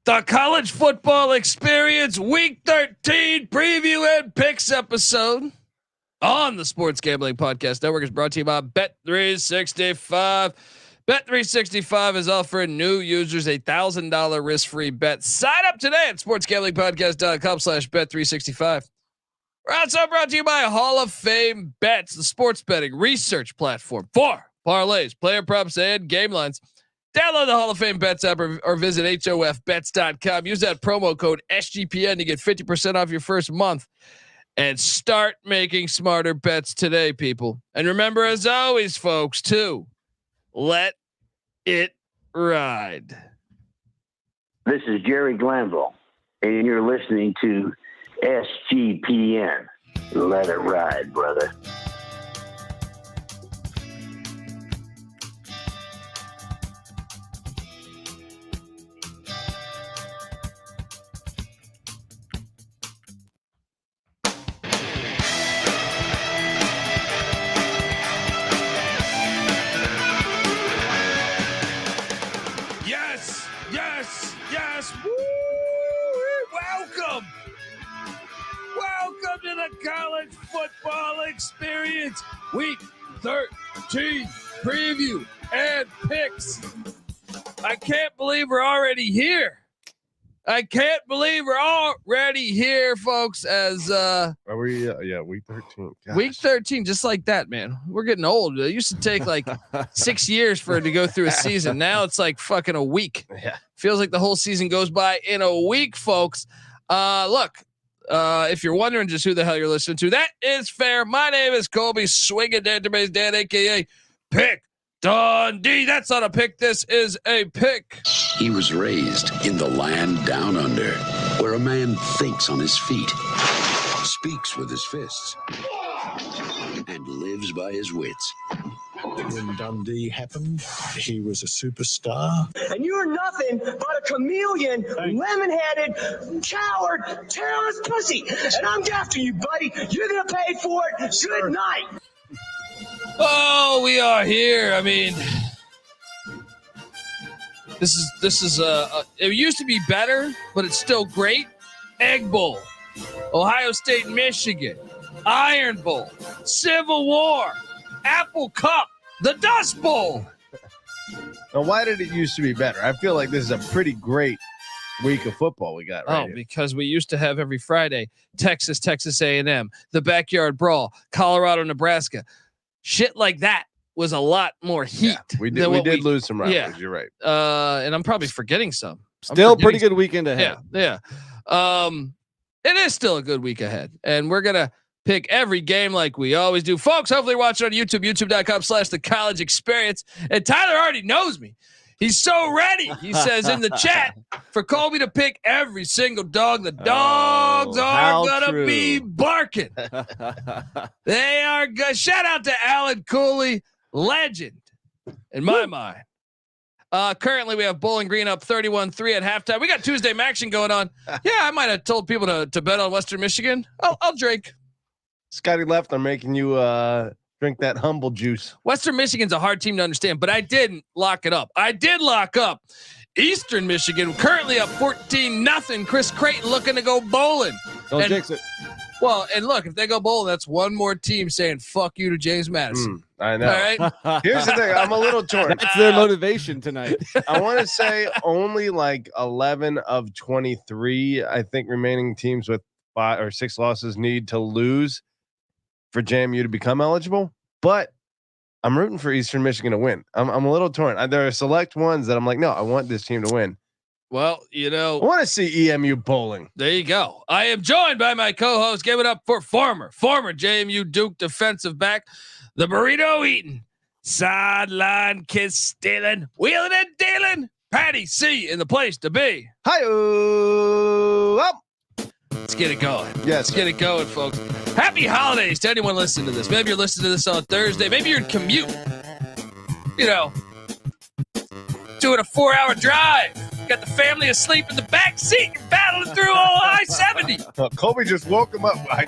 The college football experience week 13 preview and picks episode on the Sports Gambling Podcast Network is brought to you by Bet365. Bet365 is offering new users $1,000 risk-free bet. Sign up today at sportsgamblingpodcast.com/bet365. We're also brought to you by Hall of Fame Bets, the sports betting research platform for parlays, player props, and game lines. Download the Hall of Fame Bets app or visit hofbets.com. Use that promo code SGPN to get 50% off your first month and start making smarter bets today, people. And remember, as always, folks, too, let it ride. This is Jerry Glanville, and you're listening to SGPN. Let it ride, brother. Welcome to the college football experience week 13 preview and picks. I can't believe we're already here. Folks, as are we week 13. Gosh. Week 13, just like that, man. We're getting old. It used to take like 6 years for it to go through a season. Now it's like fucking a week. Yeah. Feels like the whole season goes by in a week, folks. Look, if you're wondering just who the hell you're listening to, that is fair. My name is Colby Swinging Database Dan, aka Pick Dundee. That's not a pick. This is a pick. He was raised in the land down under, where a man thinks on his feet, speaks with his fists, and lives by his wits. When Dundee happened, he was a superstar. And you're nothing but a chameleon, lemon-headed, coward, terrorist pussy. And I'm after you, buddy. You're going to pay for it. Good night. Oh, we are here. I mean, this is it used to be better, but it's still great. Egg Bowl, Ohio State, Michigan, Iron Bowl, Civil War, Apple Cup, the Dust Bowl. Now, why did it used to be better? I feel like this is a pretty great week of football we got right here. Because we used to have every Friday Texas A&M, the Backyard Brawl, Colorado, Nebraska. Shit like that was a lot more heat. Yeah, we did lose some rivalries. Yeah. You're right. And I'm probably forgetting some. Still pretty good weekend ahead. Yeah. It is still a good week ahead. And we're going to pick every game like we always do. Folks, hopefully watch it on YouTube, youtube.com/the college experience. And Tyler already knows me. He's so ready. He says in the chat for Colby to pick every single dog. The dogs are going to be barking. They are good. Shout out to Alan Cooley, legend in my mind. Currently we have Bowling Green up 31-3 at halftime. We got Tuesday action going on. Yeah, I might have told people to bet on Western Michigan. I'll drink. Scotty left. I'm making you drink that humble juice. Western Michigan's a hard team to understand, but I didn't lock it up. I did lock up Eastern Michigan, currently up 14-0. Chris Creighton looking to go bowling. Don't jinx it. Well, and look, if they go bowling, that's one more team saying "fuck you" to James Madison. I know. All right. Here's the thing. I'm a little torn. That's their motivation tonight. I want to say only like 11 of 23, I think, remaining teams with 5 or 6 losses need to lose for JMU to become eligible. But I'm rooting for Eastern Michigan to win. I'm a little torn. There are select ones that I'm like, no, I want this team to win. Well, I want to see EMU bowling. There you go. I am joined by my co-host. Give it up for former JMU Duke defensive back, the burrito eating, sideline kiss stealing, wheeling and dealing, Patty C in the place to be. Hi-oh. Let's get it going. Yes. Let's get it going, folks. Happy holidays to anyone listening to this. Maybe you're listening to this on Thursday. Maybe you're in commute. Doing a 4-hour drive. Got the family asleep in the back seat. You're battling through all I-70. Colby just woke him up. Watch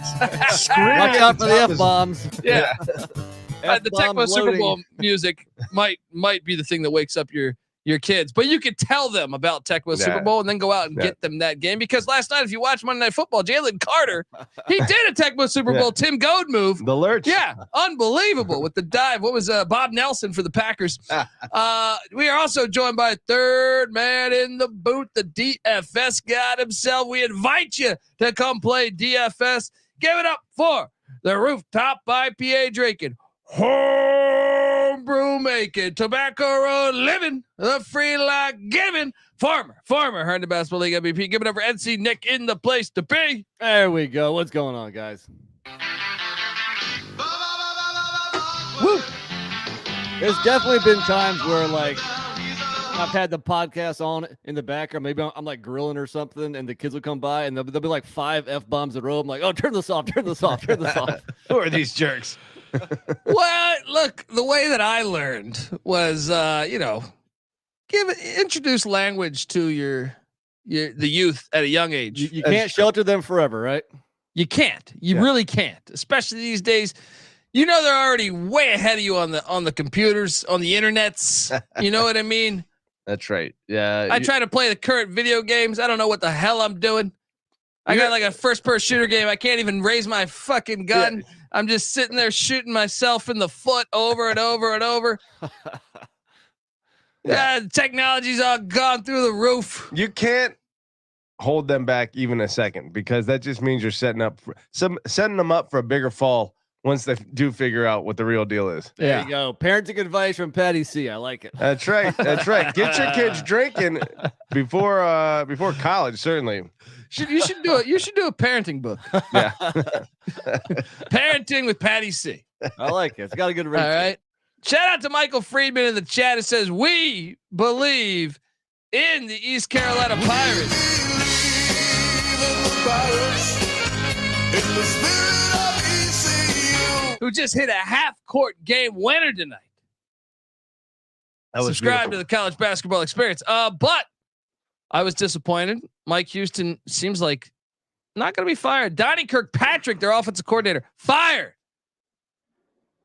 out for the F-bombs. Yeah. The Tecmo Super Bowl music might be the thing that wakes up your your kids, but you could tell them about Tecmo Super Bowl and then go out and get them that game. Because last night, if you watch Monday Night Football, Jalen Carter, he did a Tecmo Super Bowl Tim Goad move. The lurch. Yeah, unbelievable with the dive. What was Bob Nelson for the Packers? We are also joined by third man in the booth, the DFS god himself. We invite you to come play DFS. Give it up for the rooftop IPA drinking, homebrew making, tobacco road living, the free life giving, former Herndon Basketball League MVP. Give it up for NC Nick in the place to be. There we go. What's going on, guys? Woo. There's definitely been times where like I've had the podcast on in the background. Maybe I'm like grilling or something, and the kids will come by and there'll be like 5 F-bombs in a row. I'm like, oh, turn this off. Who are these jerks? Well, look, the way that I learned was, introduce language to the youth at a young age. You can't shelter them forever, right? You can't. You really can't, especially these days. They're already way ahead of you on the computers, on the internets. You know what I mean? That's right. Yeah. I try to play the current video games. I don't know what the hell I'm doing. I got like a first-person shooter game. I can't even raise my fucking gun. Yeah. I'm just sitting there shooting myself in the foot over and over and over. The technology's all gone through the roof. You can't hold them back even a second because that just means you're setting them up for a bigger fall once they do figure out what the real deal is. There you go. Parenting advice from Patty C. I like it. That's right. Get your kids drinking before college, certainly. You should do it. You should do a parenting book. Yeah. Parenting with Patty C. I like it. It's got a good rating. All right. Shout out to Michael Friedman in the chat. It says, we believe in the East Carolina Pirates. Who just hit a half-court game winner tonight. Subscribe to the College Basketball Experience. But I was disappointed. Mike Houston seems like not going to be fired. Donnie Kirkpatrick, their offensive coordinator, fired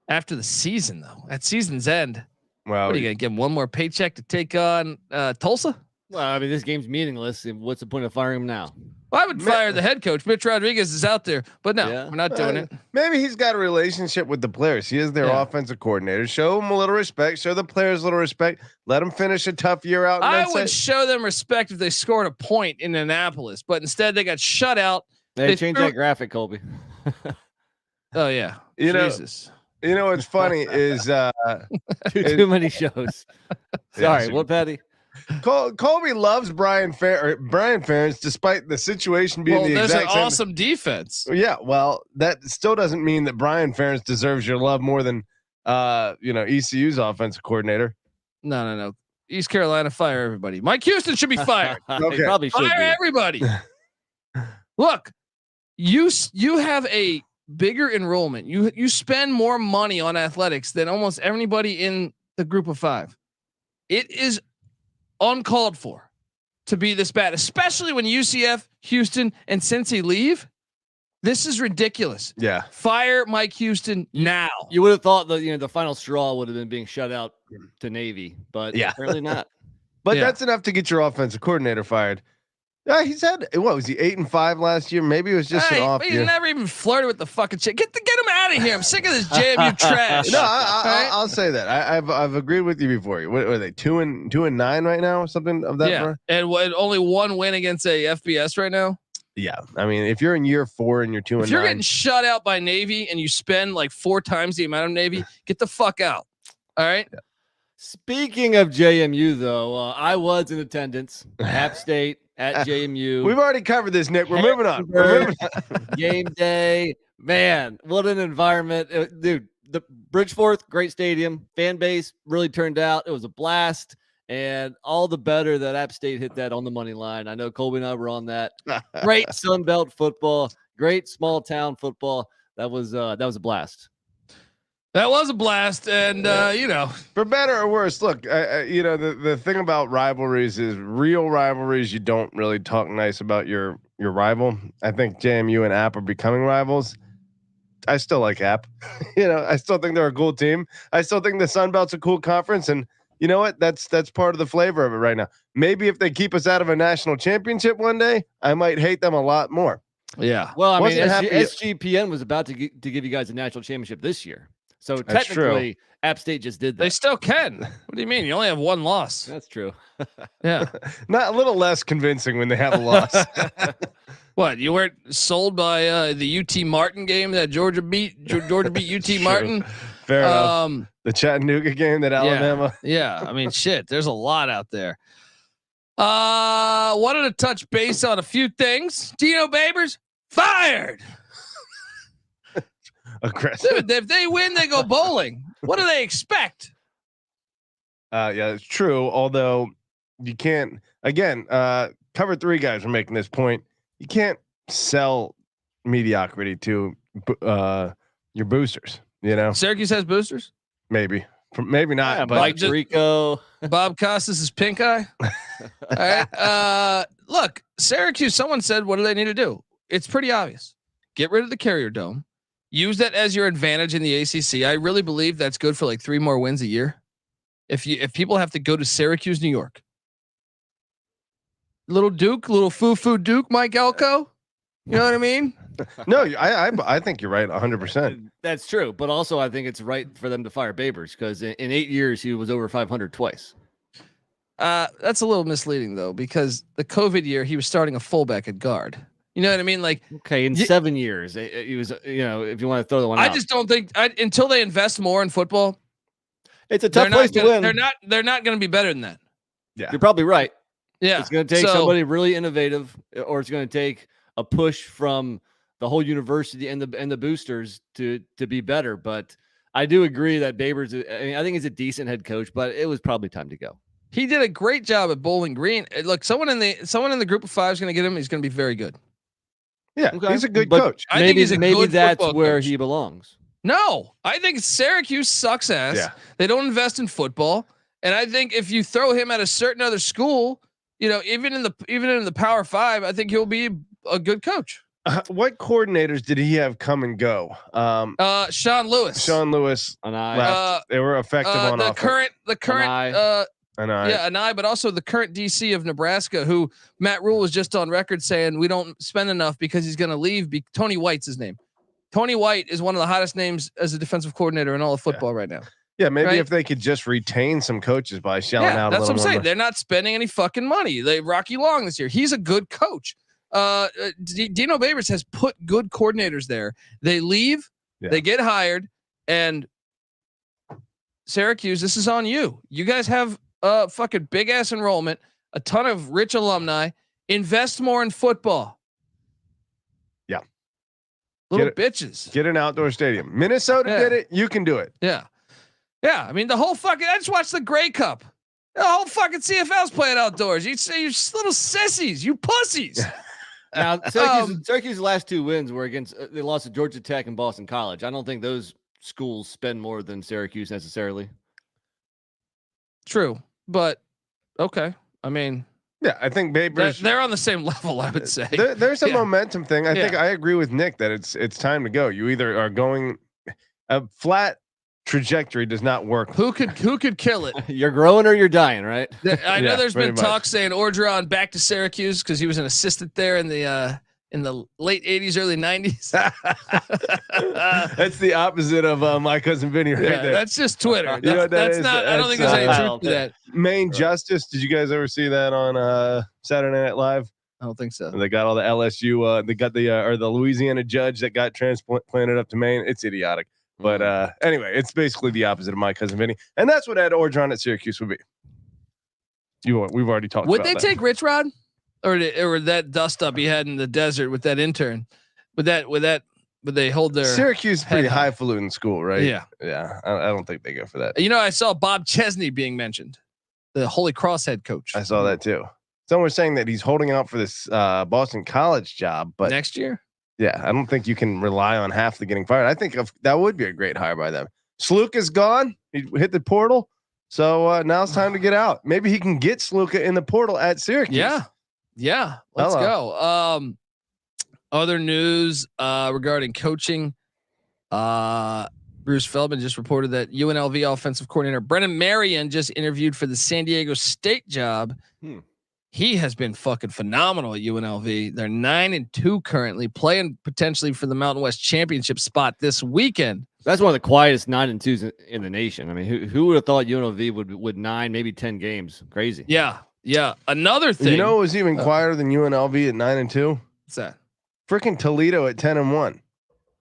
after the season, though. At season's end. Well, what are you going to give him one more paycheck to take on Tulsa? Well, I mean, this game's meaningless. What's the point of firing him now? Well, I would fire the head coach. Mitch Rodriguez is out there, but no, we're not doing it. Maybe he's got a relationship with the players. He is their offensive coordinator. Show them a little respect. Show the players a little respect. Let them finish a tough year out. I would show them respect if they scored a point in Annapolis, but instead they got shut out. They changed that graphic, Colby. Oh yeah, Jesus. What's funny is too many shows. Sorry, what, Patty? Colby loves Brian Ferentz despite the situation being the exact same. There's an awesome defense. Yeah, well, that still doesn't mean that Brian Ferentz deserves your love more than ECU's offensive coordinator. No. East Carolina, fire everybody. Mike Houston should be fired. Okay. Probably should fire everybody. Look, you have a bigger enrollment. You spend more money on athletics than almost everybody in the group of 5. It is uncalled for to be this bad, especially when UCF, Houston, and Cincy leave. This is ridiculous. Yeah. Fire Mike Houston now. You would have thought the final straw would have been being shut out to Navy, but apparently not. But that's enough to get your offensive coordinator fired. Yeah, he's had what was he 8-5 last year? Maybe it was just an off year. He never even flirted with the fucking shit. Get him out of here. I'm sick of this JMU trash. No, I'll say that. I've agreed with you before. What are they 2-9 right now? Something of that. Yeah, and only one win against a FBS right now. Yeah, I mean, if you're in year 4 and you're 2-9, if you're getting shut out by Navy and you spend like 4 times the amount of Navy, get the fuck out. All right. Yeah. Speaking of JMU, though, I was in attendance. App State at JMU. We've already covered this, Nick. We're moving on. Game day, man, what an environment, dude. The Bridgeforth, great stadium, fan base really turned out. It was a blast, and all the better that App State hit that on the money line. I know Colby and I were on that. Great Sun Belt football, great small town football. That was a blast. That was a blast, and for better or worse. Look, the thing about rivalries is real rivalries. You don't really talk nice about your rival. I think JMU and App are becoming rivals. I still like App. I still think they're a cool team. I still think the Sun Belt's a cool conference, and you know what? That's part of the flavor of it right now. Maybe if they keep us out of a national championship one day, I might hate them a lot more. Yeah. Well, I mean, Wasn't happy- SGPN was about to give you guys a national championship this year. So That's technically, App State just did that. They still can. What do you mean? You only have one loss. That's true. Yeah. Not a little less convincing when they have a loss. What, you weren't sold by the UT Martin game that Georgia beat UT Martin? Fair enough. The Chattanooga game that Alabama. Yeah. I mean, shit, there's a lot out there. Wanted to touch base on a few things. Dino Babers fired. Aggressive. Dude, if they win, they go bowling. What do they expect? Yeah, it's true. Although you can't, again, Cover 3 guys are making this point. You can't sell mediocrity to your boosters. You know, Syracuse has boosters. maybe not. Yeah, but Mike Rico, Bob Costas is pink eye. All right. Look, Syracuse. Someone said, "What do they need to do?" It's pretty obvious. Get rid of the Carrier Dome. Use that as your advantage in the ACC. I really believe that's good for like 3 more wins a year. If people have to go to Syracuse, New York, little foo Duke, Mike Elko. You know what I mean? no, I think you're right 100%. that's true. But also, I think it's right for them to fire Babers because in 8 years he was over 500 twice. That's a little misleading though, because the COVID year he was starting a fullback at guard. You know what I mean? Like, okay, in 7 years he was. You know, if you want to throw the one, I out. just don't think until they invest more in football, It's a tough place to win. They're not going to be better than that. Yeah, You're probably right. Yeah, It's going to take somebody really innovative, or it's going to take a push from the whole university and the boosters to be better. But I do agree that Babers. I mean, I think he's a decent head coach, but it was probably time to go. He did a great job at Bowling Green. Look, someone in the group of 5 is going to get him. He's going to be very good. Yeah, Okay. he's a good But coach. I think he's a maybe good that's football where coach. he belongs. No, I think Syracuse sucks ass. Yeah. They don't invest in football, and I think if you throw him at a certain other school, you know, even in the Power 5, I think he'll be a good coach. What coordinators did he have come and go? Sean Lewis. And I, left. They were effective on the offense. current And but also the current DC of Nebraska, who Matt Rule was just on record saying we don't spend enough because he's going to leave. Tony White's his name. Tony White is one of the hottest names as a defensive coordinator in all of football right now. Yeah, maybe Right? if they could just retain some coaches by shelling out. That's a what I'm little saying. more. They're not spending any fucking money. Rocky Long this year. He's a good coach. Dino Babers has put good coordinators there. They leave, they get hired, and Syracuse, this is on you. You guys have a fucking big ass enrollment, a ton of rich alumni. Invest more in football. Yeah. Little bitches. Get an outdoor stadium. Minnesota did it. You can do it. Yeah. Yeah. I mean, the whole fucking, I just watched the Grey Cup. The whole fucking CFL's playing outdoors. You'd say you're little sissies, you pussies. now, Syracuse's last 2 wins were against they lost to Georgia Tech and Boston College. I don't think those schools spend more than Syracuse necessarily. True, but okay. I mean, yeah, I think Babers. They're on the same level, I would say. There's a momentum thing. I think I agree with Nick that it's time to go. You either are going a flat trajectory does not work. Who could kill it? You're growing or you're dying, right? I know there's been pretty much. talk saying Orgeron back to Syracuse because he was an assistant there in the late 80s, early 90s. That's the opposite of my cousin Vinny right there. That's just Twitter. You know what that That's is? not. I don't think there's any truth to that. Main Justice. Did you guys ever see that on Saturday Night Live? I don't think so. And they got all the LSU. They got the Louisiana judge that got transplanted up to Maine. It's idiotic. But anyway, it's basically the opposite of my cousin Vinny, and that's what Ed Orgeron at Syracuse would be. We've already talked. Would about they that. take Rich Rod, or that dust up he had in the desert with that intern? Would they hold their Syracuse is pretty head high? highfalutin school, right? Yeah. I don't think they go for that. You know, I saw Bob Chesney being mentioned, the Holy Cross head coach. I saw that too. Someone was saying that he's holding out for this Boston College job, but next year. Yeah, I don't think you can rely on half the getting fired. I think that would be a great hire by them. Sluka is gone. He hit the portal. So now it's time to get out. Maybe he can get Sluka in the portal at Syracuse. Yeah. Let's go. Other news regarding coaching. Bruce Feldman just reported that UNLV offensive coordinator Brennan Marion just interviewed for the San Diego State job. He has been fucking phenomenal at UNLV. They're 9-2 currently, playing potentially for the Mountain West Championship spot this weekend. That's one of the quietest 9-2s in the nation. I mean, who would have thought UNLV would 9, maybe 10 games? Crazy. Yeah. Another thing, You know, it was even quieter than UNLV at 9-2. What's that? Freaking Toledo at 10-1.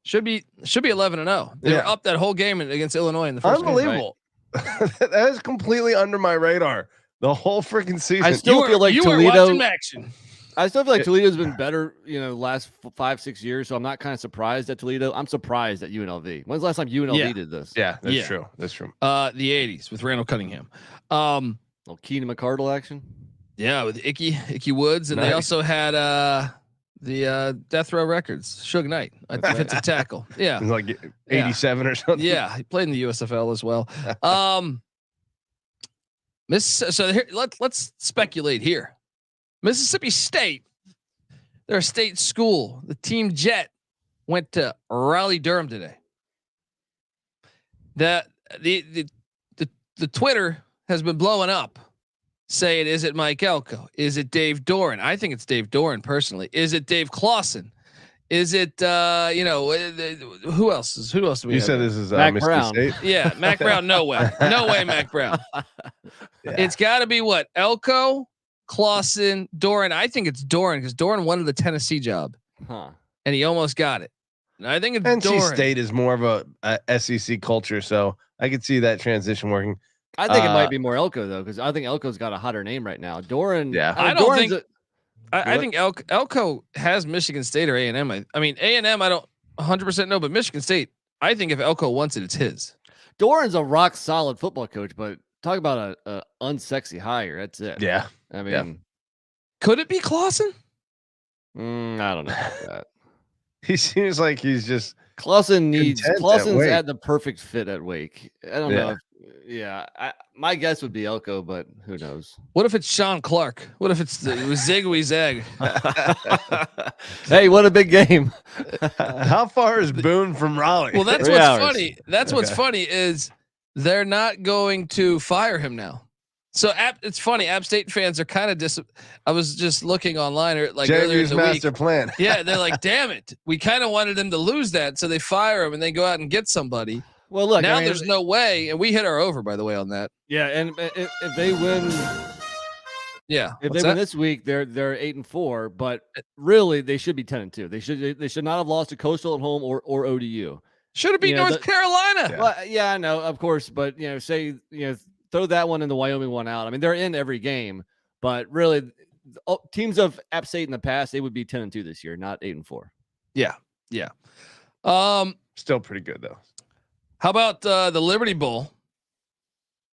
Should be 11-0. They were up that whole game against Illinois in the first Unbelievable. game, right? That is completely under my radar. The whole freaking season. I still feel like you were Toledo. watching action. I still feel like Toledo's been better, last 5-6 years. So I'm not kind of surprised at Toledo. I'm surprised at UNLV. When's the last time UNLV did this? Yeah, that's true. That's true. The 80s with Randall Cunningham. Little Keenan McCardle action. Yeah, with Icky Woods, and they also had the Death Row Records, Suge Knight, a defensive tackle. Yeah, It was like 87 or something. Yeah, he played in the USFL as well. So here, let's speculate here. Mississippi State, they're a state school. The team jet went to Raleigh-Durham today. The Twitter has been blowing up, saying, "Is it Mike Elko? Is it Dave Doran?" I think it's Dave Doran personally. Is it Dave Clausen? Is it who else? Who else do we? You have said here? this is Mac Mississippi Brown. State. Yeah, Mac Brown. No way, Mac Brown. Yeah. It's got to be what? Elko, Clausen, Doran. I think it's Doran because Doran wanted the Tennessee job, and he almost got it. And I think it's NC Doran. State is more of a SEC culture, so I could see that transition working. I think it might be more Elko though, because I think Elko's got a hotter name right now. Doran. Yeah. I don't Doran's think. I think Elko has Michigan State or A&M. I mean A&M. I don't 100% know, but Michigan State. I think if Elko wants it, it's his. Doran's a rock solid football coach, but talk about a unsexy hire. That's it. Yeah. I mean, Could it be Clausen? I don't know about that. He seems like he's just Clausen's Wake. at the perfect fit at Wake. I don't know. My guess would be Elko, but who knows? What if it's Sean Clark? What if it was Ziggy Zag? Hey, what a big game! How far is Boone from Raleigh? Well, that's 3 what's hours. funny. That's what's funny is they're not going to fire him now. So it's funny. App State fans are kind of I was just looking online earlier in the master week. plan. Yeah, they're like, damn it, we kind of wanted him to lose that, so they fire him and they go out and get somebody. Well, look, Now there's no way, and we hit our over, by the way, on that. Yeah, and if they win, if they win this week, they're 8-4. But really, they should be 10-2. They should not have lost to Coastal at home or ODU. Should have beat North Carolina. Yeah. Well, yeah, I know, of course, but throw that one and the Wyoming one out. I mean, they're in every game, but really, teams of App State in the past, they would be 10-2 this year, not 8-4. Yeah. Still pretty good though. How about the Liberty Bowl?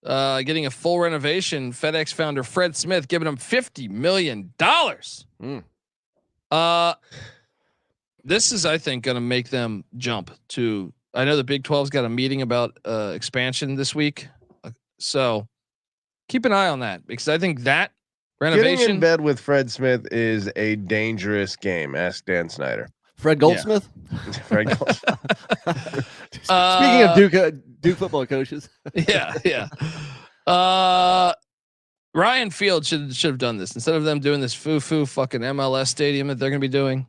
Getting a full renovation. FedEx founder Fred Smith giving him $50 million. This is, I think, going to make them jump to. I know the Big 12's got a meeting about expansion this week, so keep an eye on that because I think that renovation. Getting in bed with Fred Smith is a dangerous game. Ask Dan Snyder. Fred Goldsmith. Fred Goldsmith. Speaking of Duke football coaches. Yeah. Ryan Field should have done this instead of them doing this foo fucking MLS stadium that they're going to be doing.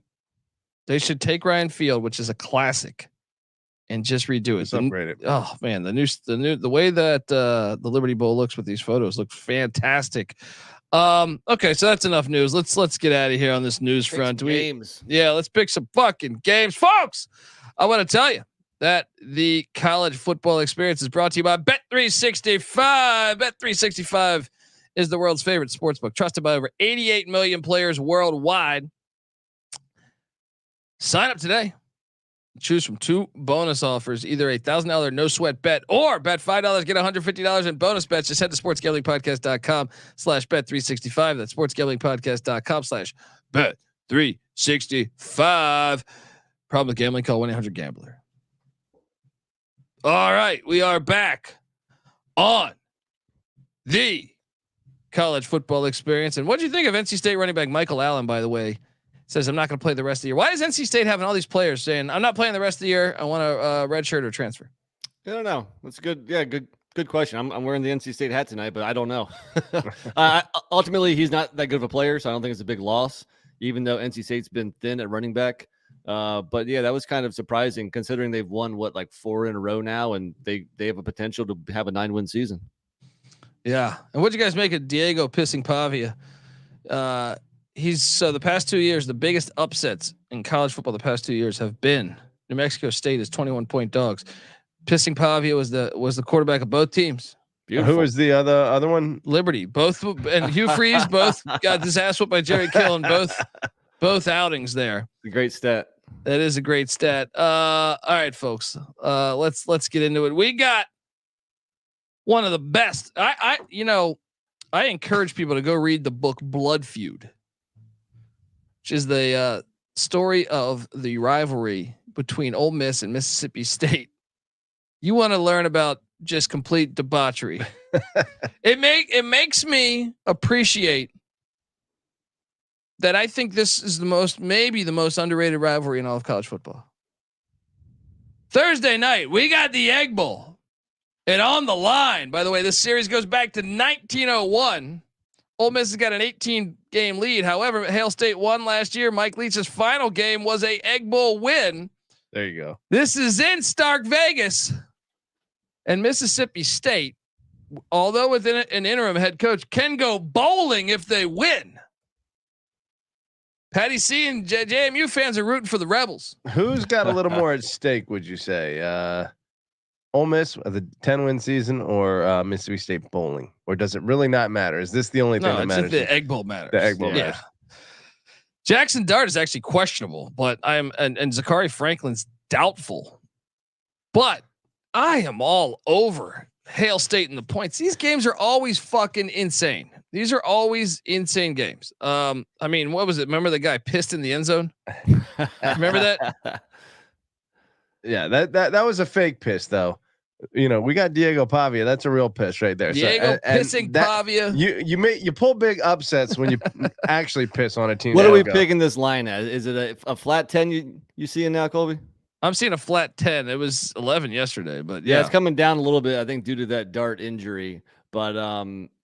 They should take Ryan Field, which is a classic, and just redo it. Oh man, the way that the Liberty Bowl looks with these photos looks fantastic. Okay, so that's enough news. Let's get out of here on this news front. Games. Let's pick some fucking games, folks. I want to tell you that the college football experience is brought to you by Bet365. Bet365 is the world's favorite sportsbook, trusted by over 88 million players worldwide. Sign up today. Choose from 2 bonus offers, either a $1,000 no sweat bet or bet $5, get $150 in bonus bets. Just head to sportsgamblingpodcast.com/bet365. That's sportsgamblingpodcast.com/bet365. Problem with gambling, call 1-800-GAMBLER. All right. We are back on the college football experience. And what do you think of NC State running back Michael Allen, by the way? Says, I'm not going to play the rest of the year. Why is NC State having all these players saying, I'm not playing the rest of the year? I want a red shirt or transfer. I don't know. That's good. Yeah, good question. I'm wearing the NC State hat tonight, but I don't know. Ultimately, he's not that good of a player, so I don't think it's a big loss, even though NC State's been thin at running back. But yeah, that was kind of surprising considering they've won like 4 in a row now, and they have a potential to have a 9-win season. Yeah. And what'd you guys make of Diego pissing Pavia? The past 2 years, the biggest upsets in college football the past 2 years have been New Mexico State is 21-point dogs. Pissing Pavia was the quarterback of both teams. Beautiful. Who was the other one? Liberty. Both and Hugh Freeze both got his ass whooped by Jerry Kill in both outings there. A great stat. That is a great stat. All right, folks. Let's get into it. We got one of the best. I encourage people to go read the book Blood Feud, which is the story of the rivalry between Ole Miss and Mississippi State. You want to learn about just complete debauchery. It makes me appreciate that. I think this is maybe the most underrated rivalry in all of college football. Thursday night, we got the Egg Bowl. And on the line, by the way, this series goes back to 1901. Ole Miss has got an 18-game lead. However, Hail State won last year. Mike Leach's final game was a Egg Bowl win. There you go. This is in Stark Vegas. And Mississippi State, although with an interim head coach, can go bowling if they win. Patty C and JMU fans are rooting for the Rebels. Who's got a little more at stake, would you say? Ole Miss, the 10-win season, or Mississippi State bowling? Or does it really not matter? Is this the only thing that matters? The Egg Bowl matters. The Egg Bowl matters. Jackson Dart is actually questionable, but and Zachary Franklin's doubtful. But I am all over Hail State and the points. These games are always fucking insane. These are always insane games. I mean, what was it? Remember the guy pissed in the end zone? Remember that? Yeah, that was a fake piss though. We got Diego Pavia. That's a real piss right there. Diego pissing Pavia. You pull big upsets when you actually piss on a team. What are we picking this line as? Is it a flat 10 you seeing now, Colby? I'm seeing a flat 10. It was 11 yesterday, but yeah, it's coming down a little bit, I think, due to that Dart injury. But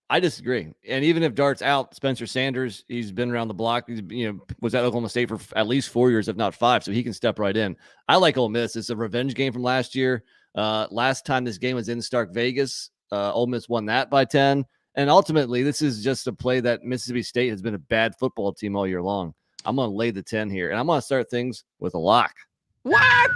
I disagree. And even if Dart's out, Spencer Sanders, he's been around the block. He's, was at Oklahoma State for at least 4 years, if not 5, so he can step right in. I like Ole Miss. It's a revenge game from last year. Last time this game was in Stark Vegas, Ole Miss won that by 10. And ultimately, this is just a play that Mississippi State has been a bad football team all year long. I'm going to lay the 10 here, and I'm going to start things with a lock. What?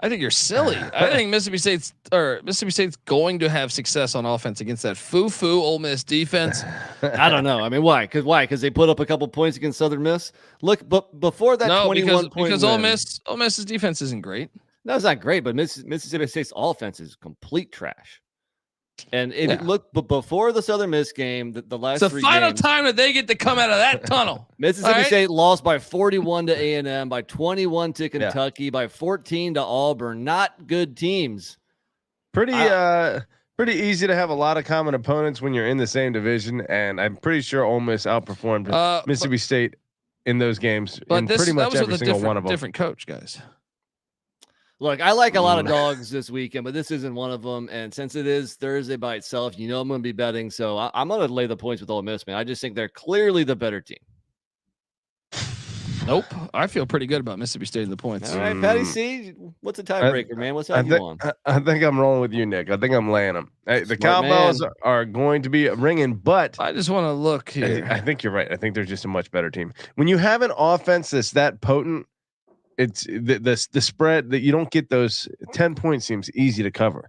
I think you're silly. I think Mississippi State's going to have success on offense against that foo-foo Ole Miss defense. I don't know. I mean, why? Because they put up a couple points against Southern Miss. Look, but before that, 21 point because Ole Miss's defense isn't great. No, it's not great, but Mississippi State's offense is complete trash. And if you look, but before the Southern Miss game, the last it's the final time that they get to come out of that tunnel. Mississippi State lost by 41 to A&M, by 21 to Kentucky, by 14 to Auburn. Not good teams. Pretty easy to have a lot of common opponents when you're in the same division, and I'm pretty sure Ole Miss outperformed Mississippi State in those games. But pretty much every single one of them. Different coach, guys. Look, I like a lot of dogs this weekend, but this isn't one of them. And since it is Thursday by itself, I'm going to be betting. So I'm going to lay the points with Ole Miss, man. I just think they're clearly the better team. Nope. I feel pretty good about Mississippi State and the points. All right, Patty C, what's a tiebreaker, man? What's that you on? I think I'm rolling with you, Nick. I think I'm laying them. Hey, the Cowboys are going to be ringing, but I just want to look here. I think you're right. I think they're just a much better team. When you have an offense that's that potent, it's the spread that you don't get those 10 points seems easy to cover.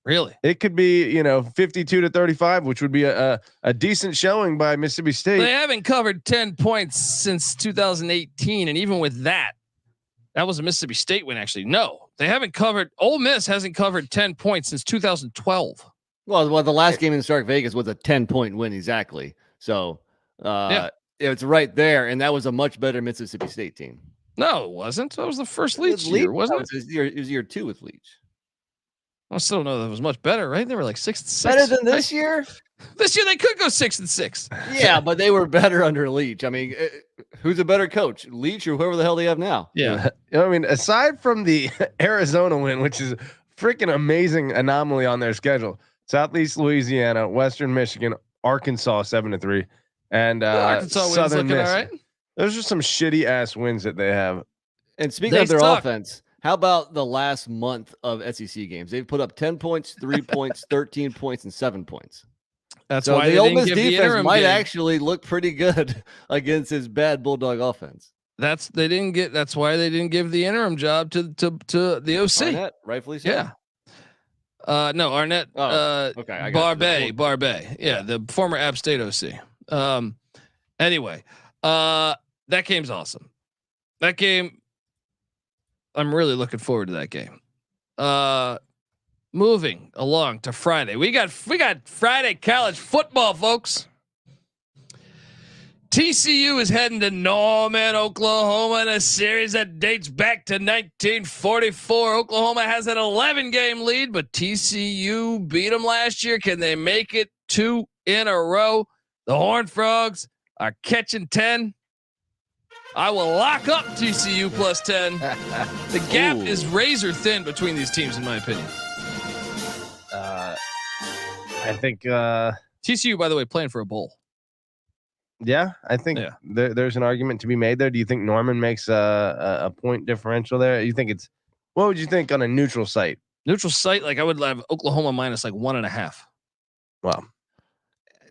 Really? It could be, 52 to 35, which would be a decent showing by Mississippi State. They haven't covered 10 points since 2018. And even with that was a Mississippi State win, actually. No, they haven't covered. Ole Miss hasn't covered 10 points since 2012. Well, the last game in Stark Vegas was a 10-point win. Exactly. So it's right there. And that was a much better Mississippi State team. No, it wasn't. That was the first Leach year, wasn't it? It was year 2 with Leach. I still don't know that it was much better, right? They were like 6-6. Better than this year? This year they could go 6-6. Yeah, but they were better under Leach. I mean, who's a better coach, Leach or whoever the hell they have now? Yeah. I mean, aside from the Arizona win, which is freaking amazing anomaly on their schedule. Southeast Louisiana, Western Michigan, Arkansas 7-3, and Arkansas Southern wins looking Miss. all right. Those are some shitty ass wins that they have. And speaking of their offense, how about the last month of SEC games? They've put up 10 points, 3 points, 13 points, and 7 points. That's so why the Ole Miss defense might game. actually look pretty good against his bad Bulldog offense. That's why they didn't give the interim job to the OC. Arnett, rightfully so. Yeah. No, Arnett. Okay. Barbet. Yeah, the former App State OC. Anyway, that game's awesome. That game, I'm really looking forward to that game. Moving along to Friday, we got Friday college football, folks. TCU is heading to Norman, Oklahoma in a series that dates back to 1944. Oklahoma has an 11-game lead, but TCU beat them last year. Can they make it 2 in a row? The Horned Frogs are catching 10. I will lock up TCU plus 10. The gap is razor thin between these teams, in my opinion. I think TCU, by the way, playing for a bowl. Yeah, I think there's an argument to be made there. Do you think Norman makes a point differential there? You think it's, what would you think on a neutral site? Neutral site, like I would have Oklahoma minus like 1.5. Wow.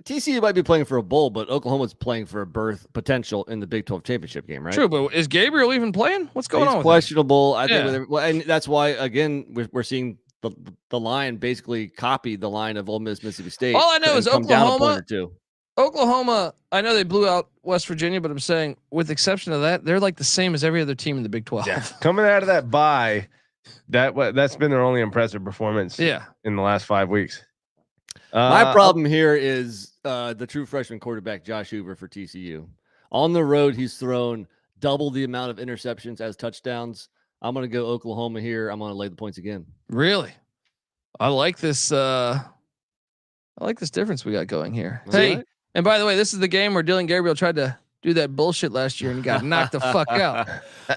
TCU might be playing for a bowl, but Oklahoma's playing for a berth potential in the Big 12 championship game, right? True, but is Gabriel even playing? What's going on? Questionable. I think, and that's why again we're seeing the line basically copy the line of Ole Miss, Mississippi State. All I know is Oklahoma. Oklahoma, I know they blew out West Virginia, but I'm saying, with the exception of that, they're like the same as every other team in the Big 12. Yeah. Coming out of that bye, that's been their only impressive performance. Yeah. In the last 5 weeks. My problem here is the true freshman quarterback Josh Hoover for TCU. On the road, he's thrown double the amount of interceptions as touchdowns. I'm going to go Oklahoma here. I'm going to lay the points again. Really? I like this. I like this difference we got going here. Hey, right. And by the way, this is the game where Dylan Gabriel tried to do that bullshit last year and he got knocked the fuck out.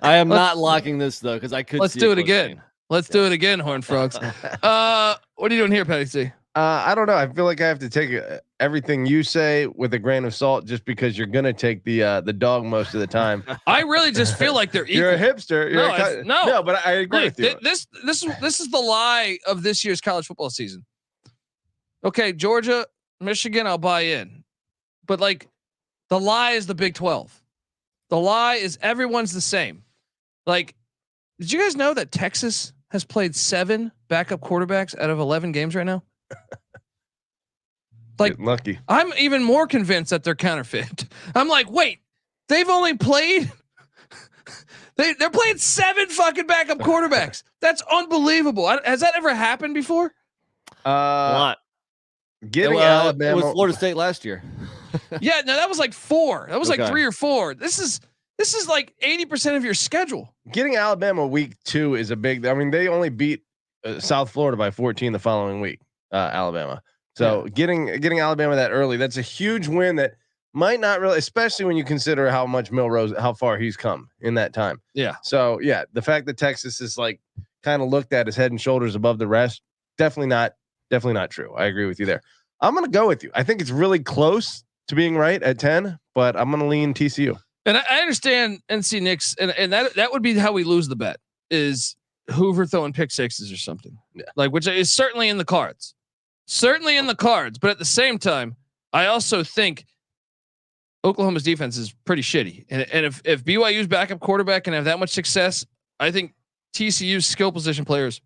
I am not locking this though, because I could. Let's do it again. Let's do it again, Horned Frogs. What are you doing here, Patty C? I don't know. I feel like I have to take everything you say with a grain of salt, just because you're gonna take the dog most of the time. I really just feel like they're equal. You're a hipster. No, but I agree with you. This is the lie of this year's college football season. Okay, Georgia, Michigan, I'll buy in, but like the lie is the Big 12. The lie is everyone's the same. Like, did you guys know that Texas has played 7 backup quarterbacks out of 11 games right now? Like, lucky. I'm even more convinced that they're counterfeit. I'm like, wait, they've only played. They're playing 7 fucking backup quarterbacks. That's unbelievable. Has that ever happened before? A lot. Getting Alabama. It was Florida State last year. Yeah, no, that was like 4. That was like 3 or 4. This is like 80% of your schedule. Getting Alabama week 2 is a big. I mean, they only beat South Florida by 14 the following week. Alabama. So getting Alabama that early, that's a huge win that might not really, especially when you consider how much how far he's come in that time. Yeah. So yeah, the fact that Texas is like kind of looked at as head and shoulders above the rest, definitely not true. I agree with you there. I'm going to go with you. I think it's really close to being right at 10, but I'm going to lean TCU. And I understand NC Nick's, and that would be how we lose the bet, is Hoover throwing pick sixes or something. Yeah. Like, which is certainly in the cards. Certainly in the cards. But at the same time, I also think Oklahoma's defense is pretty shitty. And if BYU's backup quarterback can have that much success, I think TCU's skill position players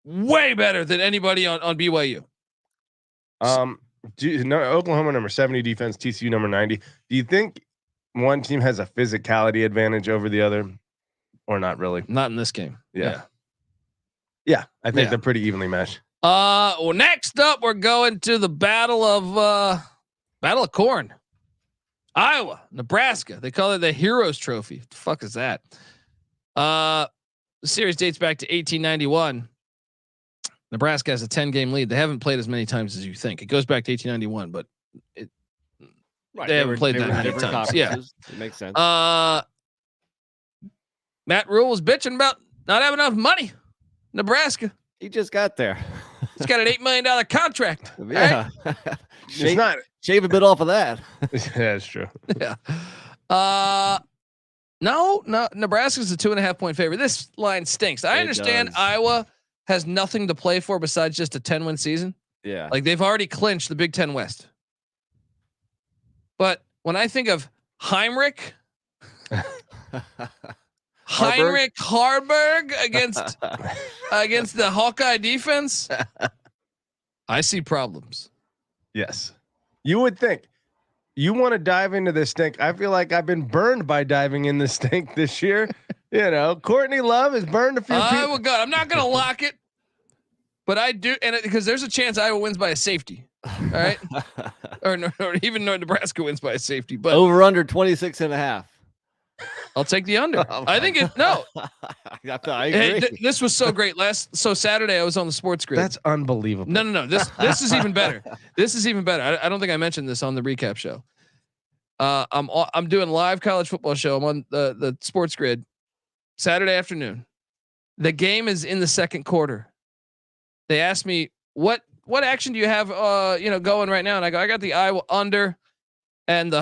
way better than anybody on BYU. Oklahoma number 70 defense, TCU number 90. Do you think one team has a physicality advantage over the other, or not really? Not in this game. Yeah. I think they're pretty evenly matched. Well, next up, we're going to the Battle of Corn. Iowa, Nebraska. They call it the Heroes Trophy. What the fuck is that? The series dates back to 1891. Nebraska has a 10-game lead. They haven't played as many times as you think. It goes back to 1891, but they haven't played that many times. Yeah, it makes sense. Matt Rule was bitching about not having enough money. Nebraska, He just got there. He's got an $8 million contract. Yeah. Right? It's not. Shave a bit off of that. Yeah, that's true. Yeah. No. Nebraska's a 2.5-point favorite. This line stinks. I understand Iowa has nothing to play for besides just a 10-win season. Yeah. Like they've already clinched the Big Ten West. But when I think of Heinrich Harburg against the Hawkeye defense, I see problems. Yes. You would think. You want to dive into this stink. I feel like I've been burned by diving in the stink this year. Courtney Love has burned a few people. God, I'm not going to lock it, but I do. And because there's a chance Iowa wins by a safety. All right. or even Nebraska wins by a safety, but over under 26.5. I'll take the under. I think no. I agree. Hey, this was so great. Saturday I was on the Sports Grid. That's unbelievable. No. This is even better. This is even better. I don't think I mentioned this on the recap show. I'm doing live college football show. I'm on the Sports Grid Saturday afternoon. The game is in the second quarter. They asked me what action do you have going right now, and I go, I got the Iowa under, and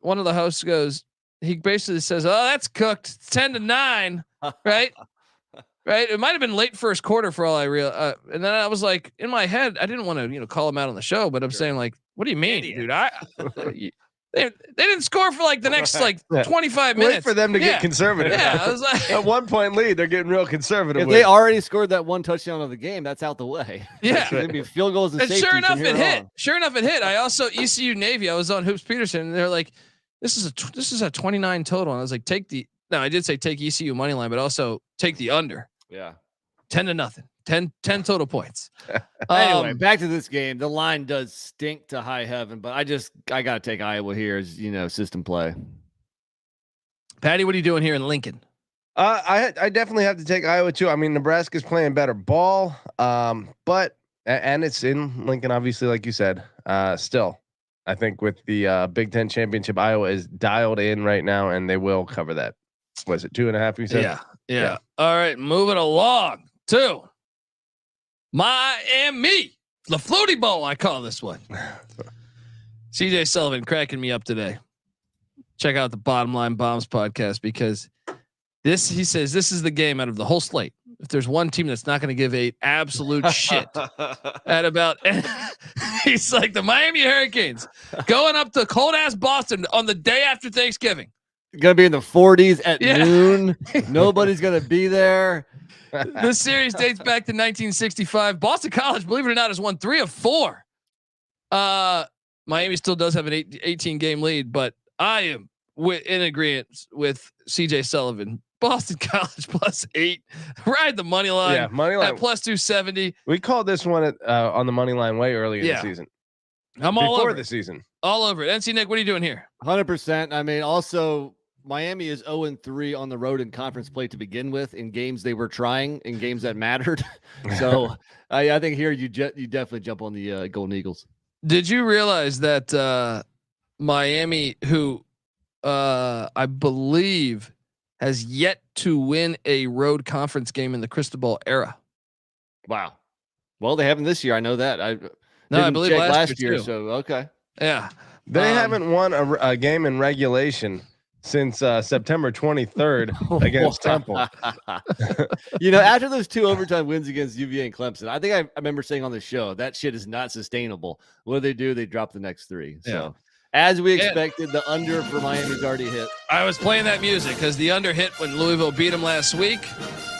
one of the hosts goes, he basically says, "Oh, that's cooked. It's 10-9, right? Right? It might have been late first quarter for all I realized." And then I was like, in my head, I didn't want to, call him out on the show, but I'm saying like, "What do you mean, dude? They didn't score for like the next 25 minutes. Wait for them to get conservative. Yeah, I was like, at 1 point lead, they're getting real conservative. If they already scored that one touchdown of the game, that's out the way. Yeah, maybe field goals and safeties. Sure enough, it hit. Sure enough, it hit. I also ECU Navy. I was on Hoops Peterson, and they're like, "This is a 29 total." And I was like, I did say take ECU money line, but also take the under. Yeah, 10-0. 10 total points. Anyway, back to this game. The line does stink to high heaven, but I got to take Iowa here as system play. Patty, what are you doing here in Lincoln? I definitely have to take Iowa too. I mean, Nebraska's playing better ball, but it's in Lincoln, obviously, like you said. Still, I think with the Big Ten championship, Iowa is dialed in right now, and they will cover that. Was it 2.5? You said, yeah. All right, moving along to Miami, the Flutie Bowl, I call this one. CJ Sullivan cracking me up today. Check out the Bottom Line Bombs podcast because he says this is the game out of the whole slate. If there's one team that's not going to give a absolute shit at about, he's like the Miami Hurricanes going up to cold ass Boston on the day after Thanksgiving. Gonna be in the 40s at noon. Nobody's gonna be there. This series dates back to 1965. Boston College, believe it or not, has won 3 of 4. Miami still does have an 18 game lead, but I am in agreement with CJ Sullivan. Boston College +8. Ride the money line. Yeah, money line at +270. We called this one on the money line way earlier in the season. I'm all over the season. All over it. NC Nick, what are you doing here? 100%. I mean, also Miami is 0-3 on the road in conference play to begin with in games they were trying, in games that mattered. So I think here you definitely jump on the Golden Eagles. Did you realize that Miami, who I believe has yet to win a road conference game in the Cristobal era? Wow. Well, they haven't this year. I know that. I believe last year. So okay. Yeah, they haven't won a game in regulation since September 23rd against Temple. After those 2 overtime wins against UVA and Clemson, I think I remember saying on the show that shit is not sustainable. What do? They drop the next 3. So as we expected, the under for Miami's already hit. I was playing that music because the under hit when Louisville beat them last week.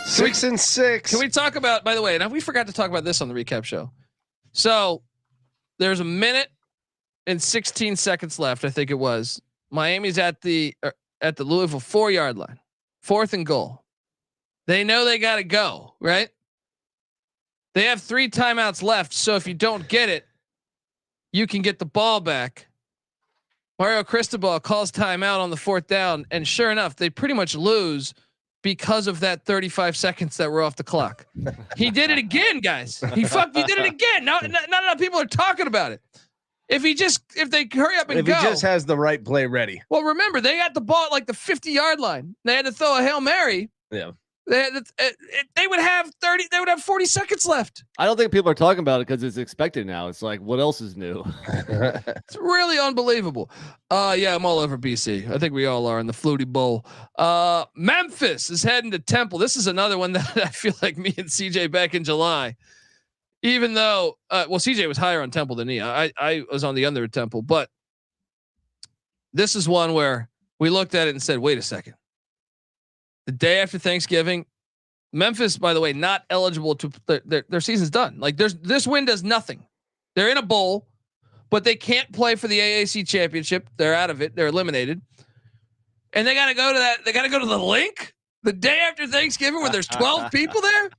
6-6. Can we talk about, by the way, and we forgot to talk about this on the recap show. So there's a minute and 16 seconds left. I think it was. Miami's at the Louisville 4-yard line, 4th and goal. They know they got to go, right? They have 3 timeouts left. So if you don't get it, you can get the ball back. Mario Cristobal calls timeout on the 4th down. And sure enough, they pretty much lose because of that 35 seconds that were off the clock. He did it again, guys. He did it again. Not enough people are talking about it. If they hurry up and go. If he just has the right play ready. Well, remember, they got the ball at like the 50-yard line. They had to throw a Hail Mary. Yeah. They would have 30. They would have 40 seconds left. I don't think people are talking about it because it's expected now. It's like, what else is new? It's really unbelievable. Yeah, I'm all over BC. I think we all are in the Flutie Bowl. Memphis is heading to Temple. This is another one that I feel like me and CJ back in July. Even though, CJ was higher on Temple than me. I was on the under at Temple, but this is one where we looked at it and said, wait a second. The day after Thanksgiving, Memphis, by the way, not eligible to their season's done. Like this win does nothing. They're in a bowl, but they can't play for the AAC Championship. They're out of it. They're eliminated. And they got to go to that. They got to go to the link the day after Thanksgiving where there's 12 people there.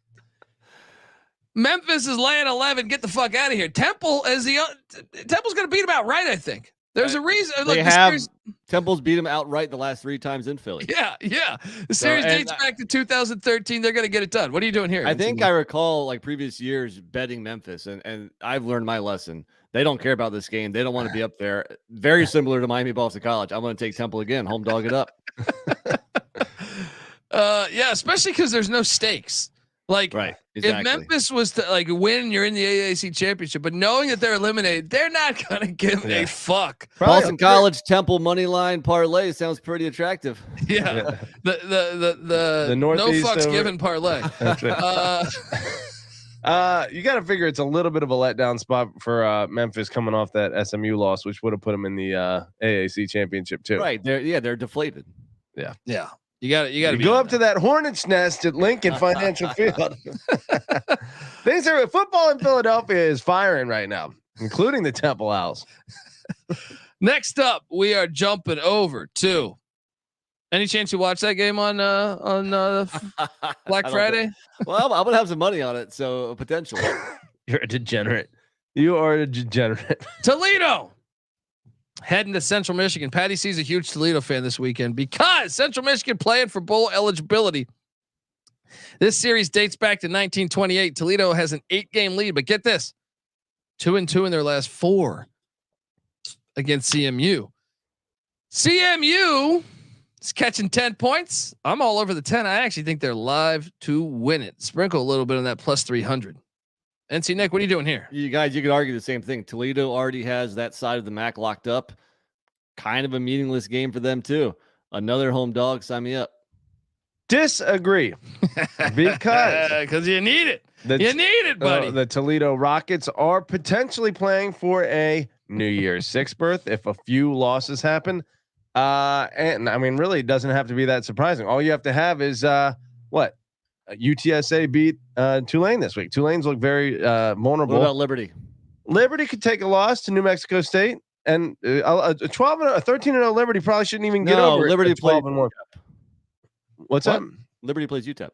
Memphis is laying 11. Get the fuck out of here. Temple is Temple's going to beat them outright. I think there's a reason. Look, Temple's beat them outright the last 3 times in Philly. Yeah. The series dates back to 2013. They're going to get it done. What are you doing here? I think I recall like previous years betting Memphis, and I've learned my lesson. They don't care about this game. They don't want to be up there. Very similar to Miami Boston College. I'm going to take Temple again. Home dog it up. Yeah, especially because there's no stakes. Like, right, exactly. If Memphis was to like win, you're in the AAC Championship. But knowing that they're eliminated, they're not going to give a fuck. Boston College Temple money line parlay sounds pretty attractive. Yeah. The no fucks given parlay. That's right. You got to figure it's a little bit of a letdown spot for Memphis coming off that SMU loss, which would have put them in the AAC Championship too. Right. They're deflated. Yeah. You got to go up to that hornet's nest at Lincoln Financial Field. Things are football in Philadelphia is firing right now, including the Temple Owls. Next up, we are jumping over to. Any chance you watch that game on Black Friday? Well, I'm gonna have some money on it, so potentially. You're a degenerate. You are a degenerate. Toledo. Heading to Central Michigan. Patty C's a huge Toledo fan this weekend because Central Michigan playing for bowl eligibility. This series dates back to 1928. Toledo has an 8-game lead, but get this: 2-2 in their last 4 against CMU. CMU is catching 10 points. I'm all over the 10. I actually think they're live to win it. Sprinkle a little bit on that plus 300. NC Nick, what are you doing here? You guys, you could argue the same thing. Toledo already has that side of the MAC locked up. Kind of a meaningless game for them too. Another home dog. Sign me up. Disagree, because you need it. You need it, buddy. The Toledo Rockets are potentially playing for a New Year's 6th berth if a few losses happen. And I mean, really, it doesn't have to be that surprising. All you have to have is what? UTSA beat Tulane this week. Tulane's look very vulnerable. What about Liberty? Liberty could take a loss to New Mexico State, and a 13-0 Liberty probably shouldn't even get over. Liberty plays. What's that? Liberty plays UTEP.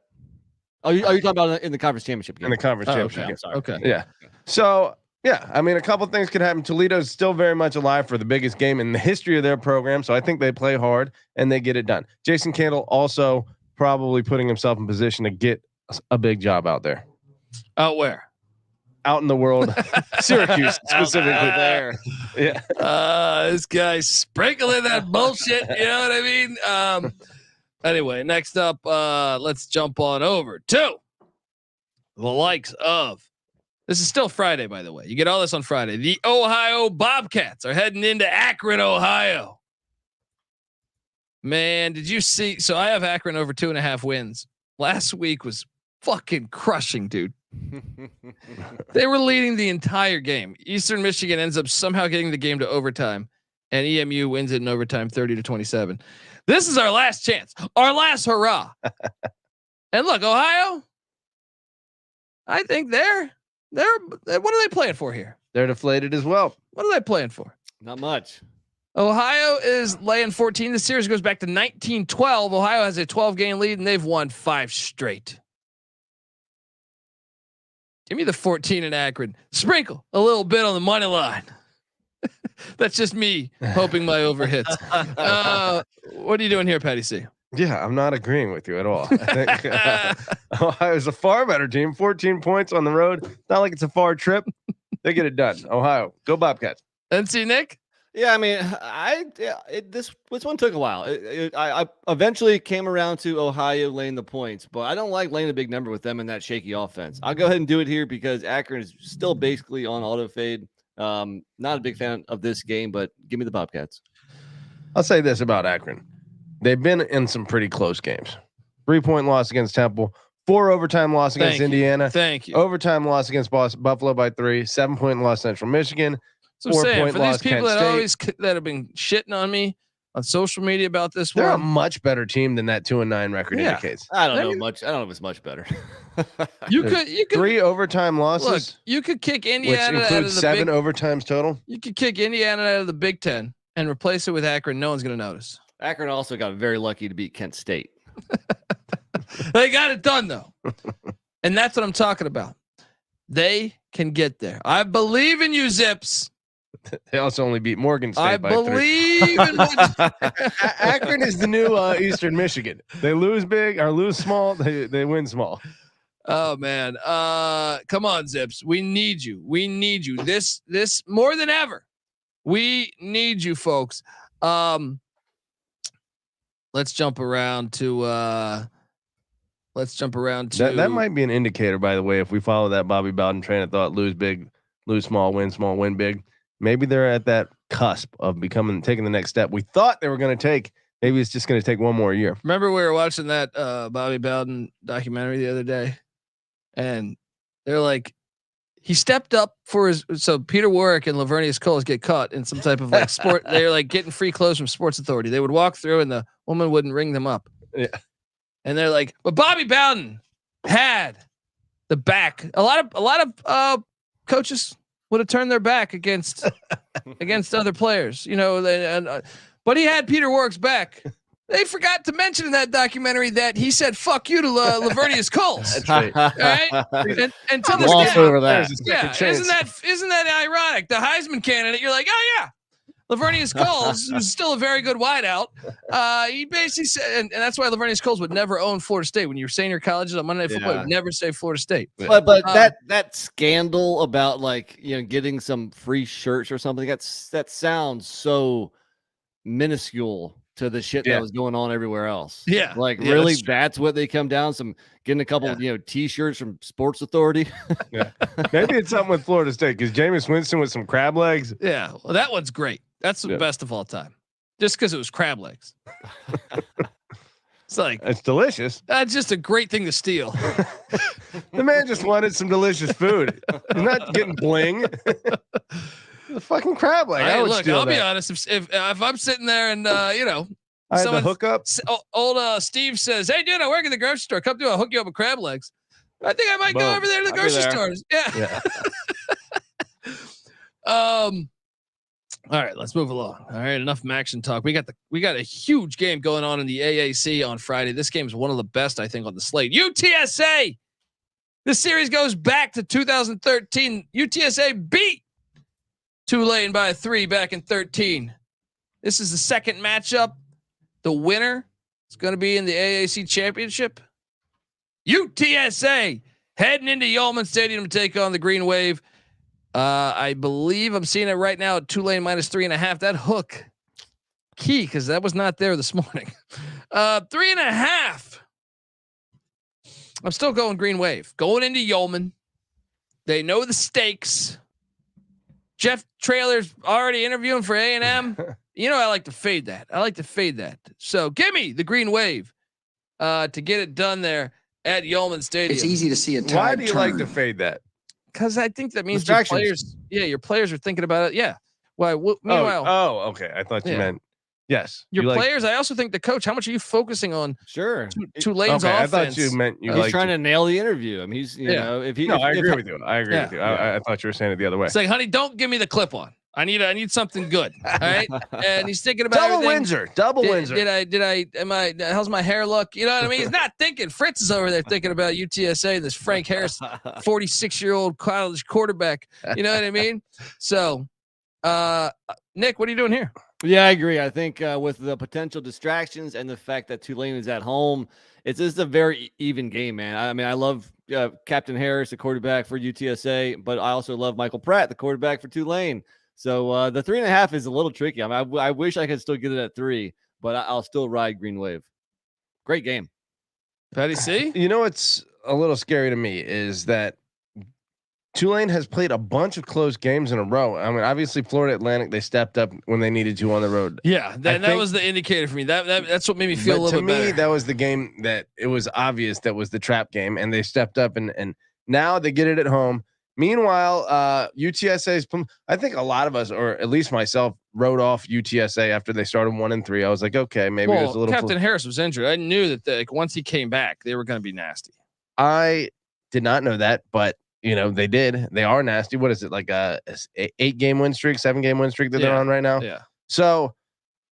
Are you talking about in the conference championship game? In the conference championship. Okay, I'm sorry. Okay. Yeah. So yeah, I mean, a couple things could happen. Toledo's still very much alive for the biggest game in the history of their program, so I think they play hard and they get it done. Jason Candle also probably putting himself in position to get a big job out there. Out where? Out in the world. Syracuse specifically. There. Yeah. This guy's sprinkling that bullshit. You know what I mean? Anyway, next up, let's jump on over to the likes of. This is still Friday, by the way. You get all this on Friday. The Ohio Bobcats are heading into Akron, Ohio. Man, did you see? So I have Akron over 2.5 wins. Last week was fucking crushing, dude. They were leading the entire game. Eastern Michigan ends up somehow getting the game to overtime, and EMU wins it in overtime, 30-27. This is our last chance, our last hurrah. And look, Ohio, I think they're what are they playing for here? They're deflated as well. What are they playing for? Not much. Ohio is laying 14. The series goes back to 1912. Ohio has a 12-game lead, and they've won 5 straight. Give me the 14 in Akron. Sprinkle a little bit on the money line. That's just me hoping my over hits. What are you doing here, Patty C? Yeah, I'm not agreeing with you at all. I think Ohio's a far better team. 14 points on the road. Not like it's a far trip. They get it done. Ohio, go Bobcats. NC Nick? Yeah, I mean, this one took a while. I eventually came around to Ohio laying the points, but I don't like laying a big number with them in that shaky offense. I'll go ahead and do it here because Akron is still basically on auto fade. Not a big fan of this game, but give me the Bobcats. I'll say this about Akron. They've been in some pretty close games. 3-point loss against Temple, 4 overtime loss against Indiana. Thank you. Overtime loss against Buffalo by 3, 7-point loss Central Michigan. So I'm saying, for these people that have been shitting on me on social media about this they're one, a much better team than that 2-9 record indicates. I don't know much. I don't know if it's much better. you could 3 overtime losses. Look, you could kick Indiana which out of includes the 7 overtimes total. You could kick Indiana out of the Big Ten and replace it with Akron. No one's going to notice. Akron also got very lucky to beat Kent State. They got it done though, and that's what I'm talking about. They can get there. I believe in you, Zips. They also only beat Morgan State by 3. I believe in what Akron is the new Eastern Michigan. They lose big or lose small. They win small. Oh man. Come on, Zips. We need you. We need you. This more than ever. We need you, folks. Let's jump around to that might be an indicator, by the way, if we follow that Bobby Bowden train of thought, lose big, lose small, win big. Maybe they're at that cusp of taking the next step we thought they were going to take. Maybe it's just going to take one more year. Remember we were watching that Bobby Bowden documentary the other day, and they're like, he stepped up for his. So Peter Warwick and Lavernius Coles get caught in some type of like sport. They're like getting free clothes from Sports Authority. They would walk through, and the woman wouldn't ring them up. Yeah, and they're like, but Bobby Bowden had the back. A lot of coaches would have turned their back against other players, but he had Peter Warwick's back. They forgot to mention in that documentary that he said "fuck you" to Lavernius Coles. That's right. Right? And to Gloss this day, over that. yeah, isn't that ironic? The Heisman candidate, you're like, oh yeah, Lavernius Coles, who's still a very good wideout. He basically said, and that's why Lavernius Coles would never own Florida State. When you were saying your colleges on Monday Night Football, you'd never say Florida State. But that scandal about getting some free shirts or something, that sounds so minuscule to the shit that was going on everywhere else. Yeah. Really, that's what they come down, getting a couple t-shirts from Sports Authority. Yeah. Maybe it's something with Florida State because Jameis Winston with some crab legs. Yeah. Well, that one's great. That's the best of all time. Just because it was crab legs. It's like, it's delicious. That's just a great thing to steal. The man just wanted some delicious food. He's not getting bling. The fucking crab leg. I'll be honest. If I'm sitting there and I had to hook up. Old Steve says, "Hey, dude, I work at the grocery store. Come through. I'll hook you up with crab legs." I think I might go over there to the grocery stores. Yeah. All right, let's move along. All right, enough action talk. We got a huge game going on in the AAC on Friday. This game is one of the best, I think, on the slate. UTSA. This series goes back to 2013. UTSA beat Tulane by 3 back in 13. This is the second matchup. The winner is going to be in the AAC Championship. UTSA heading into Yulman Stadium to take on the Green Wave. I believe I'm seeing it right now at Tulane -3.5. That hook key, because that was not there this morning. 3.5. I'm still going Green Wave. Going into Yulman. They know the stakes. Jeff Traylor's already interviewing for A&M. I like to fade that. So give me the Green Wave to get it done there at Yulman Stadium. It's easy to see a tide Why do you turn. like to fade that? Because I think that means your players are thinking about it. Yeah. Why? Meanwhile, okay. I thought you meant yes. Your players. I also think the coach. How much are you focusing on? Sure. Tulane's I offense. thought you meant he's trying to nail the interview. I mean, he's if he. No, I agree with you. I thought you were saying it the other way. It's like, honey, don't give me the clip on. I need something good. All right. And he's thinking about Double everything. Windsor. How's my hair look? You know what I mean? He's not thinking. Fritz is over there thinking about UTSA, this Frank Harris, 46-year-old college quarterback. You know what I mean? So, Nick, what are you doing here? Yeah, I agree. I think with the potential distractions and the fact that Tulane is at home, it's just a very even game, man. I mean, I love Captain Harris, the quarterback for UTSA, but I also love Michael Pratt, the quarterback for Tulane. So the 3.5 is a little tricky. I mean, I wish I could still get it at 3, but I'll still ride Green Wave. Great game. Patty C? You know what's a little scary to me is that Tulane has played a bunch of close games in a row. I mean, obviously Florida Atlantic, they stepped up when they needed to on the road. Yeah, that was the indicator for me. That's what made me feel a little bit better. To me, that was the game that it was obvious that was the trap game, and they stepped up and now they get it at home. Meanwhile, UTSA's. I think a lot of us, or at least myself, wrote off UTSA after they started 1-3. I was like, okay, maybe it was a little. Captain Harris was injured. I knew that once he came back, they were going to be nasty. I did not know that, but they did. They are nasty. What is it, like a 8-game win streak, 7-game win streak that they're on right now? Yeah. So,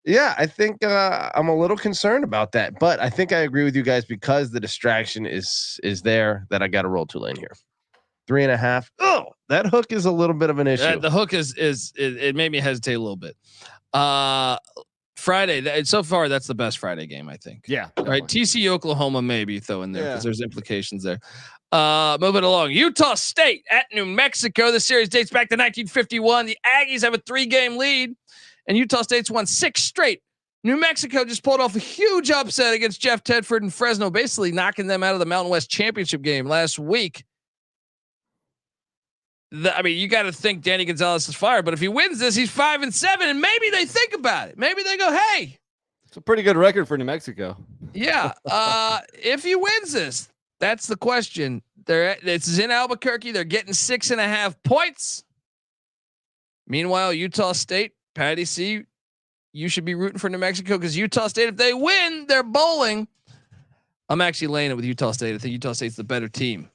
yeah, I think I'm a little concerned about that, but I think I agree with you guys because the distraction is there that I got to roll Tulane here. 3.5. Oh, that hook is a little bit of an issue. The hook is it made me hesitate a little bit. Friday. So far, that's the best Friday game, I think. Yeah. Right. TCU Oklahoma maybe throw in there because there's implications there. Moving along. Utah State at New Mexico. The series dates back to 1951. The Aggies have a 3-game lead, and Utah State's won 6 straight. New Mexico just pulled off a huge upset against Jeff Tedford and Fresno, basically knocking them out of the Mountain West Championship game last week. You got to think Danny Gonzalez is fired, but if he wins this, he's 5-7, and maybe they think about it. Maybe they go, "Hey, it's a pretty good record for New Mexico." Yeah, if he wins this, that's the question. It's in Albuquerque. They're getting 6.5 points. Meanwhile, Utah State, Patty C, you should be rooting for New Mexico because Utah State, if they win, they're bowling. I'm actually laying it with Utah State. I think Utah State's the better team.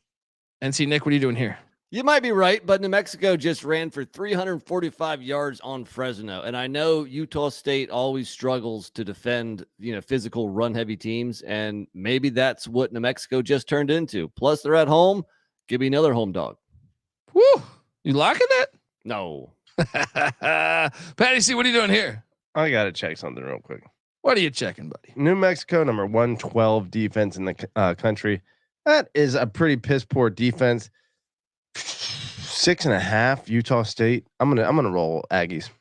NC Nick, what are you doing here? You might be right, but New Mexico just ran for 345 yards on Fresno. And I know Utah State always struggles to defend, physical run heavy teams. And maybe that's what New Mexico just turned into. Plus they're at home. Give me another home dog. Woo. You liking it? No. Patty C, what are you doing here? I got to check something real quick. What are you checking, buddy? New Mexico, number 112 defense in the country. That is a pretty piss poor defense. 6.5 Utah State. I'm gonna roll Aggies.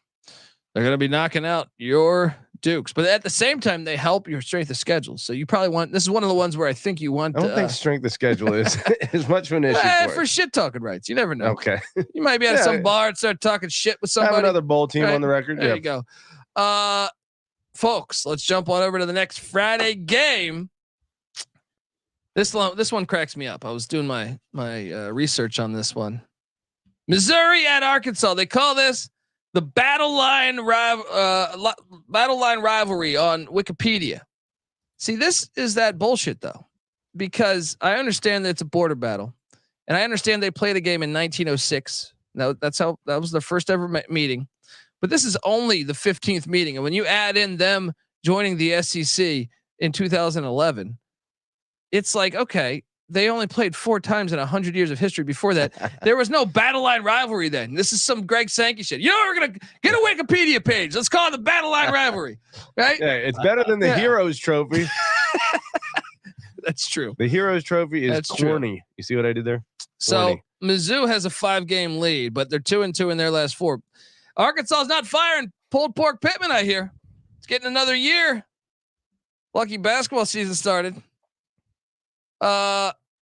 They're gonna be knocking out your Dukes, but at the same time, they help your strength of schedule. So you probably want. This is one of the ones where I think you want. I don't think strength of schedule is much of an issue for shit talking rights. You never know. Okay, you might be at some bar and start talking shit with somebody. Have another bowl team on the record. There you go, folks. Let's jump on over to the next Friday game. This one cracks me up. I was doing my research on this one. Missouri at Arkansas. They call this the battle line rivalry on Wikipedia. See, this is that bullshit though, because I understand that it's a border battle, and I understand they played a game in 1906. Now that was their first ever meeting, but this is only the 15th meeting, and when you add in them joining the SEC in 2011. It's like, okay, they only played 4 times in 100 years of history. Before that, there was no battle line rivalry then. This is some Greg Sankey shit. We're going to get a Wikipedia page. Let's call it the battle line rivalry. Right? Yeah, it's better than the Heroes Trophy. That's true. The Heroes Trophy is corny. True. You see what I did there? So Mizzou has a 5-game lead, but they're 2-2 in their last 4. Arkansas is not firing pulled pork Pittman, I hear. It's getting another year. Lucky basketball season started.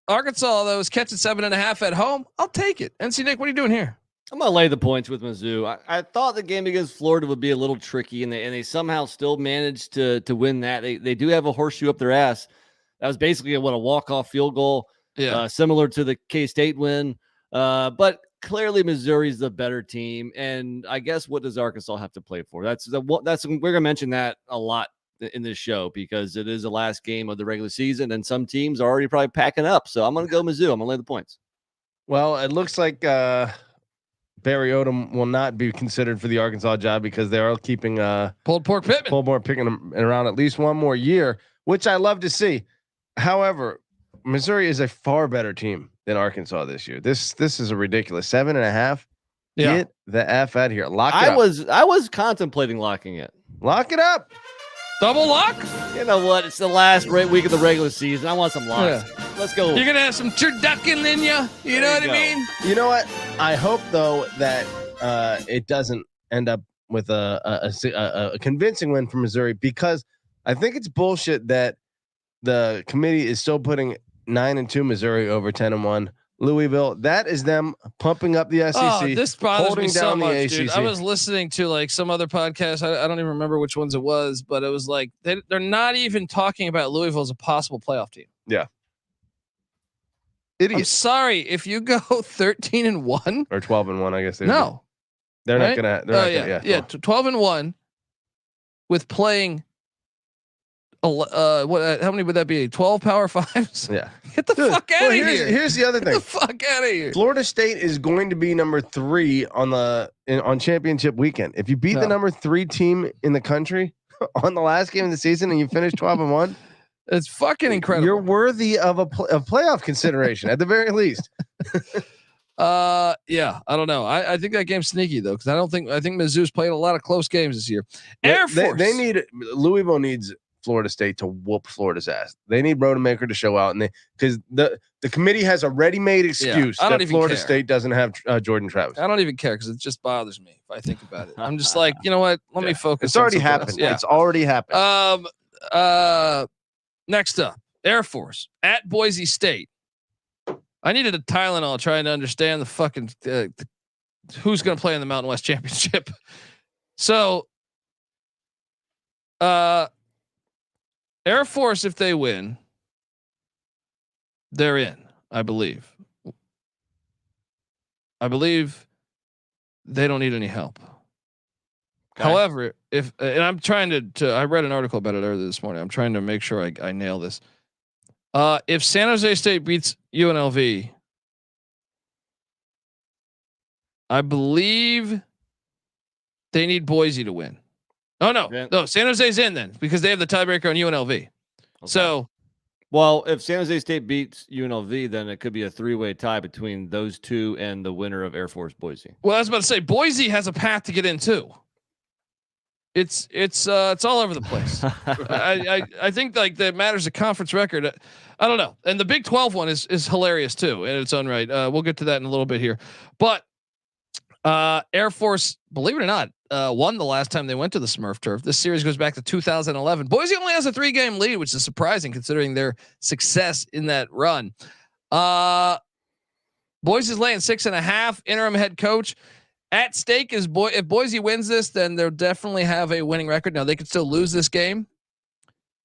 Arkansas, though, is catching 7.5 at home. I'll take it. NC Nick, what are you doing here? I'm gonna lay the points with Mizzou. I thought the game against Florida would be a little tricky, and they somehow still managed to win that. They do have a horseshoe up their ass. That was basically a walk-off field goal, similar to the K-State win. But clearly Missouri's the better team, and I guess what does Arkansas have to play for? That's we're gonna mention that a lot in this show because it is the last game of the regular season and some teams are already probably packing up. So I'm going to go Mizzou. I'm going to lay the points. Well, it looks like Barry Odom will not be considered for the Arkansas job because they are keeping pulled pork Pittman. Picking him around at least one more year, which I love to see. However, Missouri is a far better team than Arkansas this year. This is a ridiculous 7.5. Yeah. Get the F out of here. Lock it up. I was contemplating locking it. Lock it up. Double lock? You know what? It's the last week of the regular season. I want some locks. Yeah. Let's go. You're going to have some turducken in you. You know what I mean? You know what? I hope, though, that it doesn't end up with a convincing win for Missouri, because I think it's bullshit that the committee is still putting 9-2 Missouri over 10-1 Louisville. That is them pumping up the SEC. Oh, this bothers me so down the much, ACC. dude. I was listening to like some other podcast. I don't even remember which ones it was, but it was like they're not even talking about Louisville as a possible playoff team. Yeah. I'm sorry if you go 13-1 or 12-1. I guess they're not gonna. They're 12-1 with playing. What? How many would that be? 12 Power Fives? Yeah. Get the fuck out of here. Here's the other thing. Get the fuck out of here. Florida State is going to be number 3 on championship weekend. If you beat the number 3 team in the country on the last game of the season and you finish 12-1, it's fucking incredible. You're worthy of of playoff consideration at the very least. Yeah, I don't know. I think that game's sneaky though, because I think Mizzou's playing a lot of close games this year. Air Force. Louisville needs Florida State to whoop Florida's ass. They need Rodemaker to show out, and because the committee has a ready-made excuse that Florida State doesn't have Jordan Travis. I don't even care, because it just bothers me if I think about it. I'm just like, you know what? Let me focus. It's already happened. Yeah. It's already happened. Next up, Air Force at Boise State. I needed a Tylenol trying to understand the fucking who's going to play in the Mountain West Championship. So, Air Force, if they win, they're in. I believe they don't need any help. Okay. However, and I'm trying to I read an article about it earlier this morning. I'm trying to make sure I nail this. If San Jose State beats UNLV, I believe they need Boise to win. Oh no, San Jose's in then, because they have the tiebreaker on UNLV. Okay. So, well, if San Jose State beats UNLV, then it could be a 3-way tie between those two and the winner of Air Force Boise. Well, I was about to say Boise has a path to get in too. It's all over the place. I think like that matters a conference record. I don't know. And the Big 12 one is hilarious too in its own right. We'll get to that in a little bit here. But Air Force, believe it or not, won the last time they went to the Smurf turf. This series goes back to 2011. Boise only has a 3-game lead, which is surprising considering their success in that run. Boise's laying 6.5. Interim head coach. At stake is if Boise wins this, then they'll definitely have a winning record. Now they could still lose this game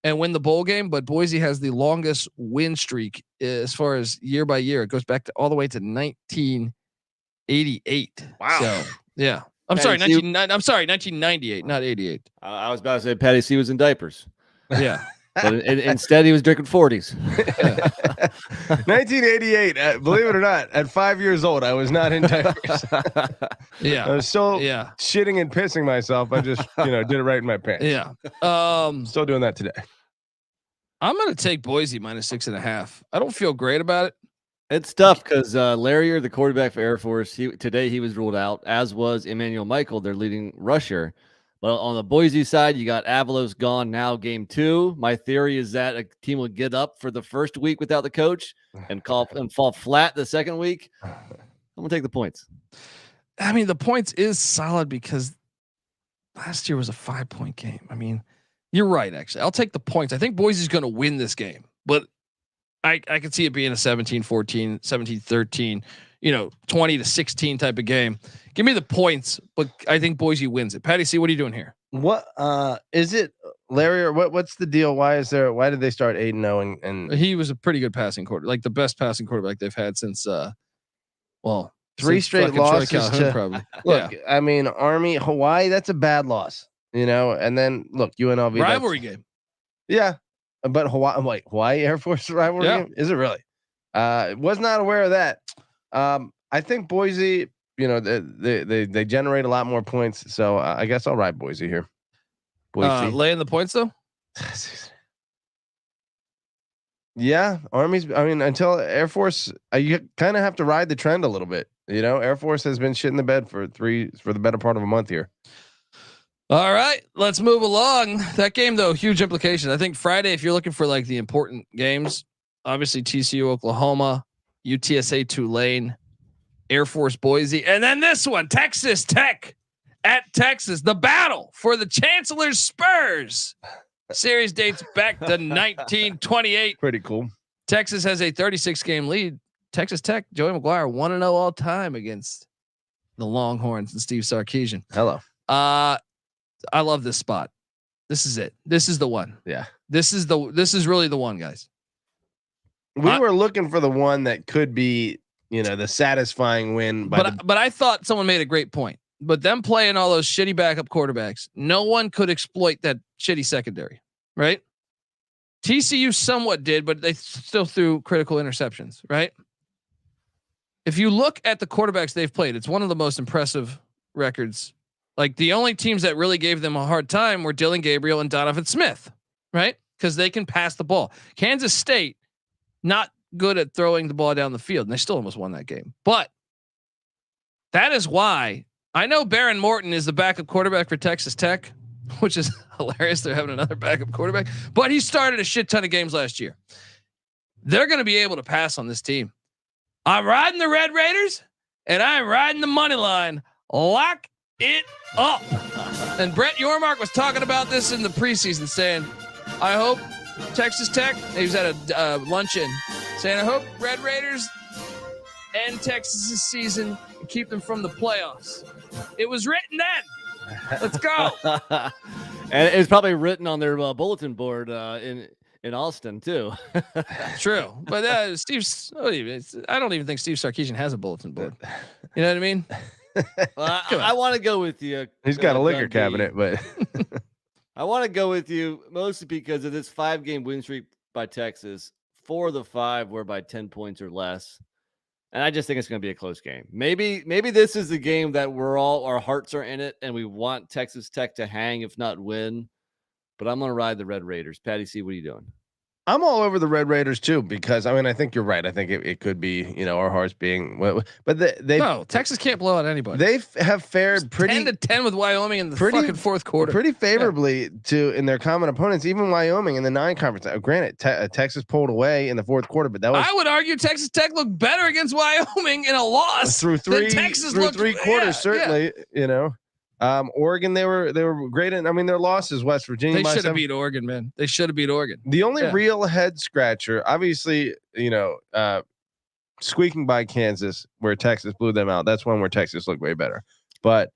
and win the bowl game, but Boise has the longest win streak as far as year by year. It goes back to all the way to 1988. Wow. So yeah, I'm sorry, 1998, not 88. I was about to say Patty C was in diapers. Yeah. But instead, he was drinking 40s. 1988. Believe it or not, at 5 years old, I was not in diapers. Yeah, I was still shitting and pissing myself. I just, did it right in my pants. Yeah. Still doing that today. I'm gonna take Boise minus 6.5. I don't feel great about it. It's tough because Larrier, the quarterback for Air Force, today he was ruled out, as was Emmanuel Michael, their leading rusher. Well, on the Boise side, you got Avalos gone now, game 2. My theory is that a team will get up for the first week without the coach and fall flat the second week. I'm going to take the points. I mean, the points is solid because last year was a 5-point game. I mean, you're right, actually. I'll take the points. I think Boise's going to win this game, but I could see it being a 17-14, 17-13, 20-16 type of game. Give me the points, but I think Boise wins it. Patty C, what are you doing here? What is it, Larry? Or what's the deal? Why did they start 8-0? And he was a pretty good passing quarterback, like the best passing quarterback they've had since 3 straight losses. Probably. Look, I mean, Army, Hawaii, that's a bad loss, and then look, UNLV rivalry game. Yeah, but Hawaii Air Force rivalry game? Is it really? Was not aware of that. I think Boise, they generate a lot more points, so I guess I'll ride Boise here. Boise laying the points though. Yeah, Army's. I mean, until Air Force, you kind of have to ride the trend a little bit. Air Force has been shit in the bed for the better part of a month here. All right, let's move along. That game though, huge implications. I think Friday, if you're looking for like the important games, obviously TCU, Oklahoma, UTSA, Tulane, Air Force, Boise, and then this one, Texas Tech at Texas. The battle for the Chancellor's Spurs. Series dates back to 1928. Pretty cool. Texas has a 36-game lead. Texas Tech, Joey McGuire, 1-0 all time against the Longhorns and Steve Sarkisian. Hello. I love this spot. This is it. This is the one. Yeah. This is really the one, guys. We were looking for the one that could be, the satisfying win. But I thought someone made a great point. But them playing all those shitty backup quarterbacks, no one could exploit that shitty secondary, right? TCU somewhat did, but they still threw critical interceptions, right? If you look at the quarterbacks they've played, it's one of the most impressive records. Like the only teams that really gave them a hard time were Dylan Gabriel and Donovan Smith, right? Because they can pass the ball. Kansas State, not good at throwing the ball down the field, and they still almost won that game. But that is why I know Baron Morton is the backup quarterback for Texas Tech, which is hilarious. They're having another backup quarterback, but he started a shit ton of games last year. They're going to be able to pass on this team. I'm riding the Red Raiders and I'm riding the money line. Lock it up. And Brett Yormark was talking about this in the preseason saying, I hope Texas Tech, he was at a luncheon saying, I hope Red Raiders end Texas's season and keep them from the playoffs. It was written then. Let's go. And it's probably written on their bulletin board in Austin too. True, but I don't even think Steve Sarkisian has a bulletin board. You know what I mean? Well, I want to go with you. He's got a liquor Dundee. cabinet, but I want to go with you mostly because of this 5-game win streak by Texas. 4 of the 5 were by 10 points or less. And I just think it's going to be a close game. Maybe this is the game that our hearts are in it and we want Texas Tech to hang, if not win. But I'm going to ride the Red Raiders. Patty C, what are you doing? I'm all over the Red Raiders too, because I think you're right. I think it could be, our hearts being, but no, Texas can't blow out anybody. They have fared pretty 10-10 with Wyoming in the fucking fourth quarter, pretty favorably in their common opponents, even Wyoming in the non-conference. Granted, Texas pulled away in the fourth quarter, but that was. I would argue Texas Tech looked better against Wyoming in a loss through three quarters, certainly. Oregon, they were great. And their losses, West Virginia. They should have beat Oregon, man. They should have beat Oregon. The only real head scratcher, obviously, squeaking by Kansas, where Texas blew them out. That's one where Texas looked way better. But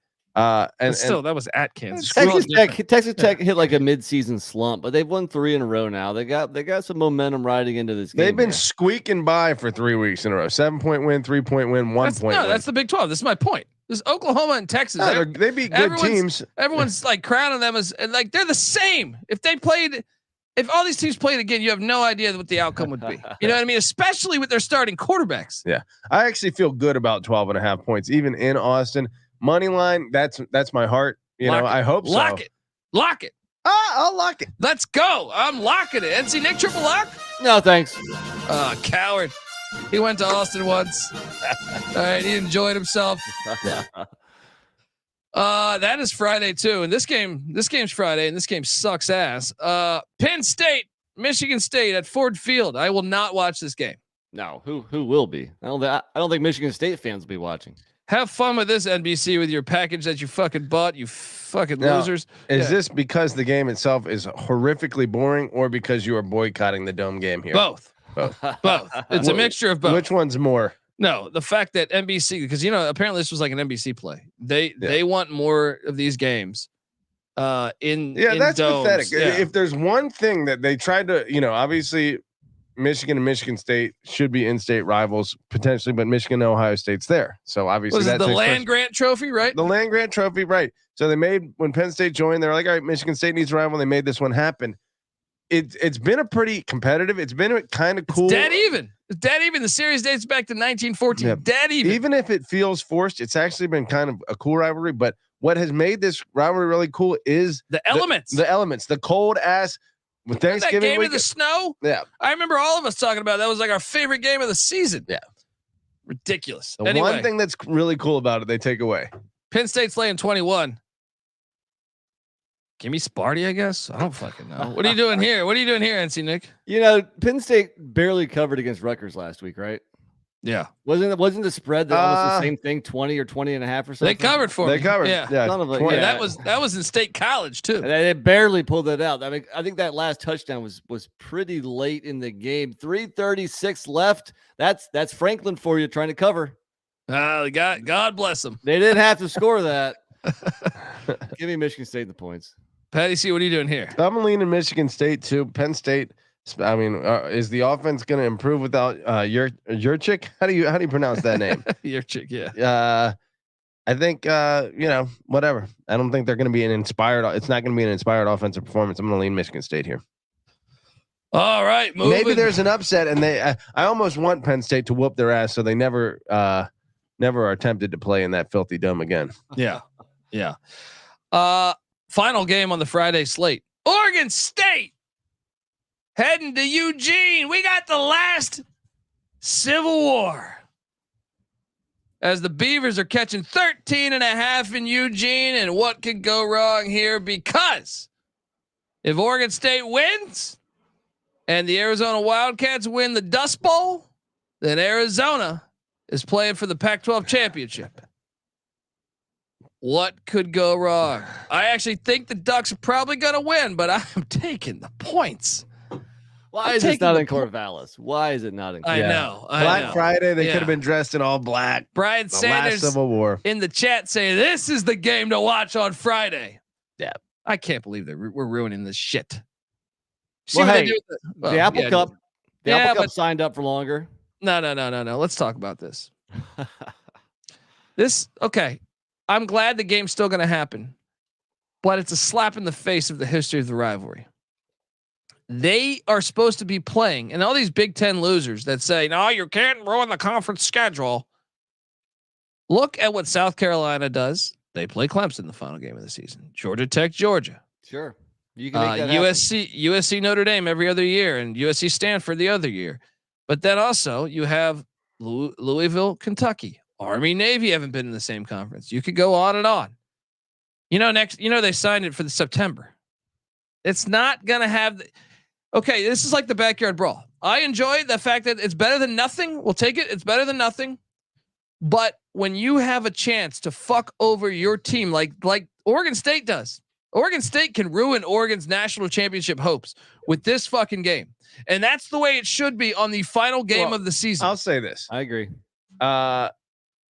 still, that was at Kansas. Texas Tech hit like a midseason slump, but they've won 3 in a row now. They got some momentum riding into this game. They've been squeaking by for 3 weeks in a row. 7-point win, 3-point win, 1 point. No, that's the Big 12. This is my point. This is Oklahoma and Texas. No, they beat good teams. Everyone's like crowning them as like they're the same. If all these teams played again, you have no idea what the outcome would be. You know what I mean? Especially with their starting quarterbacks. Yeah, I actually feel good about 12.5 points, even in Austin. Money line, that's my heart. I hope so. Lock it. I'll lock it. Let's go. I'm locking it. NC Nick triple lock? No, thanks. Coward. He went to Austin once. All right, he enjoyed himself. That is Friday too, and this game's Friday, and this game sucks ass. Penn State, Michigan State at Ford Field. I will not watch this game. No, who will be? I don't think Michigan State fans will be watching. Have fun with this, NBC, with your package that you fucking bought. You fucking losers. Is this because the game itself is horrifically boring, or because you are boycotting the dome game here? Both. It's a mixture of both. Which one's more? No, the fact that NBC, because apparently this was like an NBC play. They want more of these games. That's domes. pathetic. Yeah. If there's one thing that they tried to, obviously Michigan and Michigan State should be in-state rivals potentially, but Michigan and Ohio State's there. So obviously that's the land grant trophy, right? The land grant trophy, right? So when Penn State joined, they're like, all right, Michigan State needs a rival. They made this one happen. It's been a pretty competitive. It's been kind of cool. It's dead even. The series dates back to 1914. Yeah. Dead even. Even if it feels forced, it's actually been kind of a cool rivalry. But what has made this rivalry really cool is the elements. The cold ass. With Thanksgiving that game in the snow. Yeah, I remember all of us talking about that was like our favorite game of the season. Yeah, ridiculous. The one thing that's really cool about it, they take away. Penn State's laying 21. Give me Sparty, I guess. I don't fucking know. What are you doing here? NC Nick? Penn State barely covered against Rutgers last week, right? Yeah. Wasn't the spread that almost the same thing, 20 or 20 and a half or something? They covered for They me. covered. Yeah. Son of a- Yeah, yeah. that was in State College too. And they barely pulled it out. I mean, I think that last touchdown was pretty late in the game. 3:36 left. That's Franklin for you trying to cover. God bless them. They didn't have to score that. Give me Michigan State the points. Patty C, what are you doing here? I'm leaning Michigan State too. Penn State. I mean, is the offense going to improve without your chick? How do you pronounce that name? Your chick, yeah. I think whatever. I don't think they're going to be it's not going to be an inspired offensive performance. I'm going to lean Michigan State here. All right, moving. Maybe there's an upset, and I almost want Penn State to whoop their ass so they never are tempted to play in that filthy dome again. Yeah. Final game on the Friday slate. Oregon State heading to Eugene. We got the last Civil War as the Beavers are catching 13.5 in Eugene. And what could go wrong here? Because if Oregon State wins and the Arizona Wildcats win the Dust Bowl, then Arizona is playing for the Pac-12 championship. What could go wrong? I actually think the Ducks are probably going to win, but I'm taking the points. Why is it not in Corvallis? Why is it not in Corvallis? I know. Black Friday, they could have been dressed in all black. Brian The Sanders last Civil War. in the chat saying this is the game to watch on Friday. Yeah. I can't believe that we're ruining this shit. See Well, what hey, they do with the Apple Cup. The Yeah, Apple Cup but- signed up for longer. No. Let's talk about this. Okay. I'm glad the game's still going to happen, but it's a slap in the face of the history of the rivalry. They are supposed to be playing, and all these Big Ten losers that say, no, you can't ruin the conference schedule. Look at what South Carolina does. They play Clemson the final game of the season. Georgia Tech, Georgia. Sure. You can make that happen. USC Notre Dame every other year, and USC Stanford the other year. But then also you have Louisville, Kentucky. Army, Navy haven't been in the same conference. You could go on and on. They signed it for the September. It's not going to have okay. This is like the backyard brawl. I enjoy the fact that it's better than nothing. We'll take it. It's better than nothing. But when you have a chance to fuck over your team, like Oregon State does, Oregon State can ruin Oregon's national championship hopes with this fucking game. And that's the way it should be on the final game of the season. I'll say this. I agree.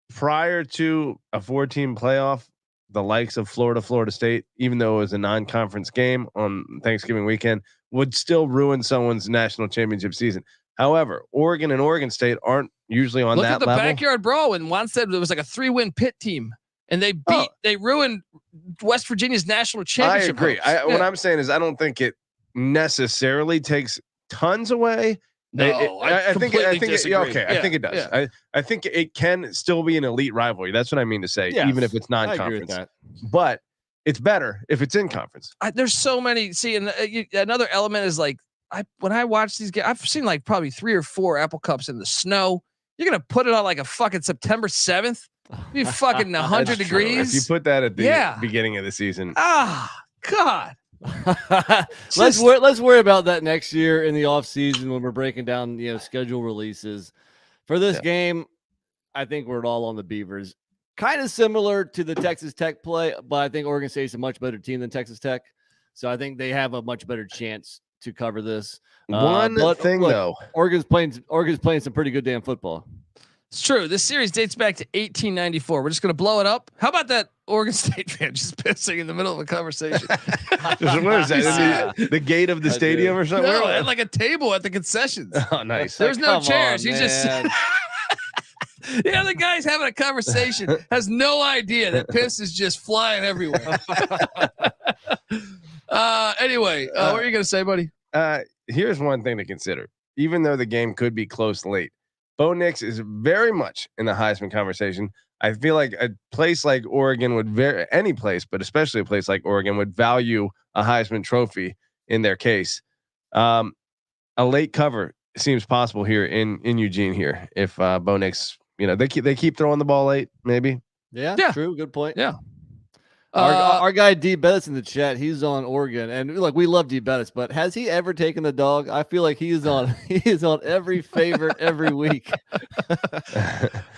Prior to a 4-team playoff, the likes of Florida State, even though it was a non-conference game on Thanksgiving weekend, would still ruin someone's national championship season. However, Oregon and Oregon State aren't usually on Look that at the level. backyard brawl when Juan said it was like a 3-win Pitt team, and they ruined West Virginia's national I championship. agree. What I'm saying is I don't think it necessarily takes tons away. No, I think disagree. I think it does. Yeah. I think it can still be an elite rivalry. That's what I mean to say, Yes, even if it's I agree non-conference. with that. But it's better if it's in conference. There's so many. See, and another element is like when I watch these games, I've seen like probably 3 or 4 Apple Cups in the snow. You're gonna put it on like a fucking September 7th. Be fucking 100 That's true. degrees. If you put that at the beginning of the season, God. Let's worry about that next year in the off season when we're breaking down schedule releases for this game. I think we're all on the Beavers, kind of similar to the Texas Tech play, but I think Oregon State's a much better team than Texas Tech, so I think they have a much better chance to cover this. though, Oregon's playing some pretty good damn football. It's true. This series dates back to 1894. We're just going to blow it up. How about that Oregon State fan just pissing in the middle of a conversation? Where is that? The gate of the stadium or something? No, at like a table at the concessions. Oh, nice. There's no Come chairs. on, He's just the guy's having a conversation, has no idea that piss is just flying everywhere. Anyway, what are you going to say, buddy? Here's one thing to consider. Even though the game could be close late, Bo Nix is very much in the Heisman conversation. I feel like a place like Oregon would any place, but especially a place like Oregon would value a Heisman trophy in their case. A late cover seems possible here in Eugene here. If Bo Nix, they keep throwing the ball late, maybe. Yeah, true. Good point. Yeah. Our guy D Bettis in the chat, he's on Oregon, and look, we love D Bettis, but has he ever taken the dog? I feel like he is on every favorite every week.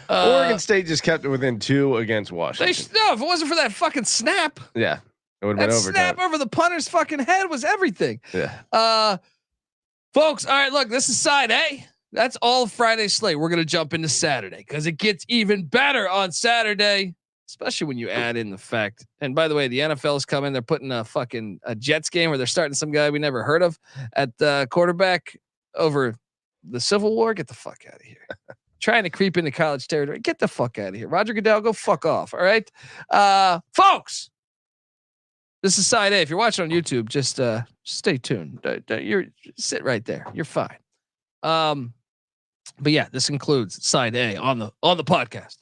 Oregon State just kept it within 2 against Washington. No, if it wasn't for that fucking snap, Yeah, it would have been overtime. Snap over the punter's fucking head was everything. Yeah. Folks, all right, look, this is side A. That's all Friday slate. We're gonna jump into Saturday because it gets even better on Saturday. Especially when you add in the fact, and by the way, the NFL is coming. They're putting a Jets game where they're starting some guy we never heard of at quarterback over the Civil War. Get the fuck out of here. Trying to creep into college territory. Get the fuck out of here. Roger Goodell, go fuck off. All right. Folks, this is side A. If you're watching on YouTube, just stay tuned. Sit right there. You're fine. But yeah, this includes side A on the podcast.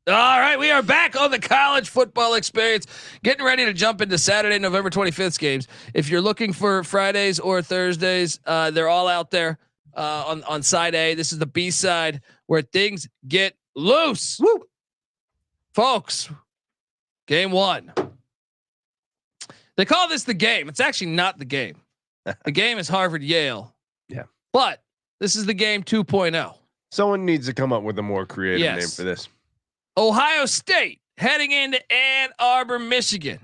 All right, we are back on the college football experience, getting ready to jump into Saturday, November 25th games. If you're looking for Fridays or Thursdays, they're all out there on side A. This is the B side where things get loose. Woo! Folks, game 1. They call this the game. It's actually not the game. The game is Harvard Yale. Yeah. But this is the game 2.0. Someone needs to come up with a more creative name for this. Ohio State heading into Ann Arbor, Michigan.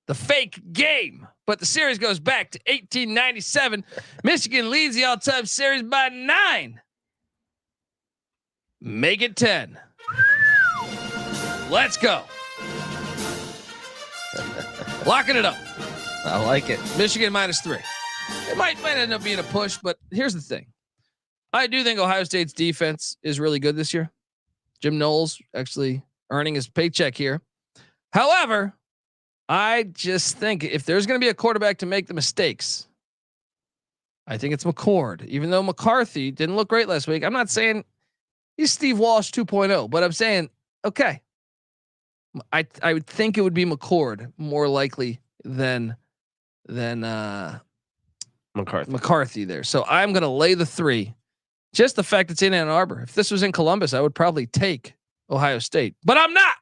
The fake game, but the series goes back to 1897. Michigan leads the all-time series by 9. Make it 10. Let's go. Locking it up. I like it. Michigan -3. It might end up being a push, but here's the thing. I do think Ohio State's defense is really good this year. Jim Knowles actually earning his paycheck here. However, I just think if there's going to be a quarterback to make the mistakes, I think it's McCord. Even though McCarthy didn't look great last week, I'm not saying he's Steve Walsh 2.0, but I'm saying, okay, I would think it would be McCord more likely than McCarthy there. So I'm going to lay the 3. Just the fact it's in Ann Arbor. If this was in Columbus, I would probably take Ohio State, but I'm not.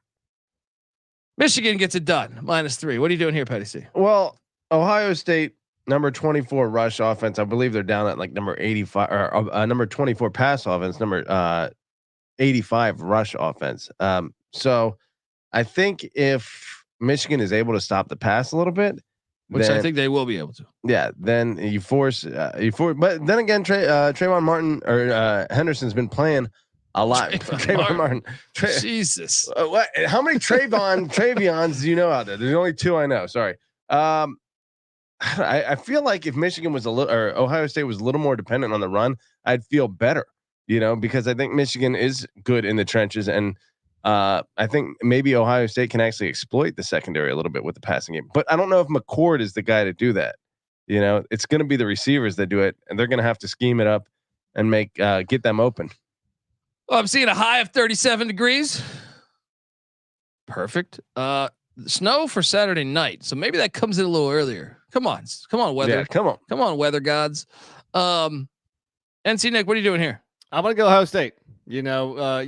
Michigan gets it done. -3. What are you doing here, Petty C? Well, Ohio State, number 24 rush offense. I believe they're down at like number 85 or number 24 pass offense, number 85 rush offense. So I think if Michigan is able to stop the pass a little bit, which I think they will be able to. Yeah, then you force. But then again, Trayvon Martin or Henderson's been playing a lot. Trayvon Martin. Jesus. What? How many Travions do you know out there? There's only 2 I know. Sorry. I feel like if Michigan was or Ohio State was a little more dependent on the run, I'd feel better. Because I think Michigan is good in the trenches and. I think maybe Ohio State can actually exploit the secondary a little bit with the passing game, but I don't know if McCord is the guy to do that. It's going to be the receivers that do it, and they're going to have to scheme it up and get them open. Well, I'm seeing a high of 37 degrees. Perfect. Snow for Saturday night, so maybe that comes in a little earlier. Come on, weather. Yeah, come on, weather gods. NC Nick, what are you doing here? I'm gonna go Ohio State. You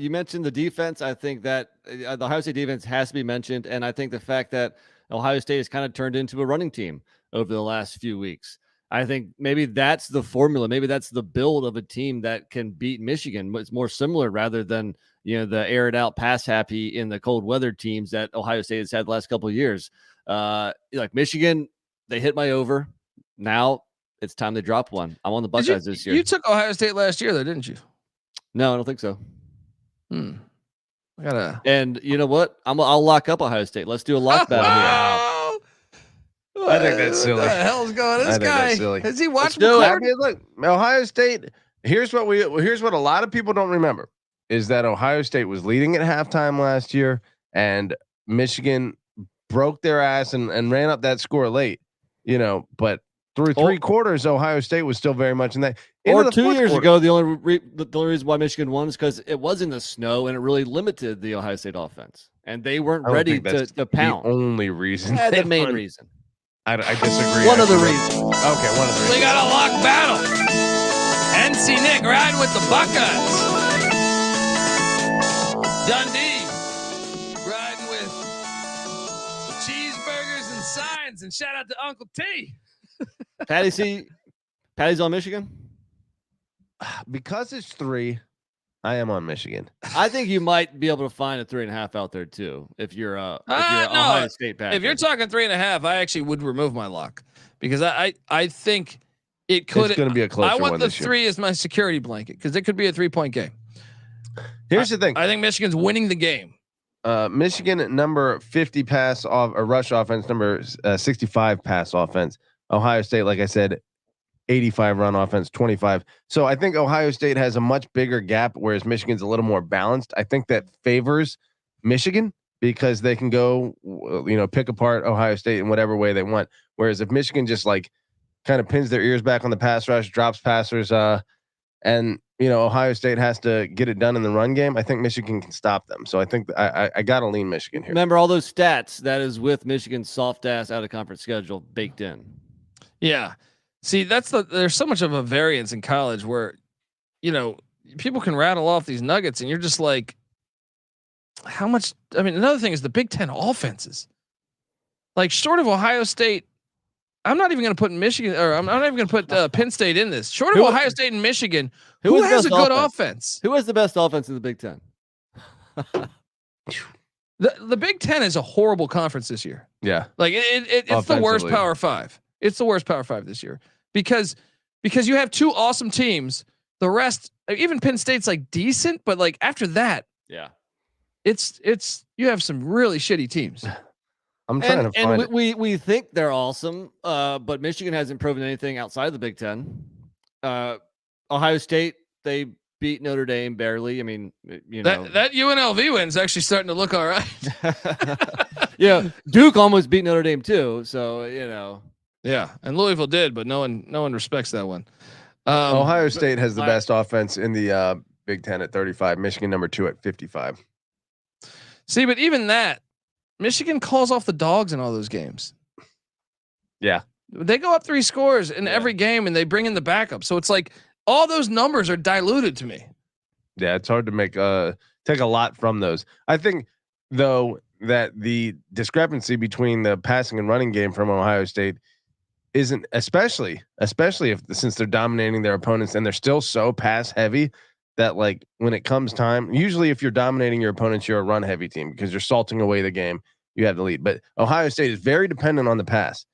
mentioned the defense. I think that the Ohio State defense has to be mentioned. And I think the fact that Ohio State has kind of turned into a running team over the last few weeks. I think maybe that's the formula. Maybe that's the build of a team that can beat Michigan. It's more similar rather than, the air it out, pass happy in the cold weather teams that Ohio State has had the last couple of years. Like Michigan, they hit my over. Now it's time they drop one. I'm on the Buckeyes this year. You took Ohio State last year though, didn't you? No, I don't think so. I gotta. And you know what? I'll lock up Ohio State. Let's do a lock battle here. I think that's silly. What the hell's going on? This guy has he watched? Look, Ohio State. Here's what a lot of people don't remember is that Ohio State was leading at halftime last year, and Michigan broke their ass and ran up that score late. But through 3 quarters, Ohio State was still very much in that. Or 2 years ago, the only reason why Michigan won is because it was in the snow and it really limited the Ohio State offense, and they weren't ready to pound. The only reason, the main reason. I disagree. One of the reasons. Okay, one of the reasons. We got a lock battle. NC Nick riding with the Buckeyes. signs and shout out to Uncle T. Patty's on Michigan. Because it's 3, I am on Michigan. I think you might be able to find a 3.5 out there too. If you're Ohio State Patrick. If you're talking 3.5, I actually would remove my lock because I think it could. It's going to be a closer one. I want the 3 as my security blanket because it could be a 3-point game. Here's the thing. I think Michigan's winning the game. Michigan number 50 pass off a rush offense, number 65 pass offense. Ohio State, like I said, 85 run offense, 25. So I think Ohio State has a much bigger gap, whereas Michigan's a little more balanced. I think that favors Michigan because they can go, pick apart Ohio State in whatever way they want. Whereas if Michigan just like kind of pins their ears back on the pass rush, drops passers, and Ohio State has to get it done in the run game, I think Michigan can stop them. So I think I got to lean Michigan here. Remember all those stats that is with Michigan's soft ass out of conference schedule baked in. Yeah. See, there's so much of a variance in college where, people can rattle off these nuggets and you're just like, how much? I mean, another thing is the Big Ten offenses. Like short of Ohio State, I'm not even going to put Michigan, or I'm not even going to put Penn State in this. Short of Ohio State and Michigan, who has a good offense? Who has the best offense in the Big Ten? The Big Ten is a horrible conference this year. Yeah, like it's the worst Power 5. It's the worst Power 5 this year because you have 2 awesome teams. The rest, even Penn State's like decent, but like after that, yeah, it's you have some really shitty teams. I'm trying to find it. We think they're awesome, but Michigan hasn't proven anything outside of the Big Ten. Ohio State, they beat Notre Dame barely. I mean, that UNLV win's actually starting to look all right. Yeah, Duke almost beat Notre Dame too. So yeah, and Louisville did, but no one respects that one. Ohio State has the best offense in the Big Ten at 35. Michigan number 2 at 55. See, but even that, Michigan calls off the dogs in all those games. Yeah, they go up 3 scores in every game, and they bring in the backup. So it's like all those numbers are diluted to me. Yeah, it's hard to make take a lot from those. I think though that the discrepancy between the passing and running game from Ohio State isn't especially since they're dominating their opponents and they're still so pass heavy that like when it comes time, usually if you're dominating your opponents, you're a run heavy team because you're salting away the game. You have the lead, but Ohio State is very dependent on the pass.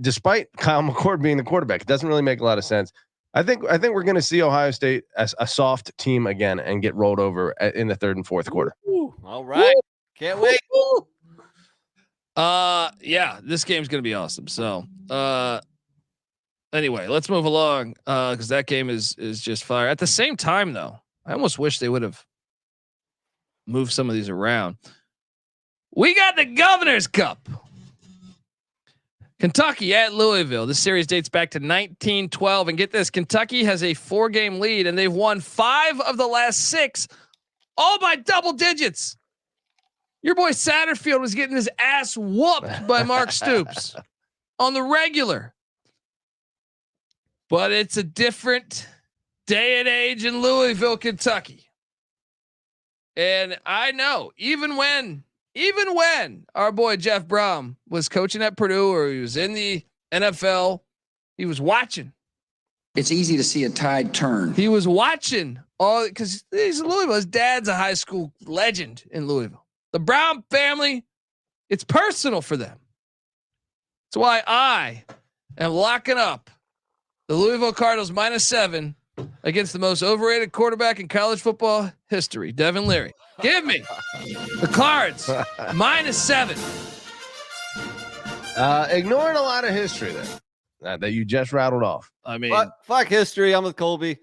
Despite Kyle McCord being the quarterback, it doesn't really make a lot of sense. I think we're going to see Ohio State as a soft team again and get rolled over in the 3rd and 4th quarter. Ooh, all right. Can't wait. Yeah, this game's gonna be awesome. So, anyway, let's move along because that game is just fire. At the same time, though, I almost wish they would have moved some of these around. We got the Governor's Cup. Kentucky at Louisville. This series dates back to 1912, and get this: Kentucky has a 4-game lead, and they've won 5 of the last 6, all by double digits. Your boy Satterfield was getting his ass whooped by Mark Stoops on the regular. But it's a different day and age in Louisville, Kentucky. And I know even when our boy Jeff Brom was coaching at Purdue or he was in the NFL, he was watching. It's easy to see a tide turn. He was watching all because he's in Louisville. His dad's a high school legend in Louisville. The Brown family, it's personal for them. That's why I am locking up the Louisville Cardinals -7 against the most overrated quarterback in college football history, Devin Leary. Give me the Cards -7. Ignoring a lot of history there that you just rattled off. I mean, fuck history. I'm with Colby.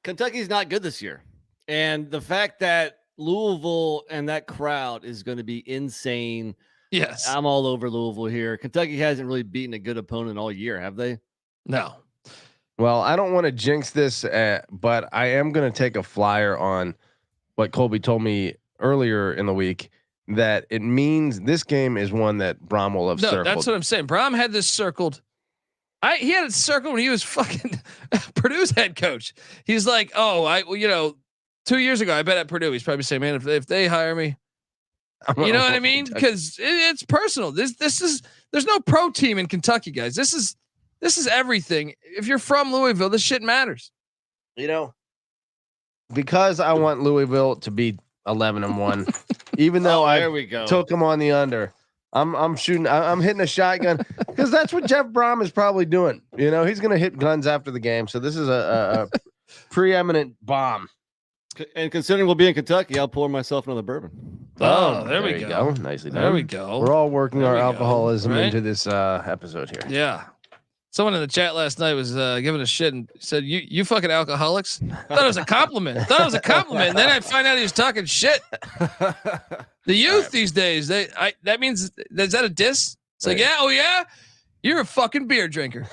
Kentucky's not good this year. And the fact that Louisville and that crowd is going to be insane. Yes. I'm all over Louisville here. Kentucky hasn't really beaten a good opponent all year, have they? No. Well, I don't want to jinx this, but I am going to take a flyer on what Colby told me earlier in the week, that it means this game is one that Brom will have circled. That's what I'm saying. Brom had this circled. He had it circled when he was fucking Purdue's head coach. He's like, 2 years ago, I bet at Purdue, he's probably saying, man, if they hire me, You know what I mean? Because it's personal. There's no pro team in Kentucky, guys. This is everything. If you're from Louisville, this shit matters. You know, because I want Louisville to be 11-1, even though there we go. took them on the under. I'm shooting. I'm hitting a shotgun because that's what Jeff Brom is probably doing. You know, he's going to hit guns after the game. So this is a preeminent bomb. And considering we'll be in Kentucky, I'll pour myself another bourbon. Oh, there we go. Nicely done. There we go. We're all working our we go, alcoholism right? into this episode here. Yeah. Someone in the chat last night was giving a shit and said, "You fucking alcoholics." Thought it was a compliment. And then I find out he was talking shit. The youth these days, that means, is that a diss? It's like, yeah, oh yeah, you're a fucking beer drinker.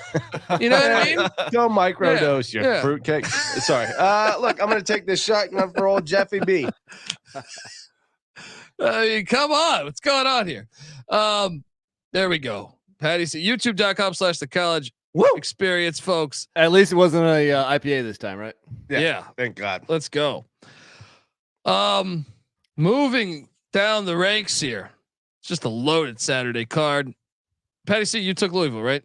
You know what I mean? Go microdose your fruitcake. Sorry. Look, I'm gonna take this shotgun for old Jeffy B. I mean, come on, what's going on here? There we go. Patty, youtube.com/the college experience, folks. At least it wasn't a IPA this time, right? Yeah. Thank God. Let's go. Moving down the ranks here. It's just a loaded Saturday card. Patty C, you took Louisville, right?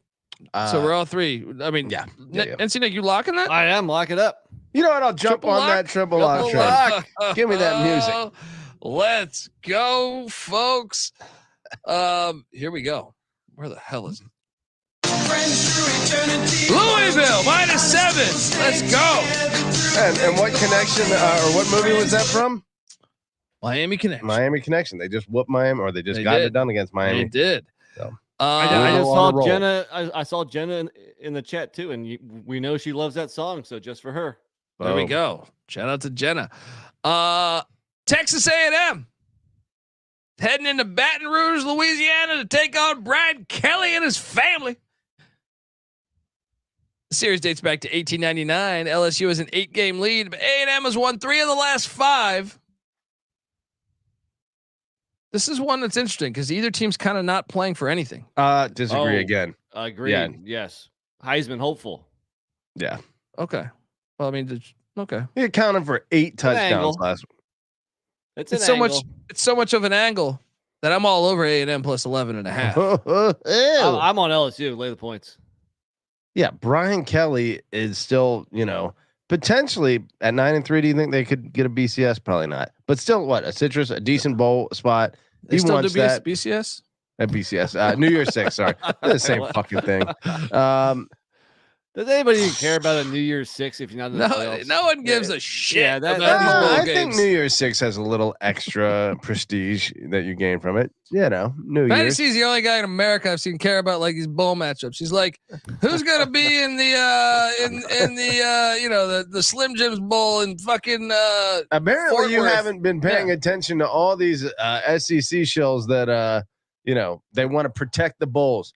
So we're all three. I mean, yeah. NC Nick, you locking that? I am. Lock it up. You know what? I'll jump on that triple lock train. Give me that music. Let's go, folks. Here we go. Where the hell is it? Louisville -7. Let's go. And what connection or what movie was that from? Miami Connection. Miami Connection. They just whooped Miami, or they just got it done against Miami. They did. So. I just saw Jenna. I saw Jenna in the chat too, and we know she loves that song. So just for her, there we go. Shout out to Jenna. Texas A&M heading into Baton Rouge, Louisiana, to take on Brian Kelly and his family. The series dates back to 1899. LSU has an 8-game lead, but A&M has won 3 of the last 5. This is one that's interesting because either team's kind of not playing for anything. Disagree again. Agree. Yeah. Yes. Heisman hopeful. Yeah. Okay. Well, I mean, okay. He accounted for 8 touchdowns last week. It's so much. It's so much of an angle that I'm all over A&M plus 11.5. I'm on LSU. Lay the points. Yeah, Brian Kelly is still, potentially at 9-3. Do you think they could get a BCS? Probably not. But still, a citrus, a decent bowl spot. They still do BCS? At BCS, New Year's 6. Sorry, the same fucking thing. Does anybody even care about a New Year's 6 if you're not in the playoffs? No one gives a shit. Yeah, I think New Year's 6 has a little extra prestige that you gain from it. New Year's. He's the only guy in America I've seen care about these bowl matchups. He's like, who's gonna be in the the Slim Jims Bowl and fucking apparently you haven't been paying attention to all these SEC shows that they want to protect the bowls.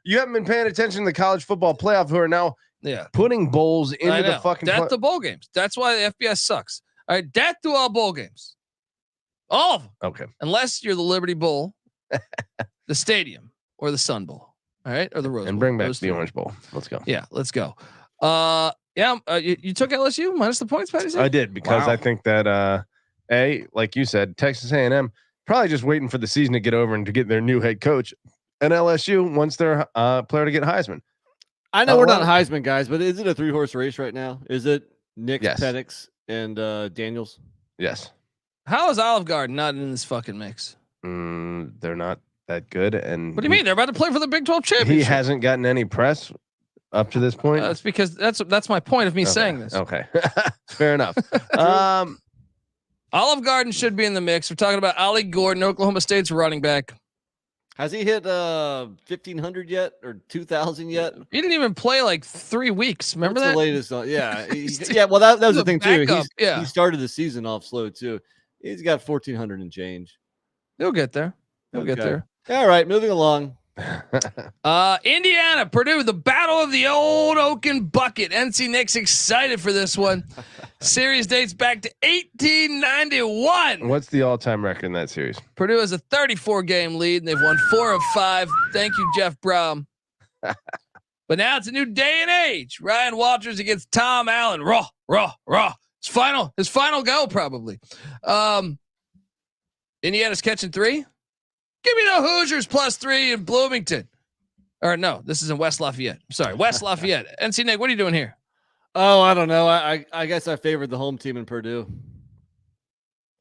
You haven't been paying attention to the college football playoff, who are now putting bowls into the fucking the bowl games. That's why the FBS sucks. All right, death to all bowl games. All of them. Okay. Unless you're the Liberty Bowl, the Stadium, or the Sun Bowl. All right, or the Rose Bowl. And bring back the Orange Bowl. Let's go. Yeah, let's go. You took LSU minus the points, Patty? I did because I think that like you said, Texas A&M probably just waiting for the season to get over and to get their new head coach. And LSU wants their player to get Heisman. I know we're not Heisman guys, but is it a 3-horse race right now? Is it Nix, Penix, and Daniels? Yes. How is Olive Garden not in this fucking mix? They're not that good. And what do you mean? They're about to play for the Big 12 championship. He hasn't gotten any press up to this point. That's because that's my point of me saying this. Okay, fair enough. Olive Garden should be in the mix. We're talking about Ollie Gordon, Oklahoma State's running back. Has he hit 1,500 yet or 2,000 yet? He didn't even play like 3 weeks. Remember that? The latest? Yeah. Well, that was the thing too. He started the season off slow too. He's got 1,400 and change. He'll get there. He'll get there. All right, moving along. Indiana, Purdue, the battle of the old Oaken bucket. NC Nick's excited for this one. Series dates back to 1891. What's the all-time record in that series? Purdue has a 34-game lead, and they've won 4 of 5. Thank you, Jeff Brom. But now it's a new day and age. Ryan Walters against Tom Allen. Raw. His final go, probably. Indiana's catching 3. Give me the Hoosiers +3 in Bloomington. Or no, this is in West Lafayette. Sorry, West Lafayette. NC Nick, what are you doing here? Oh, I don't know. I guess I favored the home team in Purdue.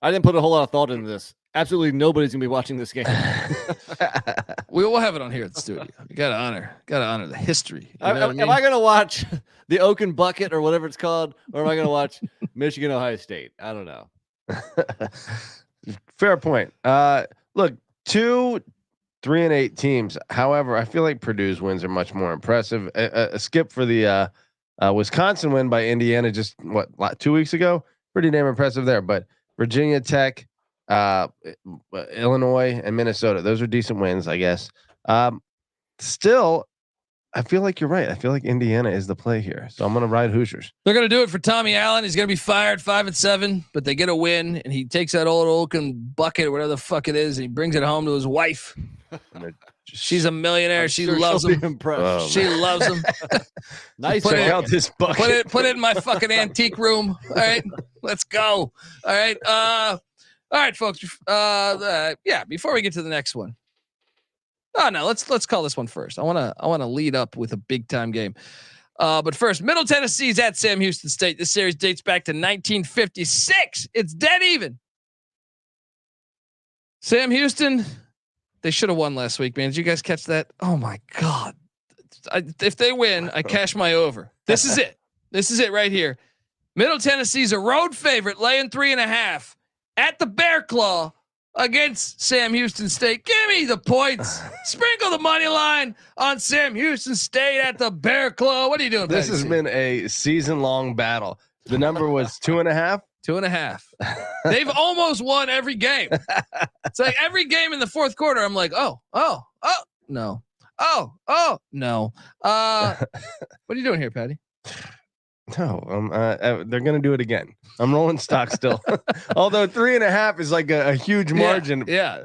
I didn't put a whole lot of thought into this. Absolutely nobody's gonna be watching this game. We will have it on here at the studio. You gotta honor the history. You know what I mean? Am I gonna watch the Oaken Bucket or whatever it's called, or am I gonna watch Michigan Ohio State? I don't know. Fair point. Look, 2, 3, and 8 teams. However, I feel like Purdue's wins are much more impressive. A skip for the Wisconsin win by Indiana just 2 weeks ago. Pretty damn impressive there. But Virginia Tech, Illinois, and Minnesota. Those are decent wins, I guess. Still, I feel like you're right. I feel like Indiana is the play here. So I'm going to ride Hoosiers. They're going to do it for Tommy Allen. He's going to be fired 5-7, but they get a win, and he takes that old Oaken bucket or whatever the fuck it is, and he brings it home to his wife. She's a millionaire. She loves him. Oh, she loves him. Nice. Check out this bucket. Put it in my fucking antique room. All right, let's go. All right. All right, folks. Before we get to the next one. Oh no, let's call this one first. I wanna lead up with a big time game. But first, Middle Tennessee's at Sam Houston State. This series dates back to 1956. It's dead even. Sam Houston, they should have won last week, man. Did you guys catch that? Oh my God. If they win, I cash my over. This is it. This is it right here. Middle Tennessee's a road favorite, laying 3.5 at the Bear Claw against Sam Houston State. Give me the points. Sprinkle the money line on Sam Houston State at the Bear Claw. What are you doing? This has been a season-long battle. The number was 2.5. 2.5. They've almost won every game. It's like every game in the fourth quarter, I'm like, no. No. What are you doing here, Patty? No, they're going to do it again. I'm rolling stock still. Although 3.5 is like a huge margin. Yeah.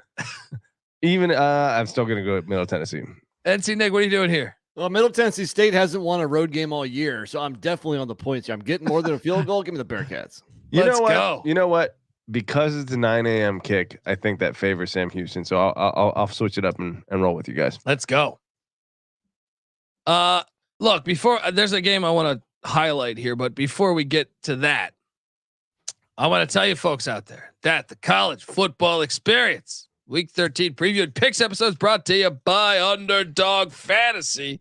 Even I'm still going to go with Middle Tennessee. NC Nick, what are you doing here? Well, Middle Tennessee State hasn't won a road game all year, so I'm definitely on the points here. I'm getting more than a field goal. Give me the Bearcats. Let's go. You know what? Because it's a 9 a.m. kick, I think that favors Sam Houston. So I'll switch it up and roll with you guys. Let's go. Look, before there's a game I want to highlight here, but before we get to that, I want to tell you folks out there that the college football experience week 13 previewed picks episodes brought to you by Underdog Fantasy.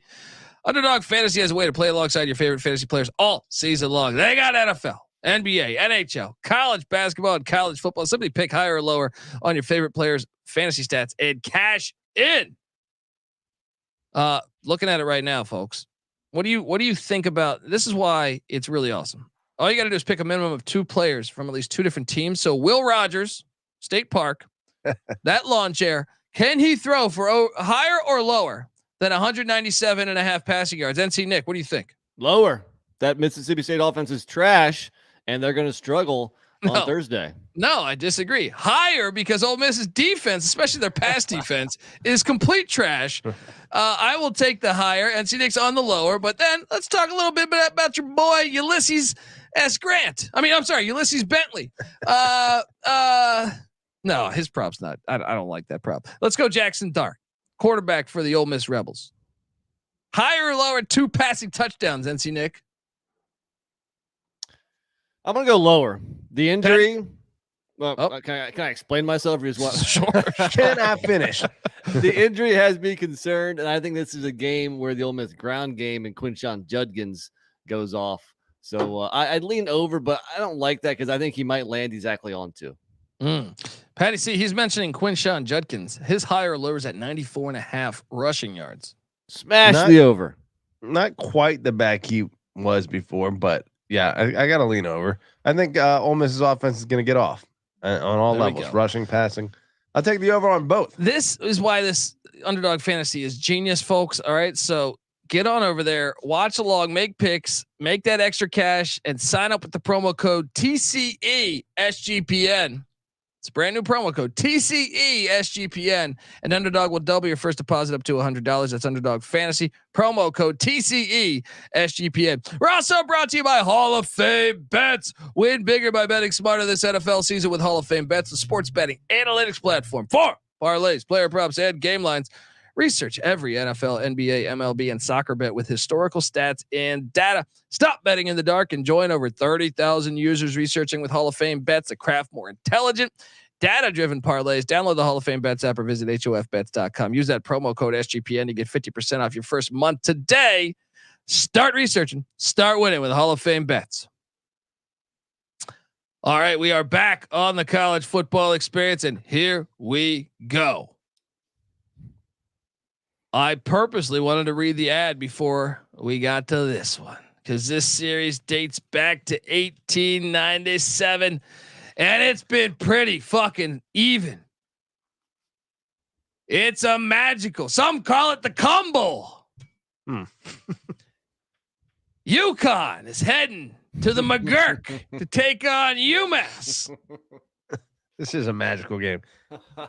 Underdog Fantasy has a way to play alongside your favorite fantasy players all season long. They got NFL, NBA, NHL, college basketball, and college football. Simply pick higher or lower on your favorite players' fantasy stats and cash in. Looking at it right now, folks. What do you think about this? Is why it's really awesome. All you got to do is pick a minimum of 2 players from at least 2 different teams. So Will Rogers, State Park, that lawn chair, can he throw for higher or lower than 197.5 passing yards? NC Nick, what do you think? Lower. That Mississippi State offense is trash, and they're going to struggle on Thursday. No, I disagree. Higher because Ole Miss's defense, especially their pass defense, is complete trash. I will take the higher. NC Nick's on the lower. But then let's talk a little bit about your boy Ulysses S. Grant. Ulysses Bentley. No, his prop's not. I don't like that prop. Let's go Jackson Dart, quarterback for the Ole Miss Rebels. Higher or lower 2 passing touchdowns, NC Nick? I'm going to go lower. The injury. Well, can I explain myself? Or Sure. Can I finish? The injury has me concerned, and I think this is a game where the Ole Miss ground game and Quinshon Judkins goes off. So I'd lean over, but I don't like that because I think he might land exactly on 2. Patty C, he's mentioning Quinshon Judkins. His higher lowers at 94.5 rushing yards. Smash the over. Not quite the back he was before, but yeah, I got to lean over. I think Ole Miss's offense is going to get off on all levels, rushing, passing. I'll take the over on both. This is why this Underdog Fantasy is genius, folks. All right, so get on over there, watch along, make picks, make that extra cash, and sign up with the promo code TCE SGPN. It's a brand new promo code TCE SGPN, and Underdog will double your first deposit up to $100. That's Underdog Fantasy, promo code TCE SGPN. We're also brought to you by Hall of Fame Bets. Win bigger by betting smarter this NFL season with Hall of Fame Bets, the sports betting analytics platform for parlays, player props, and game lines. Research every NFL, NBA, MLB, and soccer bet with historical stats and data. Stop betting in the dark and join over 30,000 users researching with Hall of Fame Bets to craft more intelligent, data-driven parlays. Download the Hall of Fame Bets app or visit hofbets.com. Use that promo code SGPN to get 50% off your first month today. Start researching, start winning with Hall of Fame Bets. All right, we are back on the college football experience, and here we go. I purposely wanted to read the ad before we got to this one because this series dates back to 1897 and it's been pretty fucking even. It's a magical, some call it the combo. UConn is heading to the McGurk to take on UMass. This is a magical game.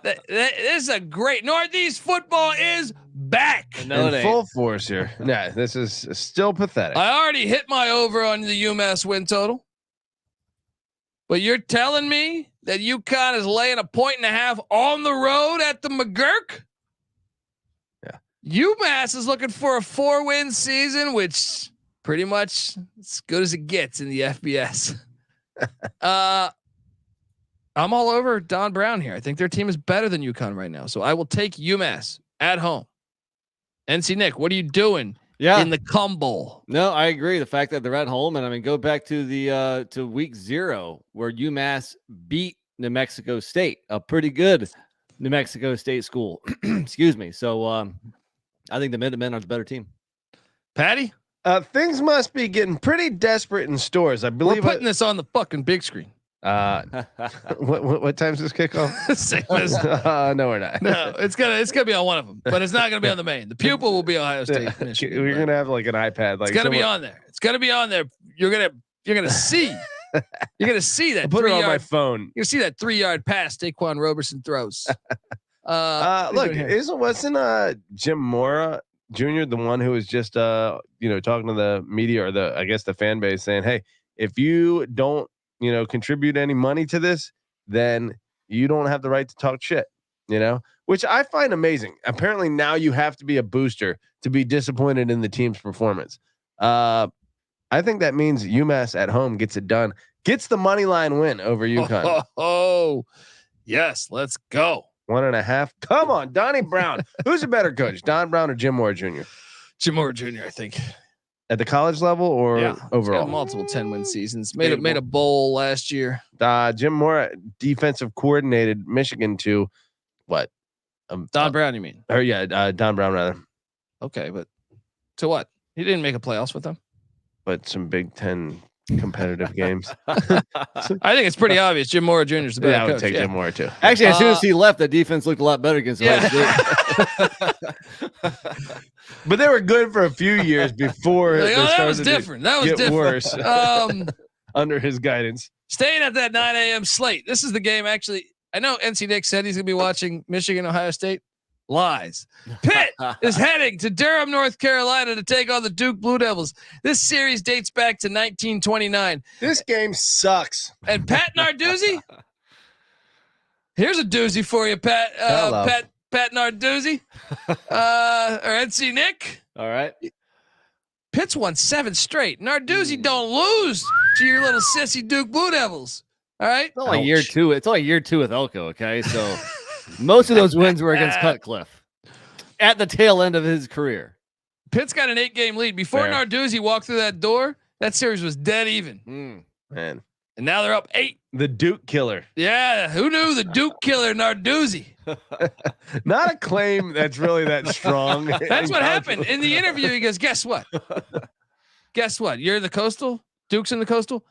This is a great Northeast football is back. In full force here. Yeah, this is still pathetic. I already hit my over on the UMass win total, but you're telling me that UConn is laying 1.5 on the road at the McGurk? Yeah. UMass is looking for a 4-win season, which pretty much as good as it gets in the FBS. I'm all over Don Brown here. I think their team is better than UConn right now. So I will take UMass at home. NC Nick, what are you doing in the combo? No, I agree. The fact that they're at home, and I mean, go back to the to week 0 where UMass beat New Mexico State, a pretty good New Mexico State school. Excuse me. So I think the Minutemen are the better team. Patty? Things must be getting pretty desperate in stores. I believe we're putting this on the fucking big screen. What time's this kickoff? Same as no, we're not. No, it's gonna be on one of them, but it's not gonna be on the main. The pupil will be Ohio State. Michigan, we're gonna have like an iPad. Like it's gonna be on there. It's gonna be on there. You're gonna see. You're gonna see that. I'll put it on my phone. You see that 3-yard pass Daquan Roberson throws. Look, wasn't Jim Mora Jr. the one who was just talking to the media or the fan base saying, hey, if you don't contribute any money to this, then you don't have the right to talk shit, which I find amazing. Apparently now you have to be a booster to be disappointed in the team's performance. I think that means UMass at home gets it done, gets the money line win over UConn. Oh, yes. Let's go. 1.5. Come on, Donnie Brown. Who's a better coach, Don Brown or Jim Mora Jr.? Jim Mora Jr., I think. At the college level or overall? He's got multiple 10-win seasons. Made a bowl last year. Jim Mora defensive coordinated Michigan to what? Don Brown, you mean? Or Don Brown rather. Okay, but to what? He didn't make a playoffs with them. But some Big Ten competitive games. I think it's pretty obvious. Jim Mora Jr. is the better coach. I would take Jim Mora too. Actually, as soon as he left, the defense looked a lot better against Ohio State. But they were good for a few years before that was different. That was different. Worse under his guidance. Staying at that 9 a.m. slate. This is the game. Actually, I know NC Nick said he's going to be watching Michigan, Ohio State. Lies. Pitt is heading to Durham, North Carolina to take on the Duke Blue Devils. This series dates back to 1929. This game sucks. And Pat Narduzzi. Here's a doozy for you, Pat. Pat Narduzzi. Or NC Nick. All right. Pitt's won 7 straight. Narduzzi don't lose to your little sissy Duke Blue Devils. All right. It's only year 2. It's only year 2 with Elko. Okay. So most of those wins were against Cutcliffe at the tail end of his career. Pitt's got an 8-game lead. Before Narduzzi walked through that door, that series was dead even. Man. And now they're up 8. The Duke killer. Yeah. Who knew the Duke killer Narduzzi? Not a claim that's really that strong. That's what happened. In the interview, he goes, guess what? Guess what? You're in the Coastal? Duke's in the Coastal?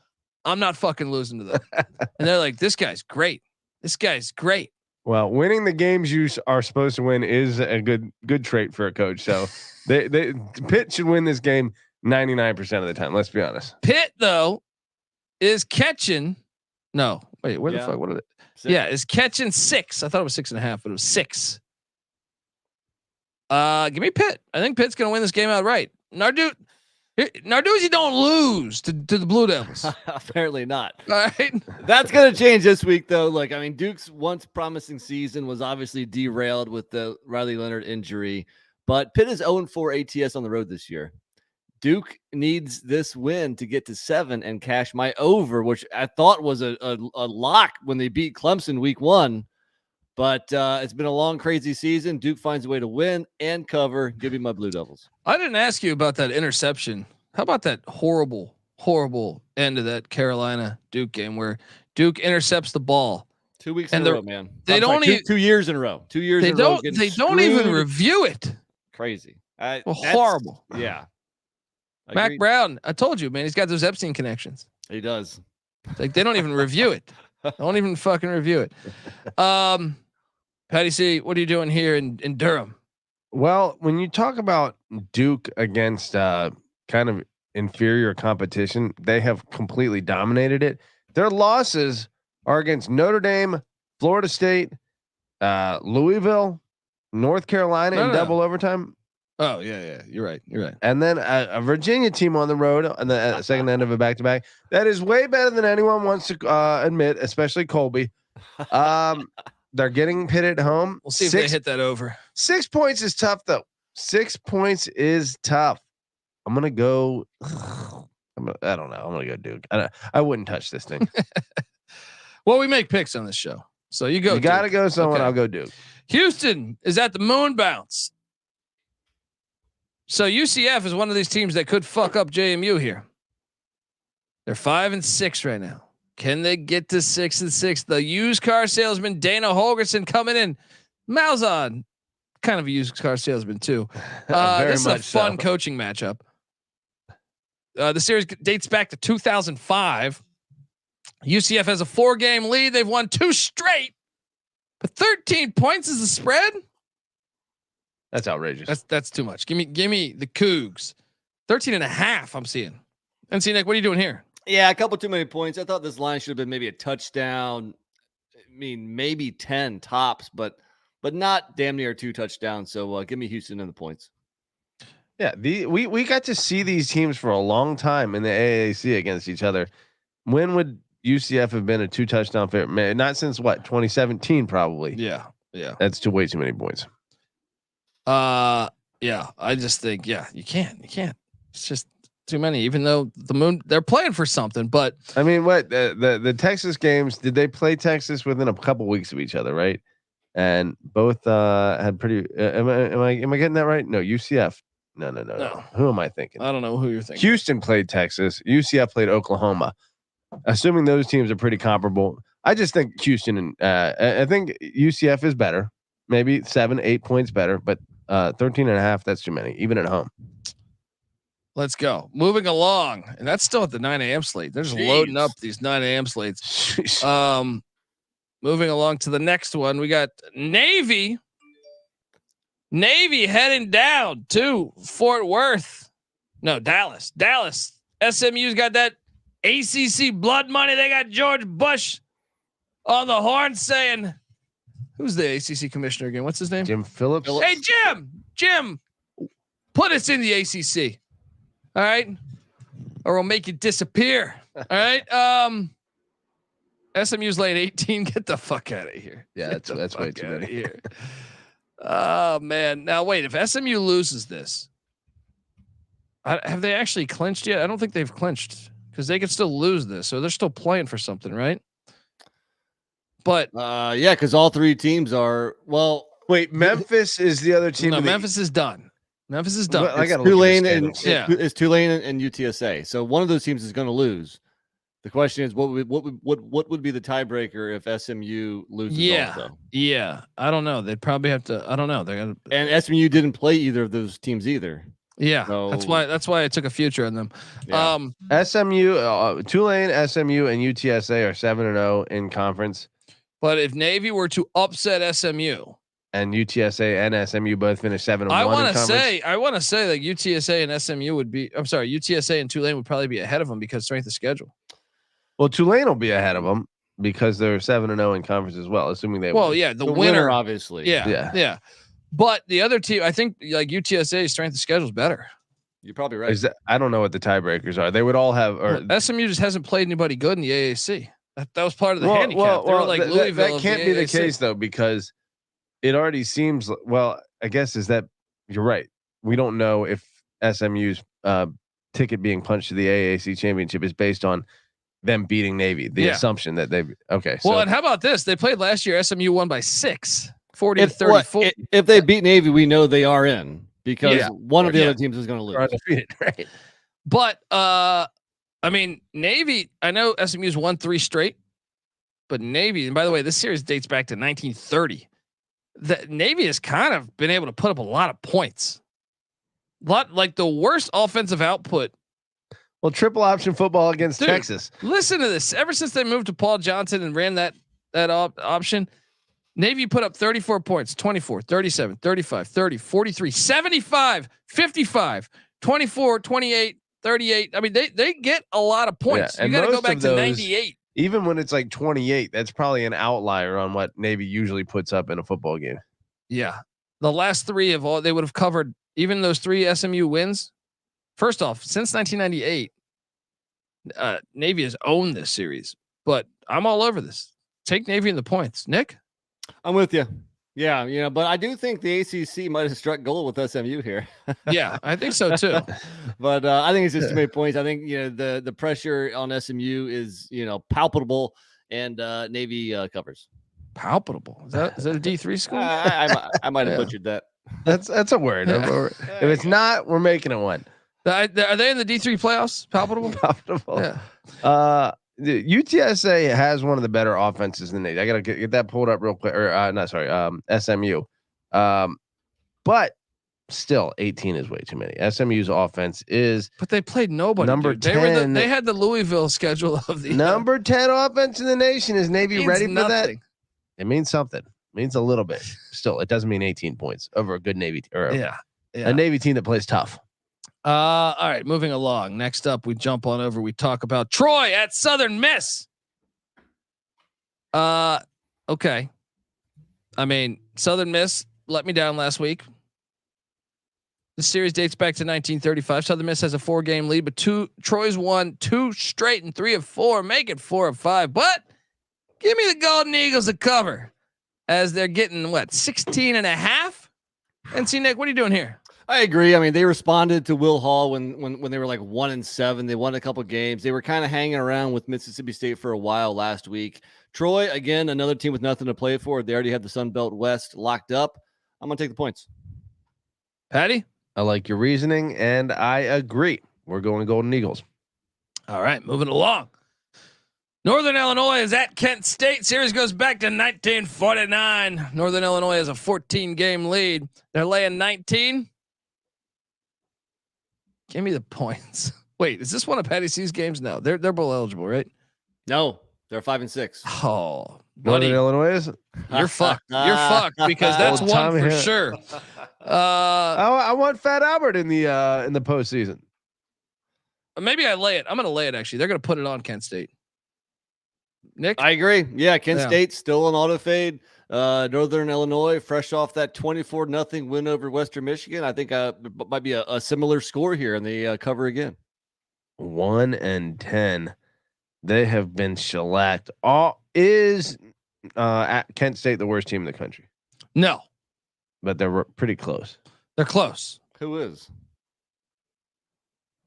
I'm not fucking losing to them. And they're like, this guy's great. This guy's great. Well, winning the games you are supposed to win is a good trait for a coach. So Pitt should win this game 99% of the time. Let's be honest. Pitt though is catching No, wait, where the Yeah. fuck? What is it? 6. Yeah, it's catching 6. I thought it was 6.5, but it was 6. Give me Pitt. I think Pitt's gonna win this game outright. Narduzzi don't lose to the Blue Devils. Apparently not. All right. That's going to change this week, though. Look, I mean, Duke's once promising season was obviously derailed with the Riley Leonard injury, but Pitt is 0-4 ATS on the road this year. Duke needs this win to get to 7 and cash my over, which I thought was a lock when they beat Clemson week 1. But it's been a long, crazy season. Duke finds a way to win and cover. Give me my Blue Devils. I didn't ask you about that interception. How about that horrible end of that Carolina Duke game where Duke intercepts the ball 2 weeks in a row, man. They don't even 2 years in a row. 2 years. They in a row don't. They don't even review it. Crazy. Horrible. Yeah. Mac Agreed. Brown. I told you, man. He's got those Epstein connections. He does. Like they don't even review it. Don't even fucking review it. Patty C, what are you doing here in Durham? Well, when you talk about Duke against kind of inferior competition, they have completely dominated it. Their losses are against Notre Dame, Florida State, Louisville, North Carolina in double overtime. Oh yeah, you're right. And then a Virginia team on the road on the second end of a back-to-back. That is way better than anyone wants to admit, especially Colby. They're getting Pitt at home. We'll see if they hit that over. 6 points is tough, though. 6 points is tough. I'm gonna go. I don't know. I'm gonna go Duke. I wouldn't touch this thing. Well, we make picks on this show, so you go. You gotta go someone. Okay. I'll go Duke. Houston is at the moon bounce. So UCF is one of these teams that could fuck up JMU here. They're 5-6 right now. Can they get to 6-6? The used car salesman Dana Holgerson coming in. Malzahn, kind of a used car salesman too. This is a fun coaching matchup. The series dates back to 2005. UCF has a 4-game lead. They've won 2 straight, but 13 points is the spread. That's outrageous. That's too much. Give me the Cougs. 13.5. I'm seeing. NC Nick, what are you doing here? Yeah, a couple too many points. I thought this line should have been maybe a touchdown. I mean, maybe 10 tops, but not damn near 2 touchdowns. So give me Houston and the points. Yeah, we got to see these teams for a long time in the AAC against each other. When would UCF have been a 2 touchdown favorite? Not since what, 2017 probably. Yeah. That's way too many points. Yeah. I just think you can't. It's just too many. Even though they're playing for something, but I mean, what the Texas games? Did they play Texas within a couple weeks of each other, right? And both had pretty. Am I getting that right? No, UCF. No. Who am I thinking? I don't know who you're thinking. Houston played Texas. UCF played Oklahoma. Assuming those teams are pretty comparable, I just think Houston and I think UCF is better. Maybe 7-8 points better, but 13.5. That's too many, even at home. Let's go. Moving along, and that's still at the 9 a.m. slate. They're just loading up these 9 a.m. slates. Moving along to the next one, we got Navy. Navy heading down to Fort Worth. No, Dallas. SMU's got that ACC blood money. They got George Bush on the horn saying, who's the ACC commissioner again? What's his name? Jim Phillips. Hey, Jim, put us in the ACC. All right. Or we'll make you disappear. All right. SMU's lane 18. Get the fuck out of here. Yeah, that's way too many here. Oh man. Now wait, if SMU loses this, have they actually clinched yet? I don't think they've clinched because they could still lose this. So they're still playing for something, right? But yeah, because all 3 teams are Wait, Memphis is the other team. No, Memphis is done. Memphis is done. Well, I got Tulane and it's Tulane and UTSA. So one of those teams is going to lose. The question is, what would be the tiebreaker if SMU loses? Yeah. I don't know. They'd probably have to. I don't know. They're gonna. And SMU didn't play either of those teams either. Yeah, so, that's why I took a future on them. Yeah. SMU, Tulane, SMU, and UTSA are 7-0 in conference. But if Navy were to upset SMU, and UTSA and SMU both finished 7-1. I want to say like UTSA and SMU would be. UTSA and Tulane would probably be ahead of them because strength of schedule. Well, Tulane will be ahead of them. because they're 7-0 in conference as well, assuming they Well, win. yeah, the winner, winner, obviously. Yeah. But the other team, I think, like UTSA's strength of schedule is better. You're probably right. I don't know what the tiebreakers are. They would all have. SMU just hasn't played anybody good in the AAC. That was part of the handicap. They were like Louisville. That can't be the case though, because it already seems. Well, I guess is that you're right. We don't know if SMU's ticket being punched to the AAC championship is based on them beating Navy. The assumption that they okay. Well, and how about this? They played last year. SMU won by 6, 40-34. If they beat Navy, we know they are in because one of the other teams is going to lose. Undefeated, right? But I mean, Navy. I know SMU's won 3 straight, but Navy. And by the way, this series dates back to 1930. The Navy has kind of been able to put up a lot of points. Like the worst offensive output. Well, triple option football against Texas. Listen to this. Ever since they moved to Paul Johnson and ran that option, Navy put up 34 points, 24, 37, 35, 30, 43, 75, 55, 24, 28, 38. I mean, they get a lot of points. You got to go back to 98. Even when it's like 28, that's probably an outlier on what Navy usually puts up in a football game. Yeah. The last 3 of all, they would have covered even those 3 SMU wins. First off, since 1998, Navy has owned this series, but I'm all over this. Take Navy in the points. Nick? I'm with you. Yeah, but I do think the ACC might have struck gold with SMU here. Yeah, I think so too. But I think it's just too many points. I think the pressure on SMU is palpable, and Navy covers. Palpable. Is that a D3 school? I might have butchered that. That's a word. If it's not, we're making it one. Are they in the D3 playoffs? Palpable. Palpable. Yeah. The UTSA has one of the better offenses than Navy. I gotta get that pulled up real quick. SMU. But still, 18 is way too many. SMU's offense is. But they played nobody. Number 10. They had the Louisville schedule of the number 10 offense in the nation. Is Navy ready for that? It means something. It means a little bit. Still, it doesn't mean 18 points over a good Navy or a Navy team that plays tough. All right, moving along. Next up, we jump on over. We talk about Troy at Southern Miss. Okay. I mean, Southern Miss let me down last week. The series dates back to 1935. Southern Miss has a 4-game lead, but Troy's won 2 straight and 3 of 4, make it 4 of 5. But give me the Golden Eagles a cover as they're getting 16.5. And see, Nick, what are you doing here? I agree. I mean, they responded to Will Hall when they were like 1-7. They won a couple games. They were kind of hanging around with Mississippi State for a while last week. Troy, again, another team with nothing to play for. They already have the Sun Belt West locked up. I'm going to take the points. Patty? I like your reasoning, and I agree. We're going Golden Eagles. All right, moving along. Northern Illinois is at Kent State. Series goes back to 1949. Northern Illinois has a 14-game lead. They're laying 19. Give me the points. Wait, is this one of Patty C's games? No, they're bowl eligible, right? No, they're 5-6. Oh, buddy, Northern Illinois is. You're fucked. You're fucked because that's one for sure. I want Fat Albert in the postseason. Maybe I lay it. I'm going to lay it. Actually, they're going to put it on Kent State. Nick, I agree. Yeah, Kent State still an auto fade. Northern Illinois, fresh off that 24-0 win over Western Michigan. I think might be a similar score here, and they cover again. 1-10. They have been shellacked. Is at Kent State the worst team in the country? No, but they're pretty close. They're close. Who is?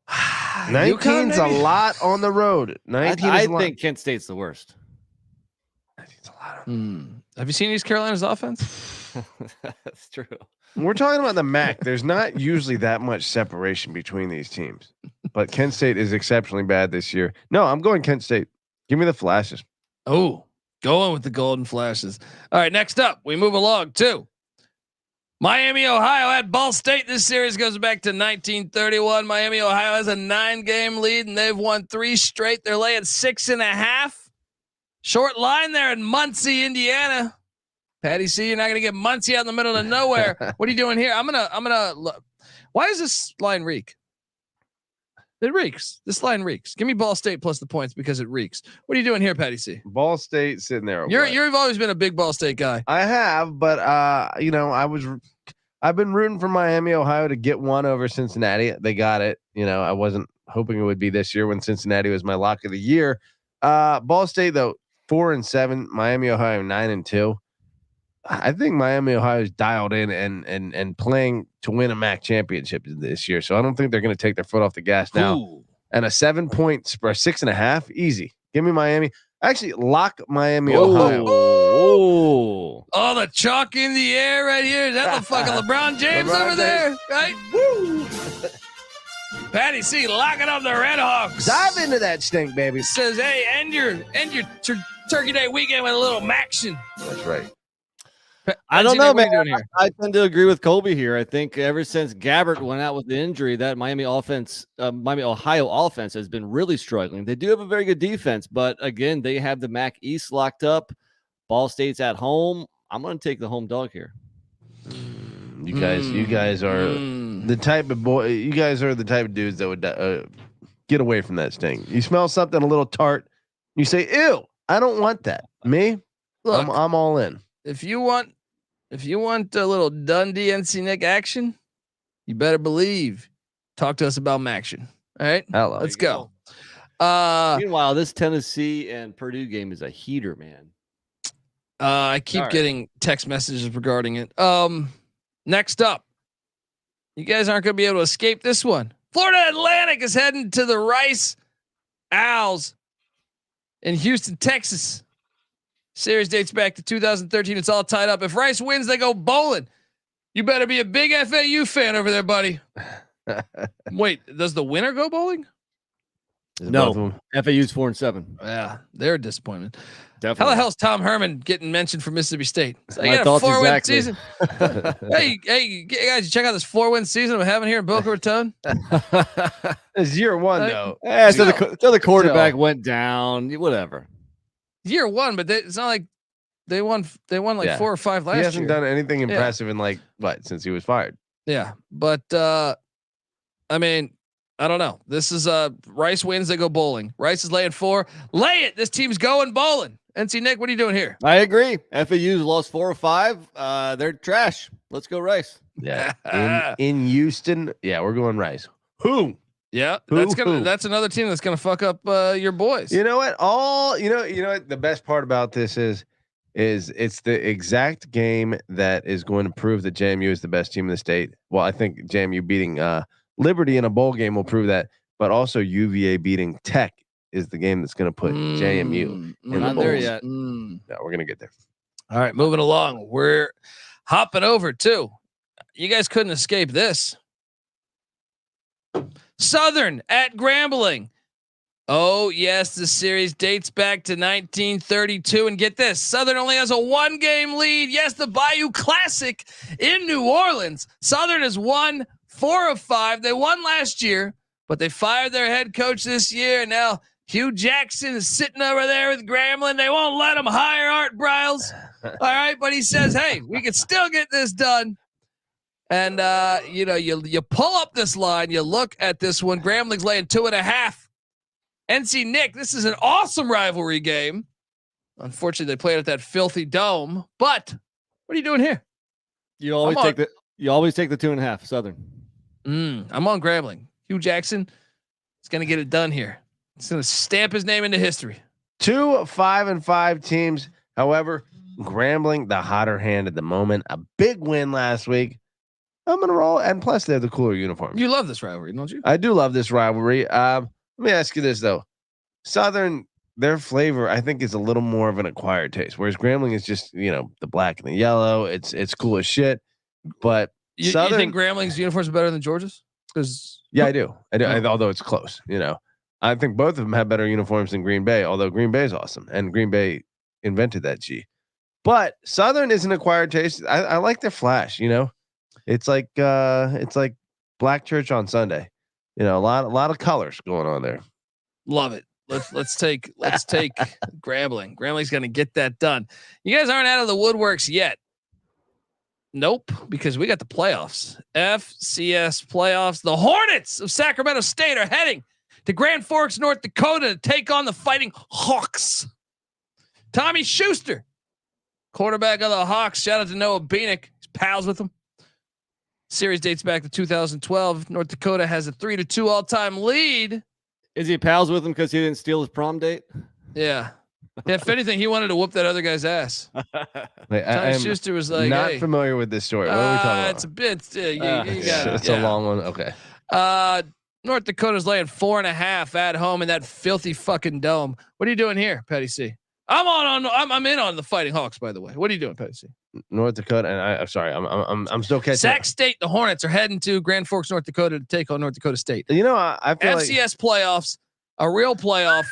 19's a lot on the road. 19 I think Kent State's the worst. 19's a lot. Have you seen East Carolina's offense? That's true. We're talking about the MAC. There's not usually that much separation between these teams, but Kent State is exceptionally bad this year. No, I'm going Kent State. Give me the Flashes. Oh, going with the Golden Flashes. All right, next up, we move along to Miami, Ohio at Ball State. This series goes back to 1931. Miami, Ohio has a 9-game lead, and they've won 3 straight. They're laying 6.5. Short line there in Muncie, Indiana. Patty C, you're not going to get Muncie out in the middle of nowhere. What are you doing here? I'm gonna. Why does this line reek? It reeks. This line reeks. Give me Ball State plus the points because it reeks. What are you doing here, Patty C? Ball State sitting there. You've always been a big Ball State guy. I have, but I've been rooting for Miami, Ohio to get one over Cincinnati. They got it. I wasn't hoping it would be this year when Cincinnati was my lock of the year. Ball State though 4-7, Miami, Ohio 9-2. I think Miami, Ohio is dialed in and playing to win a MAC championship this year. So I don't think they're going to take their foot off the gas now. Ooh. And a 7-point spread, 6.5, easy. Give me Miami. Actually, lock Miami, Ohio. Oh, the chalk in the air right here. Is that the fucking LeBron James over there? Right? Woo! Patty C locking up the Red Hawks. Dive into that stink, baby. Says, hey, end your Turkey Day weekend with a little Maction. That's right. I don't know, man. What are you doing here? I tend to agree with Colby here. I think ever since Gabbert went out with the injury, that Miami Ohio offense has been really struggling. They do have a very good defense, but again, they have the MAC East locked up. Ball State's at home. I'm going to take the home dog here. You guys are the type of boy. You guys are the type of dudes that would get away from that sting. You smell something a little tart, you say, "Ew, I don't want that." Me, Look, I'm all in. If you want a little Dundee NC Nick action, you better believe. Talk to us about Maction. All right, Hello. let's go. Meanwhile, this Tennessee and Purdue game is a heater, man. I keep getting text messages regarding it. Next up, you guys aren't going to be able to escape this one. Florida Atlantic is heading to the Rice Owls in Houston, Texas. Series dates back to 2013. It's all tied up. If Rice wins, they go bowling. You better be a big FAU fan over there, buddy. Wait, does the winner go bowling? No, FAU's 4-7. Yeah, they're a disappointment. Definitely. How the hell's Tom Herman getting mentioned for Mississippi State? So you My got a thoughts 4-win exactly. season. hey, guys, you check out this 4-win season we're having here in Boca Raton. It's year one though. Yeah, so the quarterback went down. Whatever. Year one, but it's not like they won like 4 or 5 last year. He hasn't done anything impressive in since he was fired. Yeah, but I mean, I don't know. This is Rice wins, they go bowling. Rice is laying 4. Lay it. This team's going bowling. NC Nick, what are you doing here? I agree. FAU's lost 4 or 5. They're trash. Let's go Rice. Yeah. In Houston. Yeah, we're going Rice. Who? Yeah, that's another team that's gonna fuck up your boys. You know what? You know what? The best part about this is it's the exact game that is going to prove that JMU is the best team in the state. Well, I think JMU beating Liberty in a bowl game will prove that, but also UVA beating Tech is the game that's going to put JMU in the there bowls. yet. No, we're going to get there. All right, moving along. We're hopping over too. You guys couldn't escape this. Southern at Grambling. Oh, yes, the series dates back to 1932. And get this, Southern only has a 1-game lead. Yes, the Bayou Classic in New Orleans. Southern has won 4 of 5. They won last year, but they fired their head coach this year. And now Hugh Jackson is sitting over there with Grambling. They won't let him hire Art Briles. All right, but he says, hey, we can still get this done. And, you pull up this line, you look at this one. Grambling's laying 2.5. NC Nick, this is an awesome rivalry game. Unfortunately, they played at that filthy dome. But what are you doing here? You always take the 2.5 Southern. I'm on Grambling. Hugh Jackson is going to get it done here. He's going to stamp his name into history. 2 5-5 teams. However, Grambling, the hotter hand at the moment, a big win last week. I'm going to roll. And plus, they have the cooler uniforms. You love this rivalry, don't you? I do love this rivalry. Let me ask you this, though. Southern, their flavor, I think, is a little more of an acquired taste, whereas Grambling is just, the black and the yellow. It's cool as shit. But you think Grambling's uniforms are better than Georgia's? Yeah, I do. Although it's close, I think both of them have better uniforms than Green Bay, although Green Bay is awesome. And Green Bay invented that G. But Southern is an acquired taste. I like their flash, It's like Black Church on Sunday. A lot of colors going on there. Love it. Let's take Grambling. Grambling's going to get that done. You guys aren't out of the woodworks yet. Nope, because we got the playoffs. FCS playoffs. The Hornets of Sacramento State are heading to Grand Forks, North Dakota to take on the Fighting Hawks. Tommy Schuster, quarterback of the Hawks. Shout out to Noah Beanick. He's pals with him. Series dates back to 2012. North Dakota has a 3-2 all-time lead. Is he pals with him because he didn't steal his prom date? Yeah. If anything, he wanted to whoop that other guy's ass. Wait, Tommy Schuster was like, not hey, familiar with this story. What are we talking about? It's a bit. You got it's a long one. Okay. North Dakota's laying 4.5 at home in that filthy fucking dome. What are you doing here, Petty C? I'm in on the Fighting Hawks, by the way. What are you doing, Petty C? North Dakota, and I'm sorry, I'm still catching. Sac State, the Hornets are heading to Grand Forks, North Dakota to take on North Dakota State. You know, I feel FCS playoffs, a real playoff.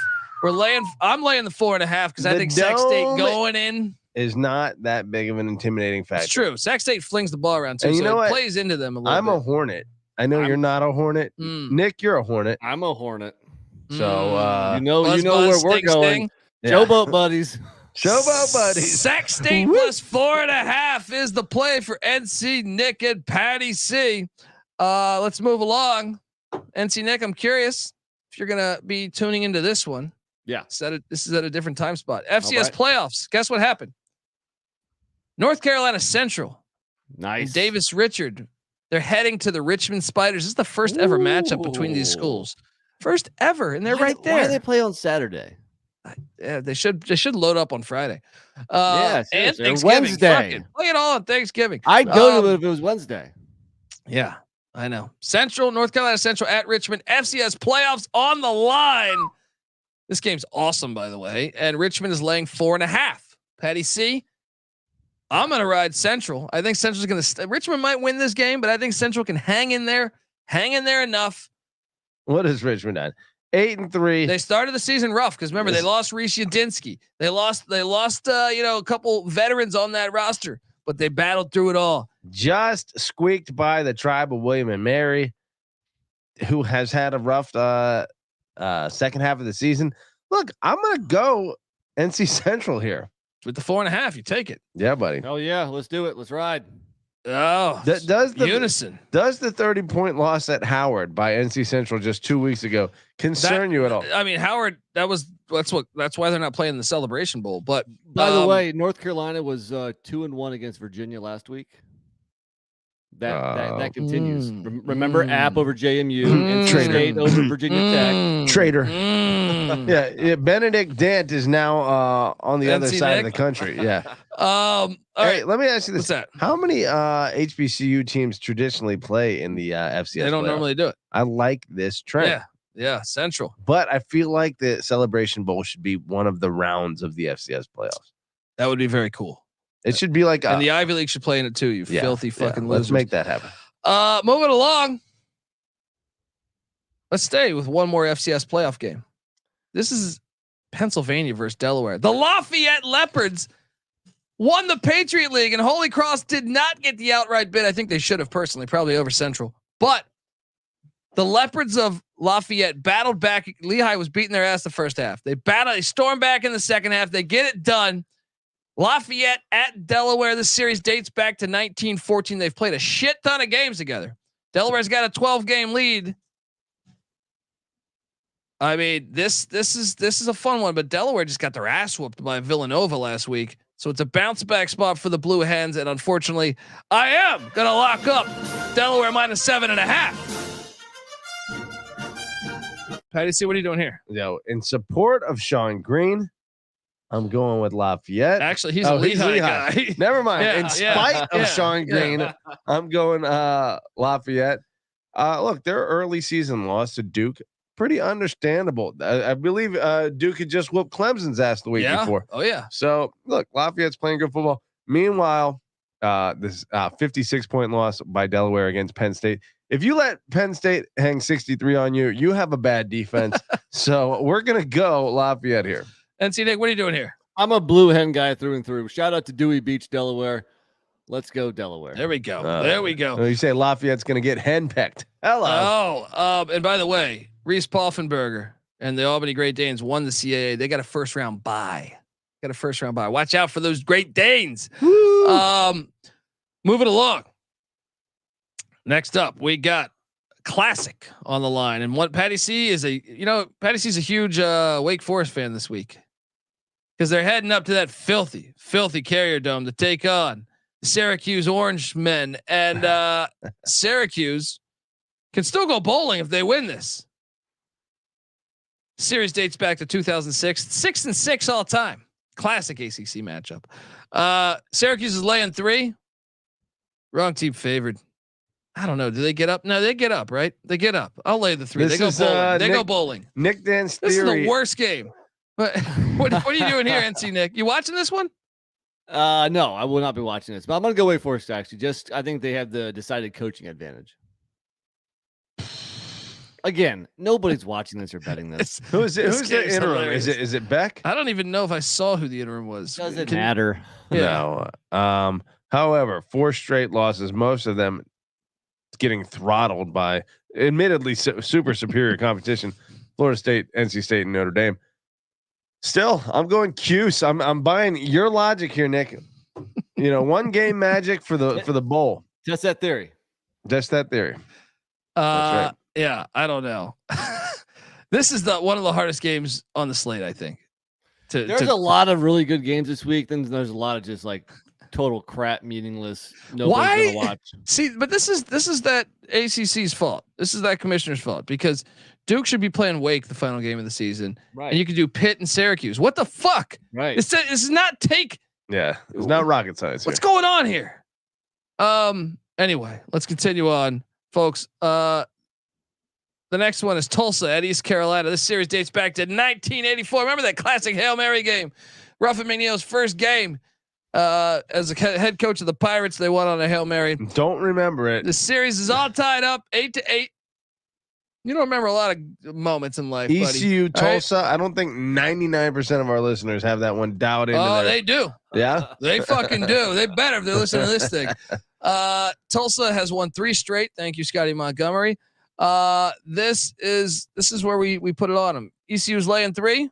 I'm laying the 4.5 because I think Sac State going in is not that big of an intimidating factor. It's true. Sac State flings the ball around too, and you so know it what? plays into them a little I'm bit. a Hornet. I know you're not a Hornet. Nick, you're a Hornet. I'm a Hornet. So you know Buzz, where we're sting, going. sting. Yeah. Showboat buddies. Showboat buddies. Sac State plus 4.5 is the play for NC Nick and Patty C. Let's move along. NC Nick, I'm curious if you're gonna be tuning into this one. Yeah. This is at a different time spot. FCS playoffs. Guess what happened? North Carolina Central. Nice. And Davis Richard. They're heading to the Richmond Spiders. This is the first ever matchup between these schools. First ever, and they're right there. Why do they play on Saturday? Yeah, they should load up on Friday. Yeah, and seriously. Thanksgiving. Wednesday. Fucking play it all on Thanksgiving. I'd go to it if it was Wednesday. Yeah, I know. Central, North Carolina Central at Richmond. FCS playoffs on the line. This game's awesome, by the way. And Richmond is laying 4.5. Patty C. I'm gonna ride Central. I think Central's gonna. Richmond might win this game, but I think Central can hang in there enough. What is Richmond at? 8-3. They started the season rough because remember they lost Reese Yadinsky. They lost a couple veterans on that roster, but they battled through it all. Just squeaked by the tribe of William and Mary, who has had a rough second half of the season. Look, I'm gonna go NC Central here With the 4.5, you take it. Yeah, buddy. Oh yeah, let's do it. Let's ride. Oh, does the unison? Does the 30-point loss at Howard by NC Central just 2 weeks ago concern you at all? I mean, Howard. That's why they're not playing the Celebration Bowl. But by the way, North Carolina was 2-1 against Virginia last week. That continues. Remember App over JMU, NC State over Virginia Tech. Traitor. Yeah. Benedict Dent is now on the other side of the country. Yeah. All right. Let me ask you this: What's that? How many HBCU teams traditionally play in the FCS? They don't normally do it. I like this trend. Yeah, Central. But I feel like the Celebration Bowl should be one of the rounds of the FCS playoffs. That would be very cool. It should be like, and the Ivy League should play in it too. You filthy fucking losers. Let's make that happen. Moving along. Let's stay with one more FCS playoff game. This is Pennsylvania versus Delaware. The Lafayette Leopards won the Patriot League, and Holy Cross did not get the outright bid. I think they should have personally, probably over Central. But the Leopards of Lafayette battled back. Lehigh was beating their ass the first half. They stormed back in the second half. They get it done. Lafayette at Delaware. This series dates back to 1914. They've played a shit ton of games together. Delaware's got a 12-game lead. I mean, this is a fun one, but Delaware just got their ass whooped by Villanova last week. So it's a bounce back spot for the Blue Hens. And unfortunately, I am going to lock up Delaware minus 7.5. Patty C, what are you doing here? Yo, in support of Sean Green, I'm going with Lafayette. Actually, he's a Lehigh guy. Never mind. Yeah, in spite of Sean Green, I'm going Lafayette. Look, their early season loss to Duke, pretty understandable. I believe Duke had just whooped Clemson's ass the week before. Oh yeah. So look, Lafayette's playing good football. Meanwhile, this 56-point loss by Delaware against Penn State. If you let Penn State hang 63 on you, you have a bad defense. So we're gonna go Lafayette here. NC Nick, what are you doing here? I'm a Blue Hen guy through and through. Shout out to Dewey Beach, Delaware. Let's go Delaware. There we go. There we go. You say Lafayette's going to get henpecked. Hello. Oh, and by the way, Reese Poffenberger and the Albany Great Danes won the CAA. They got a first round bye. Watch out for those Great Danes. Moving along. Next up, we got Classic on the line, and what Patty C is Patty C is a huge Wake Forest fan this week because they're heading up to that filthy Carrier Dome to take on the Syracuse Orange Men, and Syracuse can still go bowling if they win this. Series dates back to 2006, 6-6 all time. Classic ACC matchup. Syracuse is laying 3. Wrong team favored. I don't know. Do they get up? No, they get up, right? They get up. I'll lay the 3. They go bowling. They go bowling. Nick Dan's theory. This is the worst game. What are you doing here, NC Nick? You watching this one? No, I will not be watching this, but I'm going to go Wake Forest actually. I think they have the decided coaching advantage. Again, nobody's watching this or betting this. Who's the interim? Hilarious. Is it Beck? I don't even know if I saw who the interim was. Doesn't matter. Yeah. No. However, 4 straight losses, most of them getting throttled by admittedly super superior competition. Florida State, NC State, and Notre Dame. Still, I'm going Cuse. I'm buying your logic here, Nick. One game magic for the bowl. Just that theory. Just that theory. That's right. Yeah, I don't know. This is one of the hardest games on the slate, I think. There's a lot of really good games this week. Then there's a lot of just like total crap, meaningless. Nobody's gonna watch. See, but this is that ACC's fault. This is that commissioner's fault because Duke should be playing Wake the final game of the season, right? And you could do Pitt and Syracuse. What the fuck? Right. This is not take. Yeah, it's not rocket science. What's going on here? Anyway, let's continue on, folks. The next one is Tulsa at East Carolina. This series dates back to 1984. Remember that classic Hail Mary game? Ruffin McNeil's first game as a head coach of the Pirates. They won on a Hail Mary. Don't remember it. The series is all tied up 8-8. You don't remember a lot of moments in life, ECU buddy. Tulsa. Right? I don't think 99% of our listeners have that one dialed into. Oh, they do. Yeah, they fucking do. They better if they're listening to this thing. Tulsa has won 3 straight. Thank you, Scotty Montgomery. This is where we put it on them. ECU's laying 3.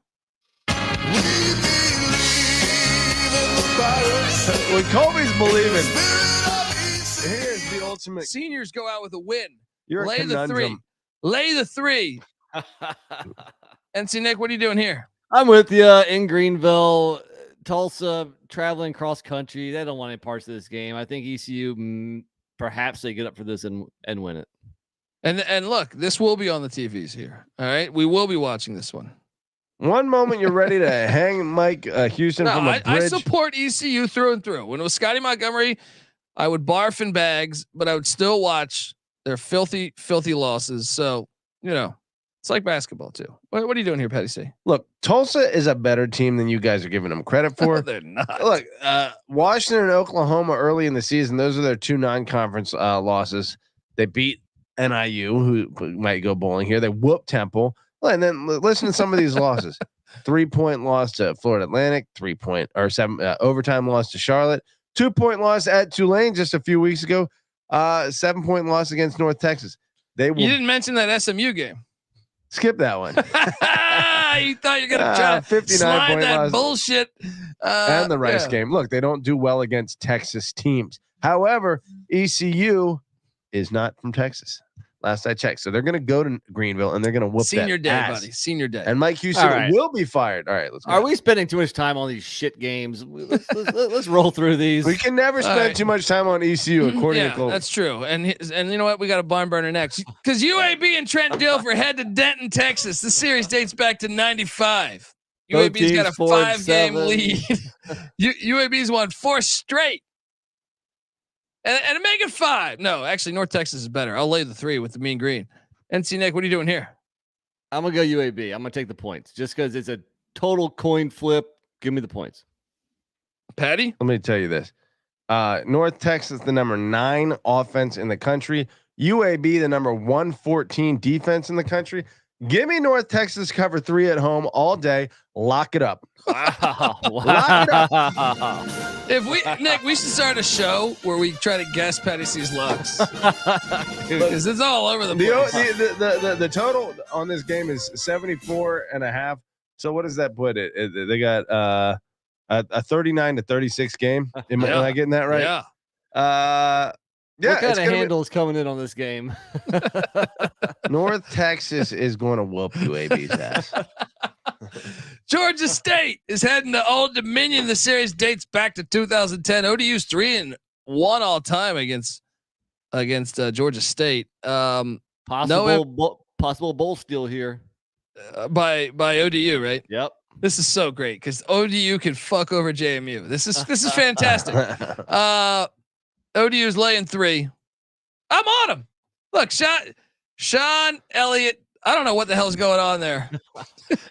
When Colby's believing, here's the ultimate. Seniors go out with a win. You're lay the 3. Lay the 3. NC Nick, what are you doing here? I'm with you in Greenville. Tulsa traveling cross country. They don't want any parts of this game. I think ECU perhaps they get up for this and win it. And look, this will be on the TVs here. All right, we will be watching this one. One moment you're ready to hang Mike Houston from a bridge. I support ECU through and through. When it was Scotty Montgomery, I would barf in bags, but I would still watch their filthy losses. So it's like basketball too. What are you doing here, Patty C? Look, Tulsa is a better team than you guys are giving them credit for. They're not. Look, Washington and Oklahoma early in the season, those are their 2 non-conference losses. They beat NIU, who might go bowling here. They whooped Temple. And then listen to some of these losses. 3-point loss to Florida Atlantic, 7 overtime loss to Charlotte, 2-point loss at Tulane just a few weeks ago, 7-point loss against North Texas. You didn't mention that SMU game. Skip that one. You thought you're gonna try to 59 that loss. Bullshit. And the Rice game. Look, they don't do well against Texas teams. However, ECU is not from Texas. Last I checked. So they're going to go to Greenville and they're going to whoop Senior that day, ass. buddy. Senior day. And Mike Houston will be fired. All right, let's go. Are we spending too much time on these shit games? Let's roll through these. We can never spend too much time on ECU, according to Cole. That's true. And you know what? We got a barn burner next. Because UAB and Trent Dilfer head to Denton, Texas. The series dates back to 95. UAB's got a 5-game lead. UAB's won 4 straight. And make it 5. No, actually, North Texas is better. I'll lay the 3 with the mean green. NC Nick, what are you doing here? I'm gonna go UAB. I'm gonna take the points just because it's a total coin flip. Give me the points. Patty, let me tell you this: North Texas, the number 9 offense in the country. UAB, the number 114 defense in the country. Give me North Texas cover 3 at home all day. Lock it up. Wow. Lock it up. If we should start a show where we try to guess Patty C's locks because it's all over the place. The total on this game is 74.5. So what does that put it? They got a 39-36 game. Am I getting that right? Yeah. Yeah, what kind of handle is coming in on this game? North Texas is going to whoop UAB's ass. Georgia State is heading to Old Dominion. The series dates back to 2010. ODU's 3-1 all time against Georgia State. Possible bowl steal here by ODU, right? Yep. This is so great because ODU can fuck over JMU. This is fantastic. ODU's laying 3. I'm on him. Look, Sean Elliott. I don't know what the hell's going on there.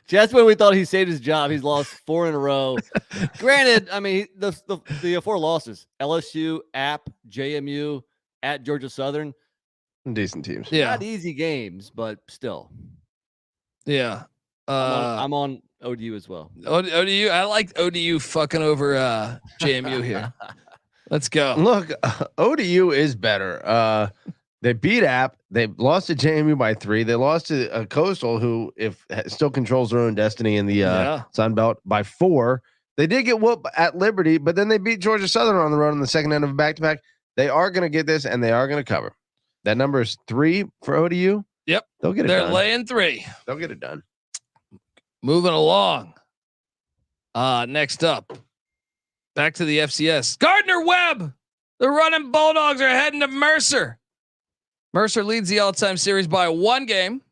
Just when we thought he saved his job, he's lost 4 in a row. Granted, I mean the 4 losses: LSU, App, JMU, at Georgia Southern. Decent teams. Yeah, not easy games, but still. Yeah, I'm on ODU as well. ODU. I like ODU fucking over JMU here. Let's go. Look, ODU is better. They beat App. They lost to JMU by 3. They lost to Coastal, who still controls their own destiny in the Sun Belt, by 4. They did get whooped at Liberty, but then they beat Georgia Southern on the road in the second end of a back-to-back. They are going to get this, and they are going to cover. That number is 3 for ODU. Yep, they'll get it done. They're laying 3. They'll get it done. Moving along. Next up, back to the FCS. Gardner-Webb. The Runnin Bulldogs are heading to Mercer. Mercer leads the all-time series by 1 game.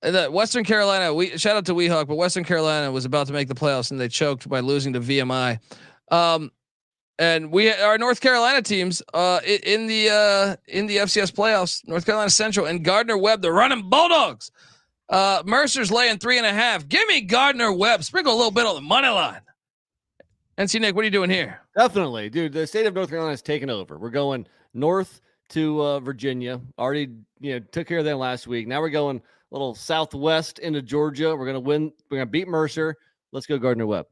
And Western Carolina, shout out to Weehawk, but Western Carolina was about to make the playoffs and they choked by losing to VMI. And our North Carolina teams in the FCS playoffs, North Carolina Central and Gardner-Webb, the Runnin Bulldogs. Mercer's laying 3.5. Give me Gardner-Webb. Sprinkle a little bit on the money line. NC Nick, what are you doing here? Definitely, dude. The state of North Carolina is taking over. We're going north to Virginia. Already, took care of them last week. Now we're going a little southwest into Georgia. We're gonna win. We're gonna beat Mercer. Let's go Gardner-Webb.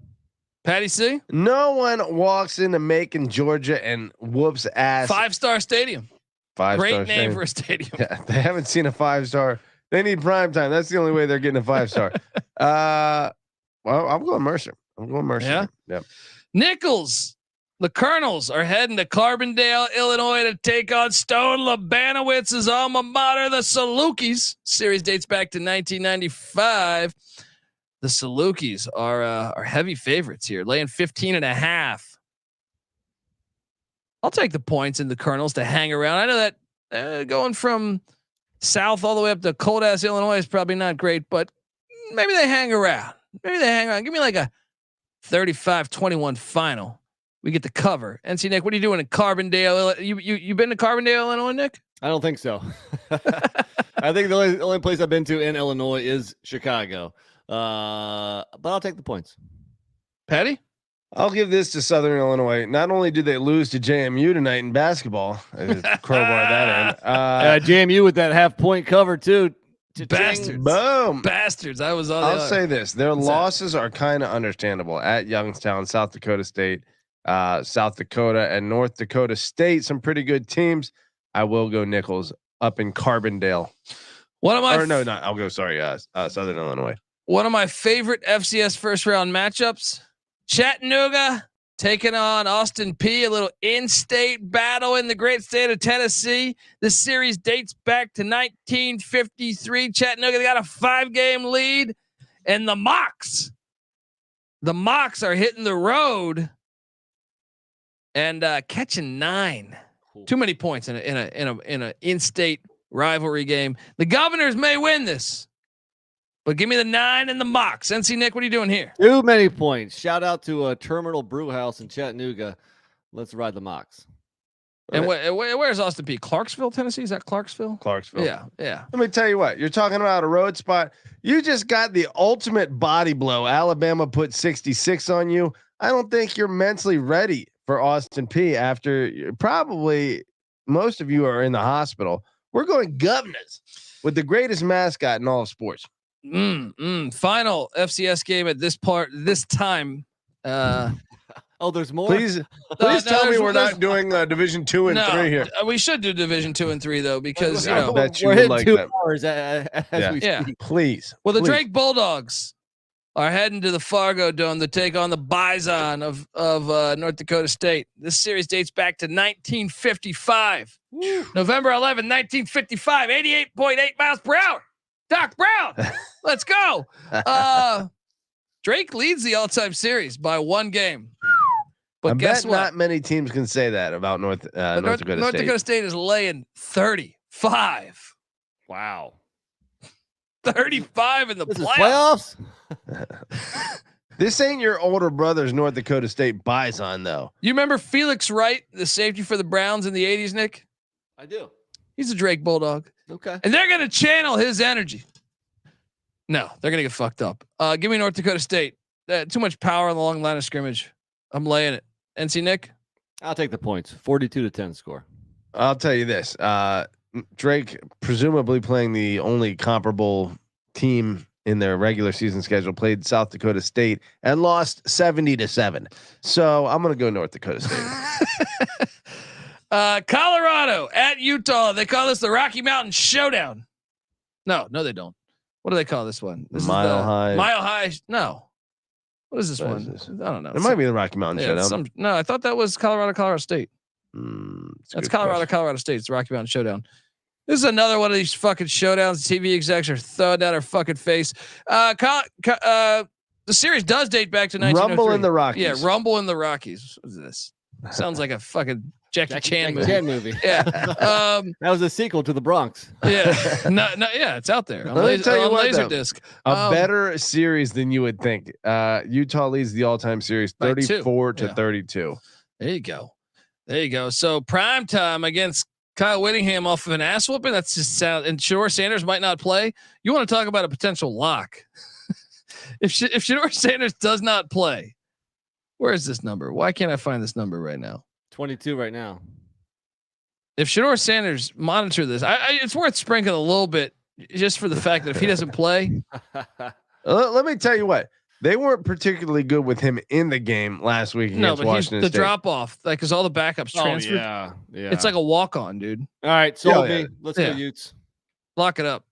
Patty C. No one walks into Macon, Georgia, and whoops ass. 5-star stadium. 5-star Great name stadium. for a stadium. Yeah, they haven't seen a 5-star. They need prime time. That's the only way they're getting a 5-star. Well, I'm going Mercer. Yeah. Yep. Nichols. The Colonels are heading to Carbondale, Illinois to take on Stone Labanowitz's alma mater, the Salukis. Series dates back to 1995. The Salukis are heavy favorites here, laying 15.5. I'll take the points in the Colonels to hang around. I know that going from south all the way up to cold ass Illinois is probably not great, but maybe they hang around. Give me like a 35-21 final. We get the cover. NC Nick, what are you doing in Carbondale? You been to Carbondale, Illinois, Nick? I don't think so. I think the only place I've been to in Illinois is Chicago. But I'll take the points. Patty? I'll give this to Southern Illinois. Not only did they lose to JMU tonight in basketball, I just crowbar that in. JMU with that half-point cover too. Bastards. Boom. Bastards. I was on. I'll say this. Their losses are kind of understandable at Youngstown, South Dakota State, South Dakota, and North Dakota State. Some pretty good teams. I will go Nichols up in Carbondale. I'll go. Southern Illinois. One of my favorite FCS first round matchups: Chattanooga taking on Austin P. A little in-state battle in the great state of Tennessee. This series dates back to 1953. Chattanooga, they got a 5-game lead, and the Mocs are hitting the road and catching 9. Too many points in a in-state rivalry game. The Governors may win this, but give me the 9 and the Mocs. NC Nick, what are you doing here? Too many points. Shout out to a Terminal Brew House in Chattanooga. Let's ride the Mocs. And where's Austin P? Clarksville, Tennessee? Is that Clarksville? Clarksville. Yeah. Let me tell you what. You're talking about a road spot. You just got the ultimate body blow. Alabama put 66 on you. I don't think you're mentally ready for Austin P after probably most of you are in the hospital. We're going Governors with the greatest mascot in all of sports. Final FCS game at this time. There's more. Please tell me we're not doing Division 2 and 3 here. We should do Division 2 and 3 though, because I bet you we're would hitting like 2 that. hours as we speak. Please. Well, the Drake Bulldogs are heading to the Fargo Dome to take on the Bison of North Dakota State. This series dates back to 1955. November 11, 1955, 88.8 miles per hour. Doc Brown, let's go. Drake leads the all-time series by 1 game. But guess what? Not many teams can say that about North Dakota State. North Dakota State is laying 35. Wow. 35 in the playoffs. This ain't your older brother's North Dakota State Bison, though. You remember Felix Wright, the safety for the Browns in the 80s, Nick? I do. He's a Drake Bulldog. Okay. And they're going to channel his energy. No, they're going to get fucked up. Give me North Dakota State. Too much power on the long line of scrimmage. I'm laying it. NC Nick? I'll take the points. 42-10 score. I'll tell you this. Drake, presumably playing the only comparable team in their regular season schedule, played South Dakota State and lost 70-7. So I'm going to go North Dakota State. Colorado at Utah. They call this the Rocky Mountain Showdown. No, they don't. What do they call this one? This Mile High. Mile High. No. What is this one? I don't know. It might be the Rocky Mountain Showdown. No, I thought that was Colorado State. That's Colorado State. It's the Rocky Mountain Showdown. This is another one of these fucking showdowns. TV execs are throwing down our fucking face. The series does date back to 1903. Rumble in the Rockies. Yeah, Rumble in the Rockies. What is this? Sounds like a fucking Jackie Chan movie. Yeah. That was a sequel to The Bronx. Yeah. No, yeah, it's out there. Let me tell you what, Laserdisc. A better series than you would think. Utah leads the all-time series 34-32. There you go. So prime time against Kyle Whittingham off of an ass whooping. That's just sound. And Shedeur Sanders might not play. You want to talk about a potential lock? If Shedeur Sanders does not play, where is this number? Why can't I find this number right now? 22 right now. If Shedeur Sanders monitor this, it's worth sprinkling a little bit just for the fact that if he doesn't play, let me tell you what. They weren't particularly good with him in the game last week against Washington State. The drop off, like, because all the backups transferred. Yeah. It's like a walk on, dude. All right, sold me. Let's go Utes. Lock it up.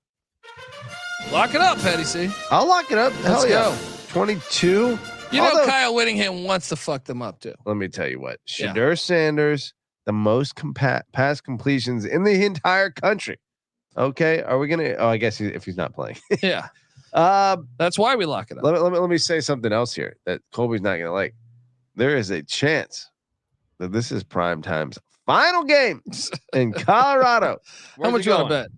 Lock it up, Petty C. I'll lock it up. Let's go. 22. You know, Kyle Whittingham wants to fuck them up too. Let me tell you what. Shedeur Sanders, the most pass completions in the entire country. Okay, are we gonna? Oh, I guess if he's not playing. Yeah. That's why we lock it up. Let me say something else here that Colby's not gonna like. There is a chance that this is prime time's final game in Colorado. How much you want to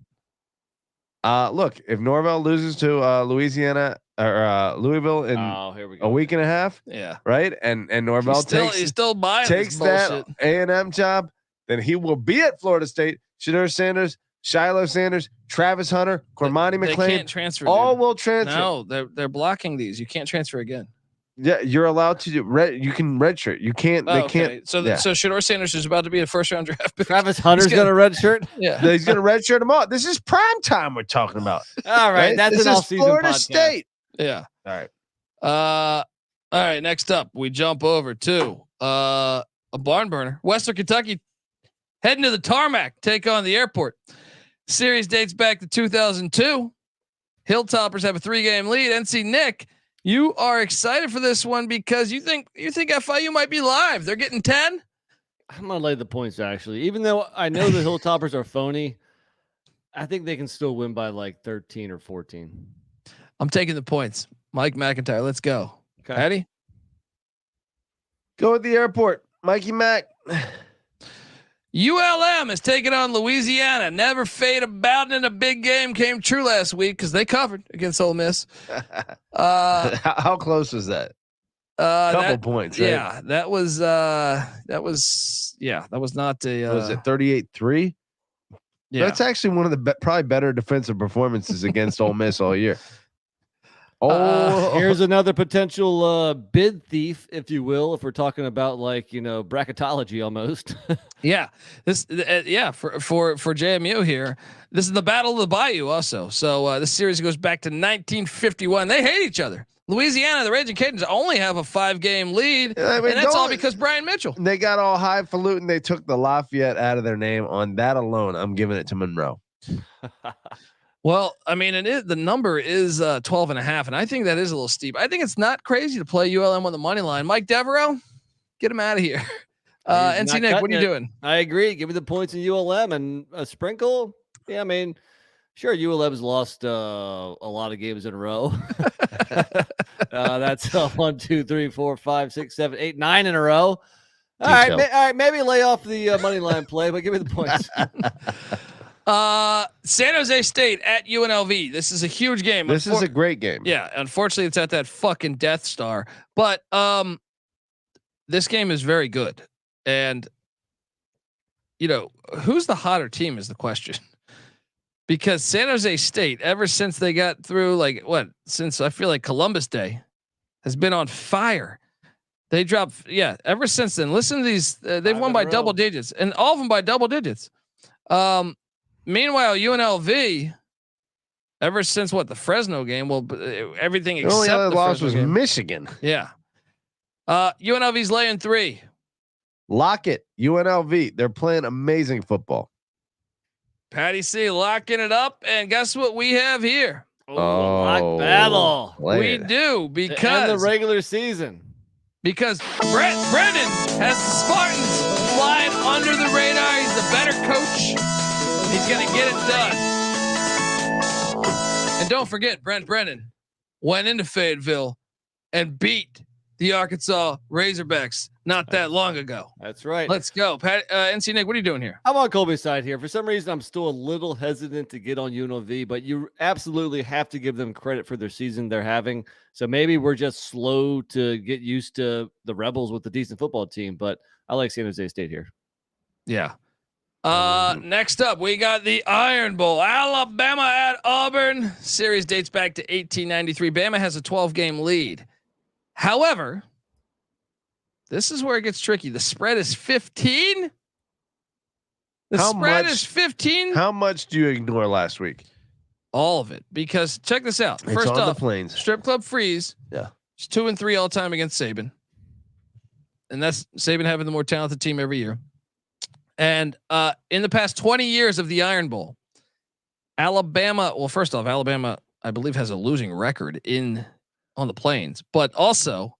bet? Look, if Norvell loses to Louisiana or Louisville in a week and a half, right, and Norvell he's still buying takes that A&M job, then he will be at Florida State. Shedeur Sanders, Shiloh Sanders, Travis Hunter, Cormani McLean, they can't transfer. All will transfer. No, they're blocking these. You can't transfer again. Yeah, you're allowed to do you can redshirt. You can't. They can't. So Shedeur Sanders is about to be a first-round draft pick. Travis Hunter's got a redshirt. Yeah, he's gonna redshirt them all. This is prime time we're talking about. All right, that's this an all-season Florida podcast. State. Yeah. All right. All right. Next up, we jump over to a barn burner. Western Kentucky heading to the tarmac, take on the airport. Series dates back to 2002. Hilltoppers have a 3-game lead. NC Nick, you are excited for this one because you think FIU might be live. They're getting 10. I'm gonna lay the points actually, even though I know the Hilltoppers are phony. I think they can still win by like 13 or 14. I'm taking the points. Mike McIntyre, let's go. Okay. Ready? Go with the airport, Mikey Mac. ULM is taking on Louisiana. Never fade about in a big game came true last week because they covered against Ole Miss. How close was that? Couple points. Right? Yeah, that was not the. Was it 38-3? Yeah, that's actually one of the probably better defensive performances against Ole Miss all year. Here's another potential bid thief, if you will, if we're talking about like, bracketology almost. Yeah. This for JMU here. This is the Battle of the Bayou also. So this series goes back to 1951. They hate each other. Louisiana, the Raging Cajuns only have a 5-game lead, and that's all because Brian Mitchell. They got all highfalutin. They took the Lafayette out of their name. On that alone, I'm giving it to Monroe. Well, I mean, the number is 12.5, and I think that is a little steep. I think it's not crazy to play ULM on the money line. Mike Devereaux, get him out of here. NC Nick, what are you doing? I agree. Give me the points in ULM and a sprinkle. Yeah, I mean, sure, ULM's lost a lot of games in a row. That's 1, 2, 3, 4, 5, 6, 7, 8, 9 in a row. All right, maybe lay off the money line play, but give me the points. San Jose State at UNLV. This is a huge game. This is a great game. Yeah, unfortunately, it's at that fucking Death Star. But this game is very good, and who's the hotter team is the question. Because San Jose State, ever since they got through, since I feel like Columbus Day, has been on fire. They dropped, ever since then. Listen to these. They've won by double digits, and all of them by double digits. Meanwhile, UNLV, ever since the Fresno game, everything except the only other loss was game. Michigan. Yeah. UNLV's laying 3. Lock it. UNLV. They're playing amazing football. Patty C locking it up, and guess what we have here? Lock battle. We do because the regular season. Because Brent Brennan has the Spartans flying under the radar. He's the better coach. He's gonna get it done. And don't forget, Brent Brennan went into Fayetteville and beat the Arkansas Razorbacks not that long ago. That's right. Let's go. Pat, NC Nick, what are you doing here? I'm on Colby's side here. For some reason, I'm still a little hesitant to get on UNLV, but you absolutely have to give them credit for their season they're having. So maybe we're just slow to get used to the Rebels with a decent football team, but I like San Jose State here. Yeah. Next up, we got the Iron Bowl. Alabama at Auburn. Series dates back to 1893. Bama has a 12-game lead. However, this is where it gets tricky. The spread is 15. The spread is 15. How much do you ignore last week? All of it, because check this out. It's First on off, the plains. Strip Club Freeze. Yeah, it's 2-3 all time against Saban, and that's Saban having the more talented team every year. And in the past 20 years of the Iron Bowl, Alabama. Well, first off, Alabama, I believe, has a losing record on the plains, but also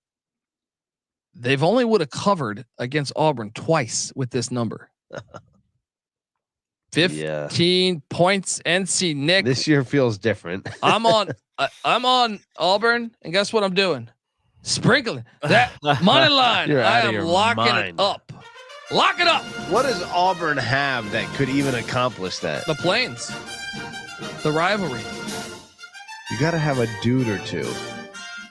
they've only would have covered against Auburn twice with this number. 15 points. NC Nick. This year feels different. I'm on Auburn, and guess what I'm doing? Sprinkling that money line. I am locking it up. Lock it up. What does Auburn have that could even accomplish that? The Plains, the rivalry. You got to have a dude or two.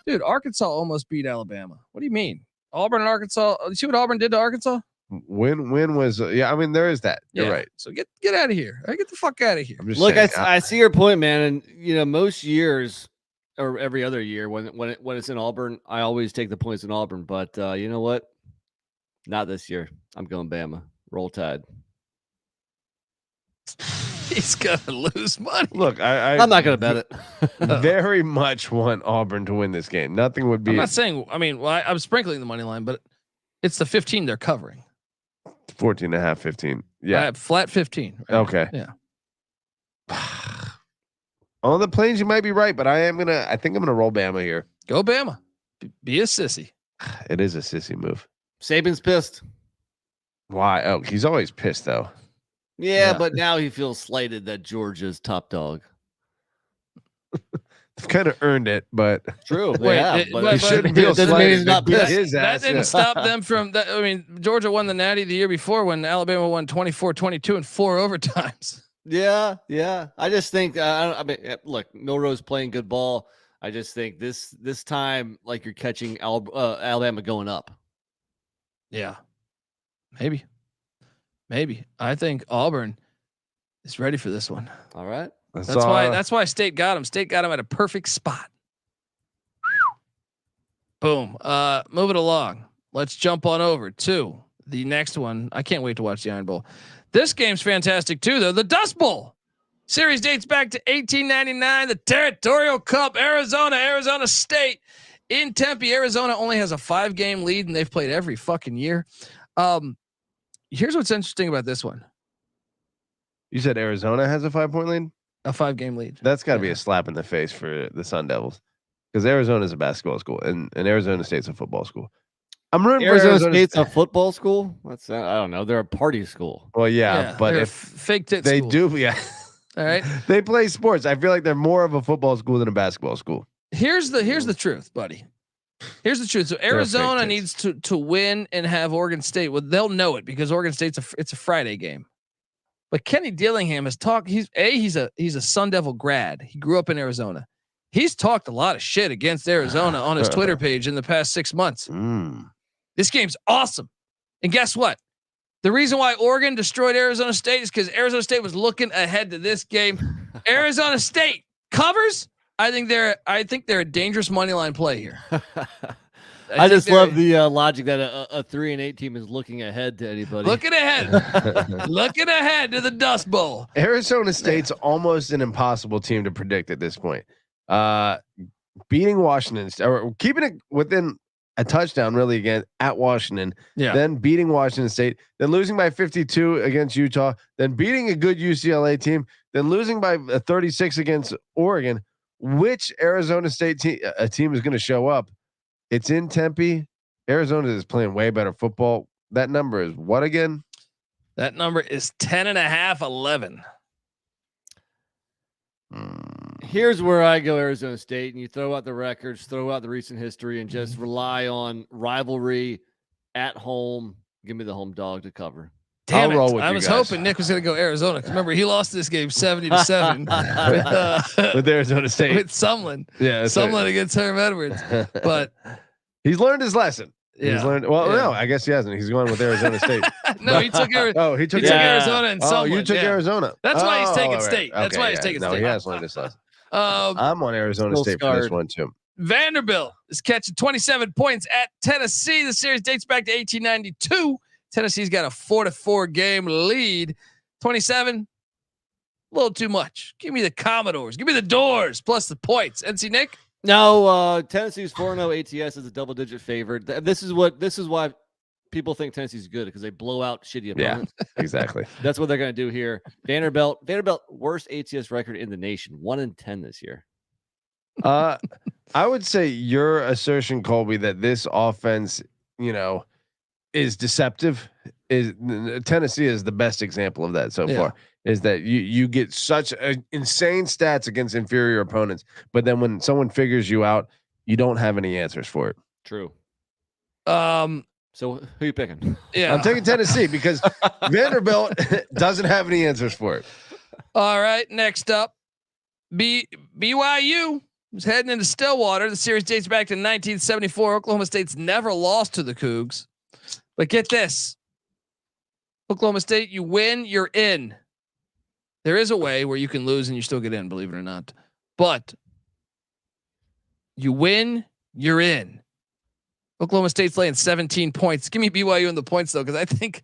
Dude, Arkansas almost beat Alabama. What do you mean? Auburn and Arkansas. You see what Auburn did to Arkansas? When was I mean, there is that. You're right. So get out of here. Get the fuck out of here. Look, I see your point, man. And most years or every other year when it's in Auburn, I always take the points in Auburn. But you know what? Not this year. I'm going Bama. Roll Tide. He's gonna lose money. Look, I'm not gonna bet it. Very much want Auburn to win this game. Nothing would be. I'm not saying. I mean, I'm sprinkling the money line, but it's the 15 they're covering. 14.5, 15. Yeah, flat 15. Right? Okay. Yeah. On the plains, you might be right, but I think I'm gonna roll Bama here. Go Bama. Be a sissy. It is a sissy move. Saban's pissed. Why? Oh, he's always pissed though. Yeah, but now he feels slighted that Georgia's top dog. They've kind of earned it, but true. He shouldn't feel doesn't mean he's not pissed. That didn't stop them from that. I mean, Georgia won the Natty the year before when Alabama won 24-22 in 4 overtimes. Yeah. I just think look, Milrose playing good ball. I just think this time, like, you're catching Alabama going up. Yeah, maybe. I think Auburn is ready for this one. All right. That's why State got him. State got him at a perfect spot. Boom. Moving along. Let's jump on over to the next one. I can't wait to watch the Iron Bowl. This game's fantastic too, though. The Dust Bowl series dates back to 1899. The Territorial Cup, Arizona State in Tempe. Arizona only has a 5-game lead, and they've played every fucking year. Here's what's interesting about this one. You said Arizona has a 5-point lead? A 5-game lead. That's got to be a slap in the face for the Sun Devils, because Arizona is a basketball school and Arizona State's a football school. I'm rooting for Arizona Arizona State's a football school. What's that? I don't know. They're a party school. Well, yeah, but they're if fake tit they school. do, yeah, All right. they play sports. I feel like they're more of a football school than a basketball school. Here's the truth, buddy. Here's the truth. So Arizona needs to win and have Oregon State. Well, they'll know it because Oregon State's it's a Friday game. But Kenny Dillingham has talked. He's a Sun Devil grad. He grew up in Arizona. He's talked a lot of shit against Arizona on his Twitter page in the past 6 months. This game's awesome. And guess what? The reason why Oregon destroyed Arizona State is because Arizona State was looking ahead to this game. Arizona State covers. I think they're a dangerous money line play here. I just love the logic that a 3-8 team is looking ahead to anybody. Looking ahead to the Dust Bowl. Arizona State's almost an impossible team to predict at this point. Beating Washington or keeping it within a touchdown really again at Washington, then beating Washington State, then losing by 52 against Utah, then beating a good UCLA team, then losing by 36 against Oregon. Which Arizona State team is going to show up? It's in Tempe. Arizona is playing way better football. That number is what again? That number is 10.5, 11. Here's where I go Arizona State, and you throw out the records, throw out the recent history, and just rely on rivalry at home. Give me the home dog to cover. Damn it. I was hoping Nick was going to go Arizona. Remember, he lost this game 70-7 with Arizona State. With Sumlin. Yeah. Sumlin against Herm Edwards. But he's learned his lesson. Yeah. He's learned. Well, no, I guess he hasn't. He's going with Arizona State. No, he took Arizona. He took Arizona and Sumlin. You took Arizona. That's why he's taking State. That's why he's taking State. No, he has learned his lesson. I'm on Arizona State for this one too. Vanderbilt is catching 27 points at Tennessee. The series dates back to 1892. Tennessee's got a 4-4 game lead. 27, a little too much. Give me the Commodores. Give me the Doors plus the points. NC Nick? No, Tennessee's 4-0 ATS is a double-digit favorite. This is why people think Tennessee's good, because they blow out shitty opponents. Yeah, exactly. That's what they're going to do here. Vanderbilt, worst ATS record in the nation, 1-10 this year. I would say your assertion, Colby, that this offense, is deceptive. Is Tennessee is the best example of that so far. Is that you get such insane stats against inferior opponents, but then when someone figures you out, you don't have any answers for it. True. So who you picking? Yeah, I'm taking Tennessee because Vanderbilt doesn't have any answers for it. All right, next up, BYU is heading into Stillwater. The series dates back to 1974. Oklahoma State's never lost to the Cougs. But get this, Oklahoma State, you win, you're in. There is a way where you can lose and you still get in, believe it or not. But you win, you're in. Oklahoma State's laying 17 points. Give me BYU in the points though, because I think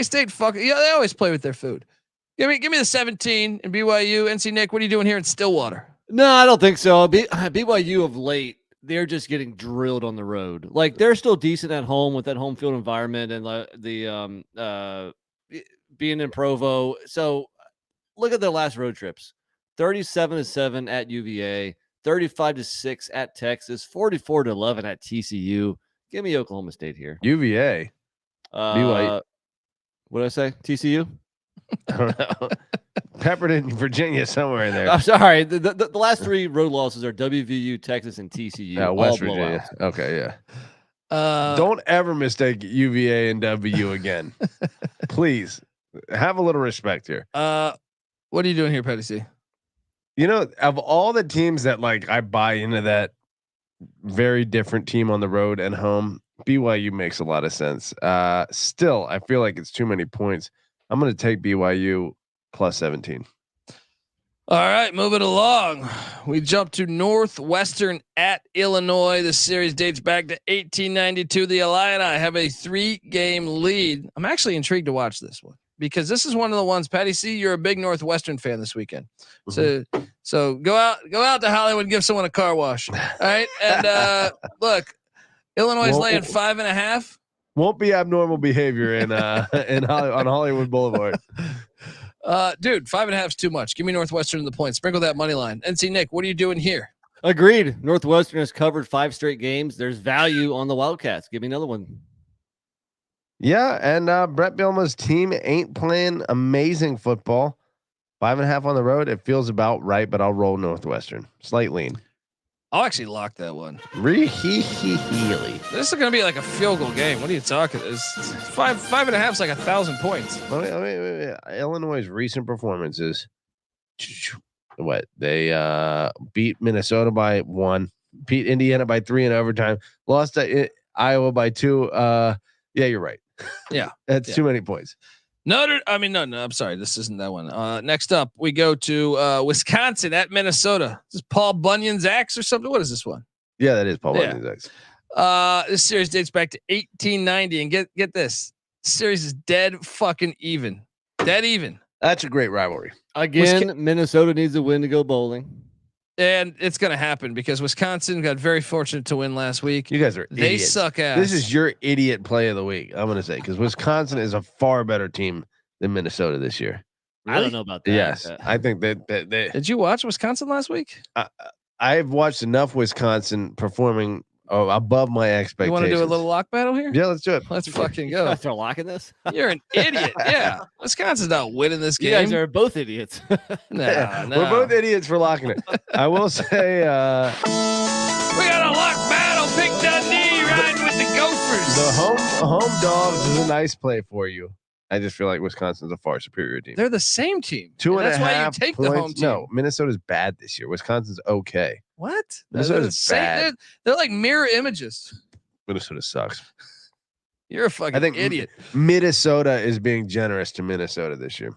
State they always play with their food. Give me the 17 and BYU. NC Nick, what are you doing here in Stillwater? No, I don't think so. BYU of late, they're just getting drilled on the road. Like, they're still decent at home with that home field environment and the being in Provo. So look at their last road trips: 37-7 at UVA, 35-6 at Texas, 44-11 at TCU. Give me Oklahoma State here. UVA. BYU. What did I say? TCU? I don't know. Peppered in Virginia somewhere in there. I'm sorry. The last three road losses are WVU, Texas, and TCU. West Virginia. Okay, yeah. Don't ever mistake UVA and WU again. Please have a little respect here. What are you doing here, Petty C? Of all the teams that I buy into that very different team on the road and home, BYU makes a lot of sense. Still, I feel like it's too many points. I'm going to take BYU plus 17. All right, moving along. We jump to Northwestern at Illinois. The series dates back to 1892. The Illini have a 3-game lead. I'm actually intrigued to watch this one because this is one of the ones, Patty C, you're a big Northwestern fan this weekend. Mm-hmm. So go out to Hollywood and give someone a car wash. All right. And look, Illinois is laying 5.5. Won't be abnormal behavior in on Hollywood Boulevard. Dude, 5.5 is too much. Give me Northwestern in the points. Sprinkle that money line. NC Nick, what are you doing here? Agreed. Northwestern has covered 5 straight games. There's value on the Wildcats. Give me another one. Yeah, and Brett Bielema's team ain't playing amazing football. 5.5 on the road. It feels about right, but I'll roll Northwestern. Slight lean. I'll actually lock that one. Really? This is going to be like a field goal game. What are you talking? It's 5.5 is like 1,000 points. Wait. Illinois' recent performances. What? They beat Minnesota by 1, beat Indiana by 3 in overtime, lost to Iowa by 2. Yeah, you're right. Yeah. That's too many points. No, I'm sorry. This isn't that one. Next up, we go to Wisconsin at Minnesota. Is this Paul Bunyan's axe or something? What is this one? Yeah, that is Paul Bunyan's axe. This series dates back to 1890, and get this. This series is dead fucking even. Dead even. That's a great rivalry. Again, Minnesota needs a win to go bowling. And it's going to happen because Wisconsin got very fortunate to win last week. You guys are idiots. They suck ass. This is your idiot play of the week, I'm going to say, because Wisconsin is a far better team than Minnesota this year. Really? I don't know about that. Yes, I think that they. Did you watch Wisconsin last week? I've watched enough Wisconsin performing above my expectations. You want to do a little lock battle here? Yeah, let's do it. Let's fucking go. They're locking this. You're an idiot. Yeah, Wisconsin's not winning this game. You guys are both idiots. No. We're both idiots for locking it. I will say, we got a lock battle. Pick Dundee riding with the Gophers. The home dogs is a nice play for you. I just feel like Wisconsin's a far superior team. They're the same team. 2.5 That's why you take points. the home team. No, Minnesota's bad this year. Wisconsin's okay. What? Minnesota's bad. They're like mirror images. Minnesota sucks. You're a fucking idiot. Minnesota is being generous to Minnesota this year.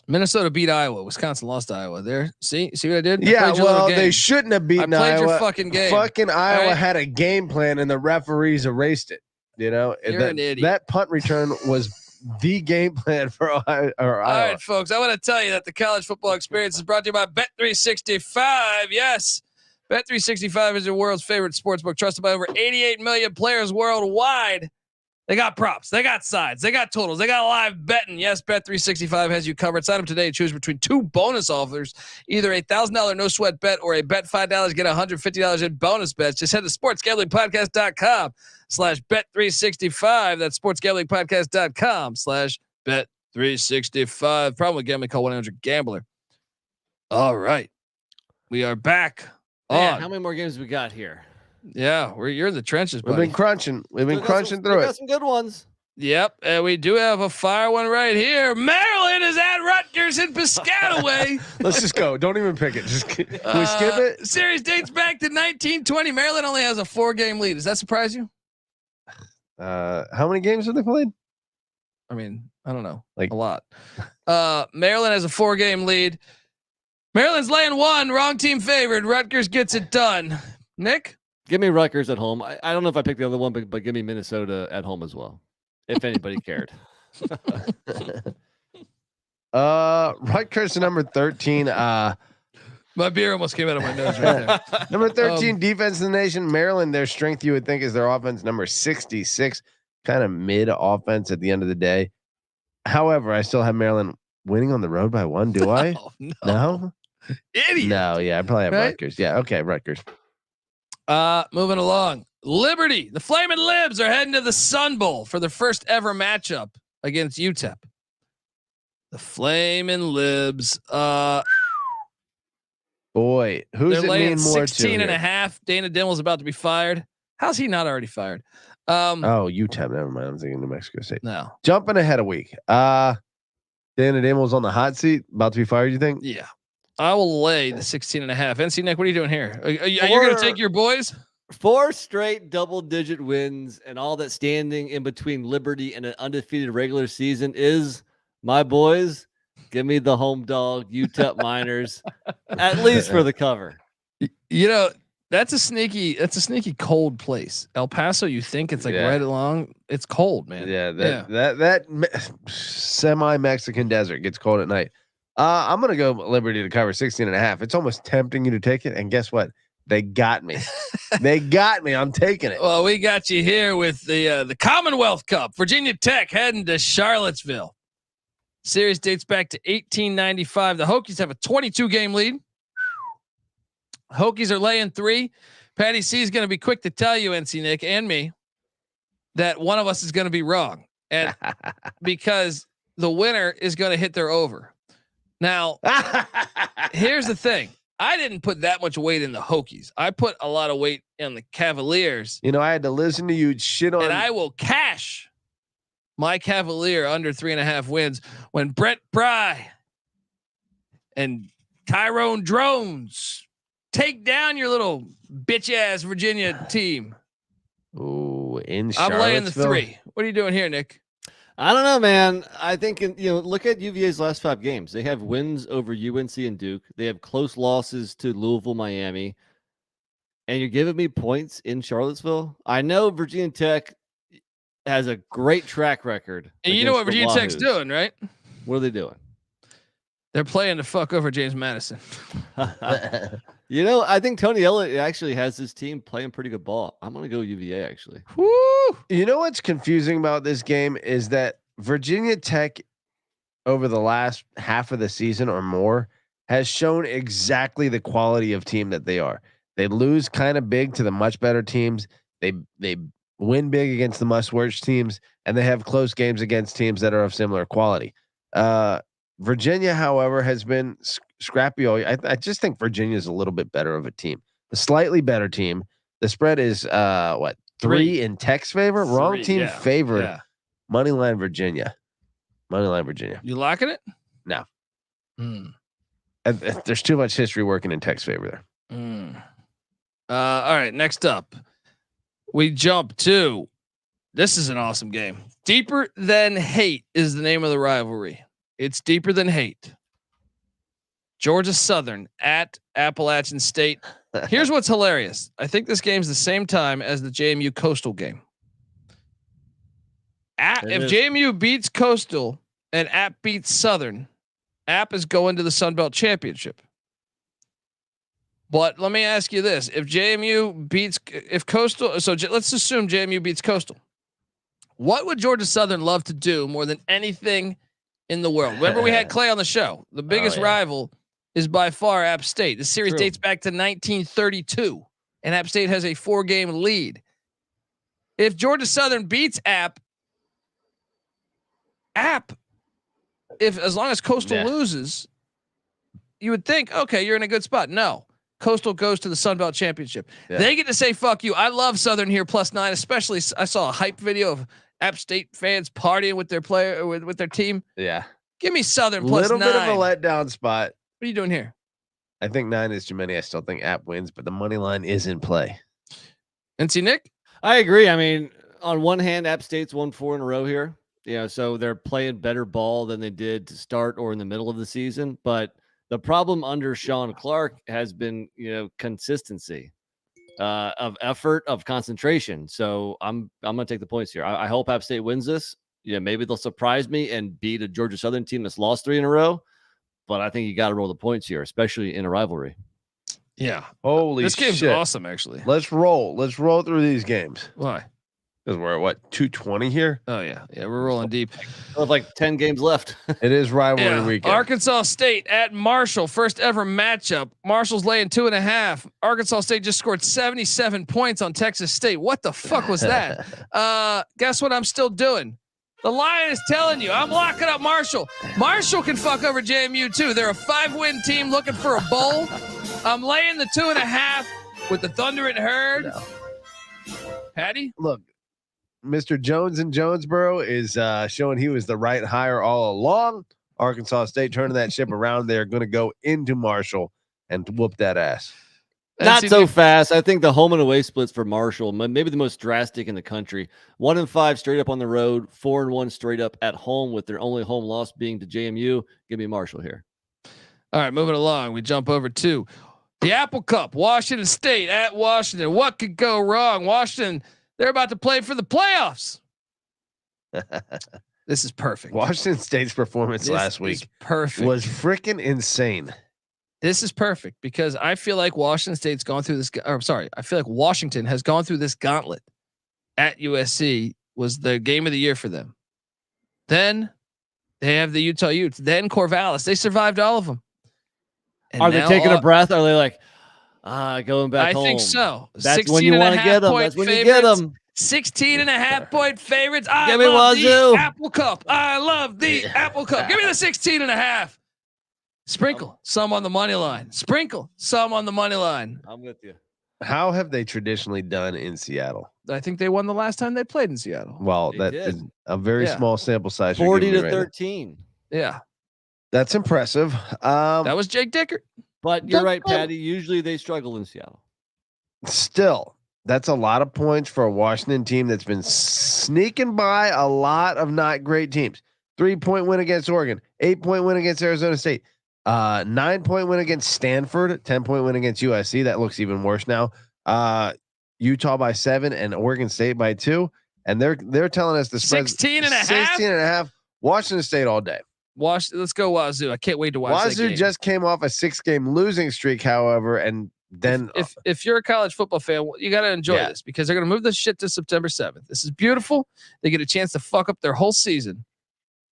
Minnesota beat Iowa. Wisconsin lost to Iowa. There, see what I did? Yeah, well, they shouldn't have beaten Iowa. I played your fucking game. Fucking Iowa had a game plan, and the referees erased it. You know, you're an idiot. That punt return was the game plan for Ohio. All right, folks. I want to tell you that the college football experience is brought to you by Bet365. Yes. Bet365 is the world's favorite sportsbook, trusted by over 88 million players worldwide. They got props, they got sides, they got totals, they got live betting. Yes, Bet365 has you covered. Sign up today and choose between 2 bonus offers, either a $1,000 no sweat bet or a bet $5, get $150 in bonus bets. Just head to sportsgamblingpodcast.com/bet365. That's sportsgamblingpodcast.com/bet365. Problem with gambling, call 1-800-GAMBLER. All right, we are back. Man, how many more games we got here? Yeah, you're in the trenches, buddy. We've been crunching. We've been crunching through it. Got some good ones. Yep, and we do have a fire one right here. Maryland is at Rutgers in Piscataway. Let's just go. Don't even pick it. Just can we skip it? Series dates back to 1920. Maryland only has a 4-game lead. Does that surprise you? How many games have they played? I mean, I don't know. Like a lot. Maryland has a 4-game lead. Maryland's laying 1. Wrong team favored. Rutgers gets it done. Nick? Give me Rutgers at home. I don't know if I picked the other one, but give me Minnesota at home as well, if anybody cared. Rutgers number 13. My beer almost came out of my nose right there. Number 13 defense in the nation. Maryland, their strength you would think is their offense. Number 66, kind of mid offense at the end of the day. However, I still have Maryland winning on the road by 1. Do I? No? Idiot. No, yeah, I probably have Rutgers. Yeah, okay, Rutgers. Moving along. Liberty, the Flamin' Libs are heading to the Sun Bowl for their first ever matchup against UTEP. The Flamin' Libs. Boy, who's it mean more 16 and a half. Dana Dimel's about to be fired. How's he not already fired? UTEP. Never mind. I'm thinking New Mexico State. No. Jumping ahead a week. Dana Dimel's on the hot seat, about to be fired, you think? Yeah. I will lay the 16 and a half. NC Nick, what are you doing here? Are you going to take your boys? 4 straight double-digit wins, and all that standing in between Liberty and an undefeated regular season is my boys. Give me the home dog, UTEP Miners, at least for the cover. You know, that's a sneaky cold place. El Paso, you think it's like right along. It's cold, man. Yeah, that semi-Mexican desert gets cold at night. I'm going to go Liberty to cover 16 and a half. It's almost tempting you to take it. And guess what? They got me. They got me. I'm taking it. Well, we got you here with the Commonwealth Cup. Virginia Tech heading to Charlottesville. Series dates back to 1895. The Hokies have a 22-game lead. Hokies are laying 3. Patty C is going to be quick to tell you, NC Nick and me, that one of us is going to be wrong, and because the winner is going to hit their over. Now, here's the thing: I didn't put that much weight in the Hokies. I put a lot of weight in the Cavaliers. You know, I had to listen to you shit on, and I will cash my Cavalier under 3.5 wins when Brent Bry and Tyrone Drones take down your little bitch ass Virginia team. Ooh, in I'm laying the Charlottesville? 3. What are you doing here, Nick? I don't know, man. I think, look at UVA's last 5 games. They have wins over UNC and Duke. They have close losses to Louisville, Miami. And you're giving me points in Charlottesville? I know Virginia Tech has a great track record. And you know what Virginia Tech's doing, right? What are they doing? They're playing to fuck over James Madison. I think Tony Elliott actually has his team playing pretty good ball. I'm going to go UVA, actually. Woo! You know what's confusing about this game is that Virginia Tech, over the last half of the season or more, has shown exactly the quality of team that they are. They lose kind of big to the much better teams. They win big against the much worse teams, and they have close games against teams that are of similar quality. Virginia, however, has been scrappy. I just think Virginia is a little bit better of a team, a slightly better team. The spread is 3 in Tech's favor. Wrong team favored. Yeah. Moneyline Virginia. Moneyline Virginia. You locking it? No. There's too much history working in Tech's favor there. All right. Next up, we jump to. This is an awesome game. Deeper Than Hate is the name of the rivalry. It's deeper than hate. Georgia Southern at Appalachian State. Here's what's hilarious. I think this game's the same time as the JMU Coastal game. If JMU beats Coastal and App beats Southern, App is going to the Sun Belt Championship. But let me ask you this: if Coastal, let's assume JMU beats Coastal. What would Georgia Southern love to do more than anything in the world? Remember, we had Clay on the show. The biggest rival is by far App State. The series dates back to 1932, and App State has a 4-game lead. If Georgia Southern beats App, as long as Coastal loses, you would think, okay, you're in a good spot. No, Coastal goes to the Sun Belt Championship. Yeah. They get to say, fuck you. I love Southern here +9, especially I saw a hype video of App State fans partying with their player with their team. Yeah. Give me Southern +9. Little bit of a letdown spot. What are you doing here? I think 9 is too many. I still think App wins, but the money line is in play. NC Nick? I agree. I mean, on one hand, App State's won 4 in a row here. So they're playing better ball than they did to start or in the middle of the season. But the problem under Sean Clark has been, consistency of effort, of concentration. So I'm going to take the points here. I hope App State wins this. Maybe they'll surprise me and beat a Georgia Southern team that's lost 3 in a row. But I think you got to roll the points here, especially in a rivalry. Yeah. Holy this game's shit. Awesome, actually. Let's roll through these games. Why? Because we're at 220 here. Oh yeah, we're rolling deep. With like 10 games left. It is rivalry weekend. Arkansas State at Marshall, first ever matchup. Marshall's laying 2.5. Arkansas State just scored 77 points on Texas State. What the fuck was that? Guess what I'm still doing? The line is telling you I'm locking up Marshall. Marshall can fuck over JMU too. They're a 5-win team looking for a bowl. I'm laying the 2.5 with the Thunder and Herd. No. Patty, look. Mr. Jones in Jonesboro is showing he was the right hire all along. Arkansas State turning that ship around. They're going to go into Marshall and whoop that ass. Not so fast. I think the home and away splits for Marshall, maybe the most drastic in the country. 1-5 straight up on the road, 4-1 straight up at home, with their only home loss being to JMU. Give me Marshall here. All right, moving along. We jump over to the Apple Cup. Washington State at Washington. What could go wrong? Washington, they're about to play for the playoffs. This is perfect. Washington State's performance last week was freaking insane. This is perfect because I feel like Washington State's gone through this. I feel like Washington has gone through this gauntlet at USC. Was the game of the year for them. Then They have the Utah Utes, then Corvallis. They survived all of them. And are they taking a breath? Are they like, going back home? I think so. That's when you want to get them. That's when you get them. 16.5 point favorites. Give me Wazoo. Apple Cup. I love the Apple Cup. Give me the 16.5. Sprinkle some on the money line. Sprinkle some on the money line. I'm with you. How have they traditionally done in Seattle? I think they won the last time they played in Seattle. Well, They that did. is a very small sample size. 40 to right 13. Yeah, That's impressive. that was Jake Dickert. But you're right, Patty. Usually they struggle in Seattle. Still, that's a lot of points for a Washington team that's been sneaking by a lot of not great teams. 3-point win against Oregon, 8-point win against Arizona State, 9-point win against Stanford, 10-point win against USC. That looks even worse now. Utah by 7 and Oregon State by 2. And they're telling us the spread 16.5. Washington State all day. Let's go Wazoo. I can't wait to watch Wazoo that game. just came off a 6-game losing streak, however, and then if you're a college football fan, you got to enjoy this because they're going to move this shit to September 7th. This is beautiful. They get a chance to fuck up their whole season.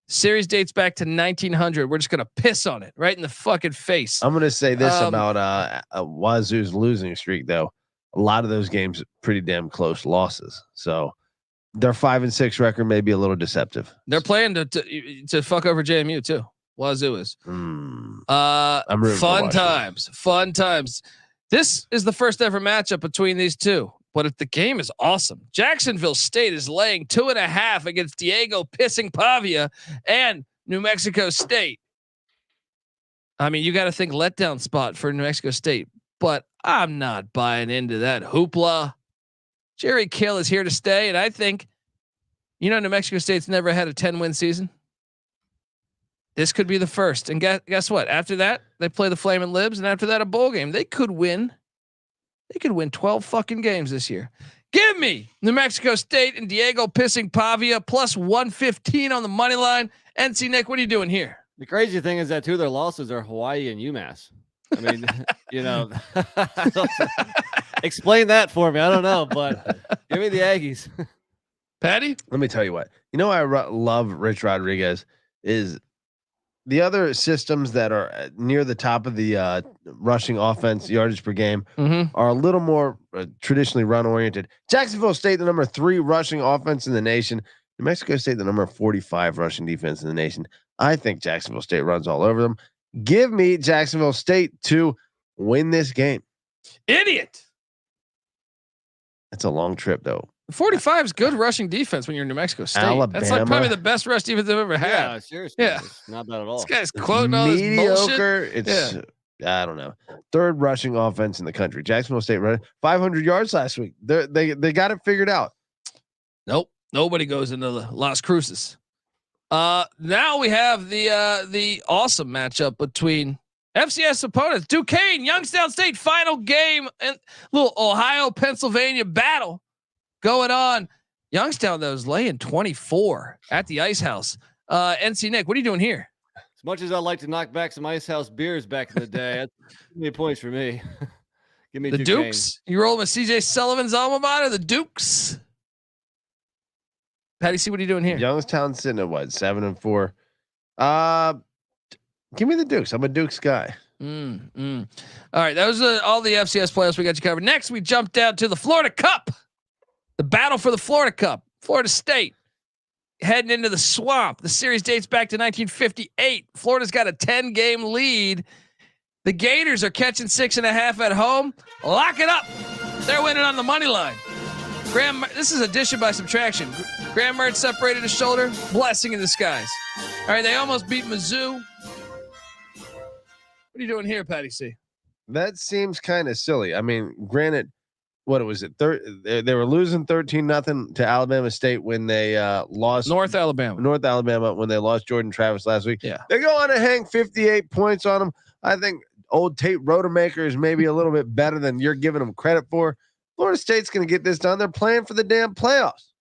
Series dates back to 1900. We're just going to piss on it right in the fucking face. I'm going to say this about Wazoo's losing streak, though. A lot of those games pretty damn close losses. So their 5-6 record may be a little deceptive. They're playing to fuck over JMU too. Wazoo is. I'm fun times. This is the first ever matchup between these two, but if the game is awesome. Jacksonville State is laying 2.5 against Diego Pissing Pavia and New Mexico State. I mean, you got to think letdown spot for New Mexico State, but I'm not buying into that hoopla. Jerry Kill is here to stay, and I think, New Mexico State's never had a 10-win season. This could be the first. And guess what? After that, they play the Flamin' Libs, and after that, a bowl game. They could win. They could win 12 fucking games this year. Give me New Mexico State and Diego Pissing Pavia plus 115 on the money line. NC Nick, what are you doing here? The crazy thing is that 2 of their losses are Hawaii and UMass. I mean, explain that for me. I don't know, but give me the Aggies. Patty? Let me tell you what. I love Rich Rodriguez is the other systems that are near the top of the rushing offense yardage per game are a little more traditionally run oriented. Jacksonville State, the number 3 rushing offense in the nation. New Mexico State, the number 45 rushing defense in the nation. I think Jacksonville State runs all over them. Give me Jacksonville State to win this game. Idiot. That's a long trip though. 45 is good rushing defense when you're in New Mexico State. Alabama. That's like probably the best rush defense I've ever had. Yeah, seriously. Yeah. It's not bad at all. This guy's quoting all this Mediocre. bullshit. It's I don't know. 3rd rushing offense in the country. Jacksonville State ran 500 yards last week. They got it figured out. Nope. Nobody goes into the Las Cruces. Now we have the awesome matchup between FCS opponents. Duquesne, Youngstown State, final game and little Ohio, Pennsylvania battle going on. Youngstown, though, is laying 24 at the Ice House. NC Nick, what are you doing here? As much as I'd like to knock back some Ice House beers back in the day, that's many points for me. Give me the Duquesne. Dukes. You rolling with CJ Sullivan's alma mater, the Dukes. Patty C, what are you doing here? Youngstown sitting at what, 7-4. Give me the Dukes. I'm a Dukes guy. All right, that was all the FCS playoffs we got you covered. Next, we jump down to the Florida Cup, the battle for the Florida Cup. Florida State heading into the swamp. The series dates back to 1958. Florida's got a 10-game lead. The Gators are catching 6.5 at home. Lock it up. They're winning on the money line. This is addition by subtraction. Graham Mertz separated his shoulder. Blessing in disguise. All right, they almost beat Mizzou. What are you doing here, Patty C? That seems kind of silly. I mean, granted, what was it? They were losing 13-0 to Alabama State when they lost North Alabama when they lost Jordan Travis last week. Yeah, they go on to hang 58 points on them. I think old Tate Rodemaker is maybe a little bit better than you're giving them credit for. Florida State's going to get this done. They're playing for the damn playoffs.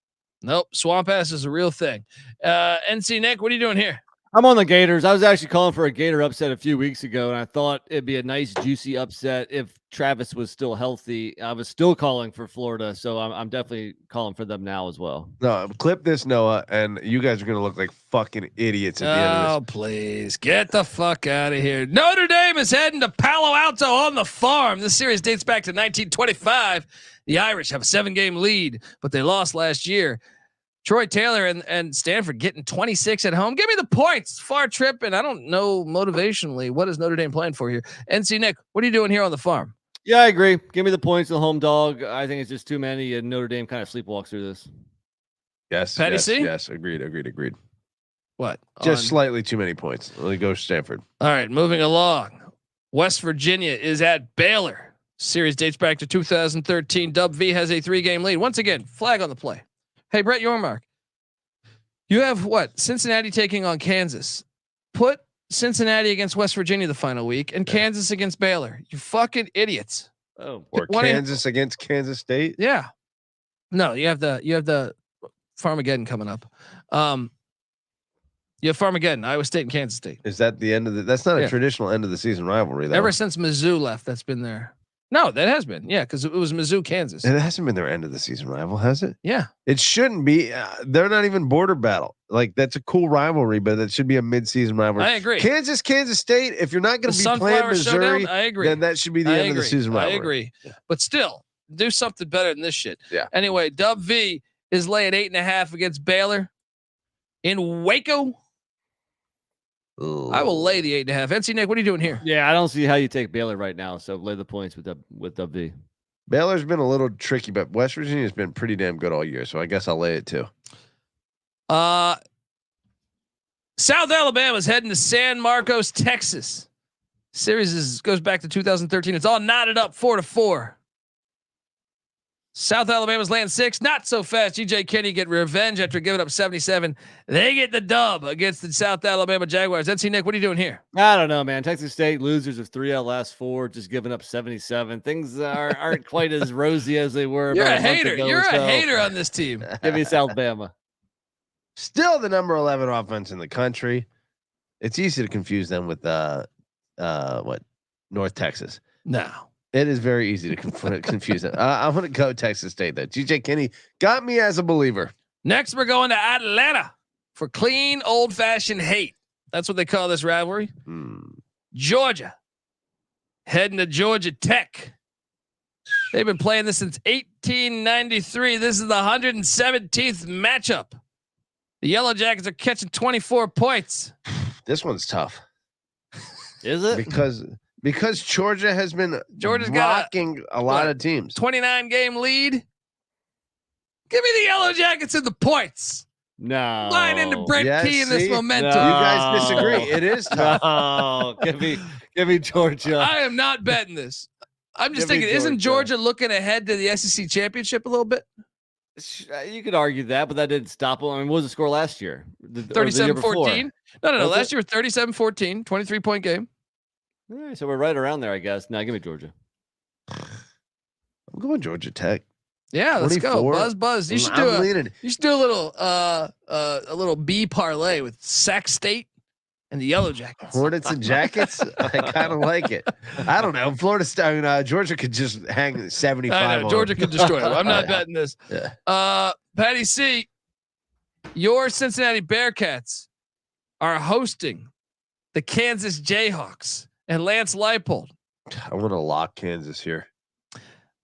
Nope. Swamp ass is a real thing. NC Nick, what are you doing here? I'm on the Gators. I was actually calling for a Gator upset a few weeks ago, and I thought it'd be a nice, juicy upset if Travis was still healthy. I was still calling for Florida, so I'm definitely calling for them now as well. No, clip this, Noah, and you guys are going to look like fucking idiots at the end of this. Oh, please get the fuck out of here. Notre Dame is heading to Palo Alto on the farm. This series dates back to 1925. The Irish have a 7-game lead, but they lost last year. Troy Taylor and Stanford getting 26 at home. Give me the points. Far trip, and I don't know motivationally what is Notre Dame playing for here. NC Nick, what are you doing here on the farm? Yeah, I agree. Give me the points to the home dog. I think it's just too many, and Notre Dame kind of sleepwalks through this. Yes, Patty yes, C? yes. Agreed. What? Just slightly too many points. Let me go Stanford. All right, moving along. West Virginia is at Baylor. Series dates back to 2013. Dub V has a 3-game lead. Once again, flag on the play. Hey, Brett Yormark, you have what? Cincinnati taking on Kansas. Put Cincinnati against West Virginia the final week and Kansas against Baylor. You fucking idiots. Oh, or Kansas against Kansas State. Yeah. No, you have the Farmageddon coming up. You have Farmageddon, Iowa State and Kansas State. Is that the end of the? That's not a traditional end of the season rivalry, though. Ever since Mizzou left, that's been there. No, that has been. Yeah, because it was Mizzou, Kansas. It hasn't been their end of the season rival, has it? Yeah. It shouldn't be. They're not even border battle. Like, that's a cool rivalry, but it should be a mid-season rivalry. I agree. Kansas State, if you're not going to be playing Sunflower Missouri, Showdown, I agree. then that should be the end of the season rivalry. I agree. Yeah. But still, do something better than this shit. Yeah. Anyway, Dub V is laying 8.5 against Baylor in Waco. I will lay the 8.5. NC Nick, what are you doing here? Yeah, I don't see how you take Baylor right now. So lay the points with W. Baylor's been a little tricky, but West Virginia's been pretty damn good all year. So I guess I'll lay it too. South Alabama's heading to San Marcos, Texas. Series goes back to 2013. It's all knotted up 4-4. South Alabama's laying 6. Not so fast. GJ Kinney get revenge after giving up 77. They get the dub against the South Alabama Jaguars. NC Nick, what are you doing here? I don't know, man. Texas State losers of 3 out of last 4, just giving up 77. Things aren't quite as rosy as they were. You're about a month hater. ago You're or a so. hater on this team. Give me South Bama. Still the number 11 offense in the country. It's easy to confuse them with North Texas. No. It is very easy to confuse them. I'm going to go Texas State though. GJ Kinney got me as a believer. Next, we're going to Atlanta for clean, old-fashioned hate. That's what they call this rivalry. Georgia heading to Georgia Tech. They've been playing this since 1893. This is the 117th matchup. The Yellow Jackets are catching 24 points. This one's tough. Is it? Because Georgia has been rocking a lot of teams. 29-game lead. Give me the Yellow Jackets and the points. No. Line into Brent Key in this momentum. No. You guys disagree. It is tough. No. Give me Georgia. I am not betting this. I'm just thinking, isn't Georgia looking ahead to the SEC championship a little bit? You could argue that, but that didn't stop them. I mean, what was the score last year? 37-14. No. Last year, 37-14, 23-point game. All right, so we're right around there, I guess. Now, give me Georgia. I'm going Georgia Tech. Yeah, let's go. Buzz. You should do a little B parlay with Sac State and the Yellow Jackets. Hornets and Jackets. I kind of like it. I don't know. Georgia could just hang 75. I know, Georgia could destroy them. I'm not betting this. Yeah. Patty C, your Cincinnati Bearcats are hosting the Kansas Jayhawks and Lance Leipold. I want to lock Kansas here.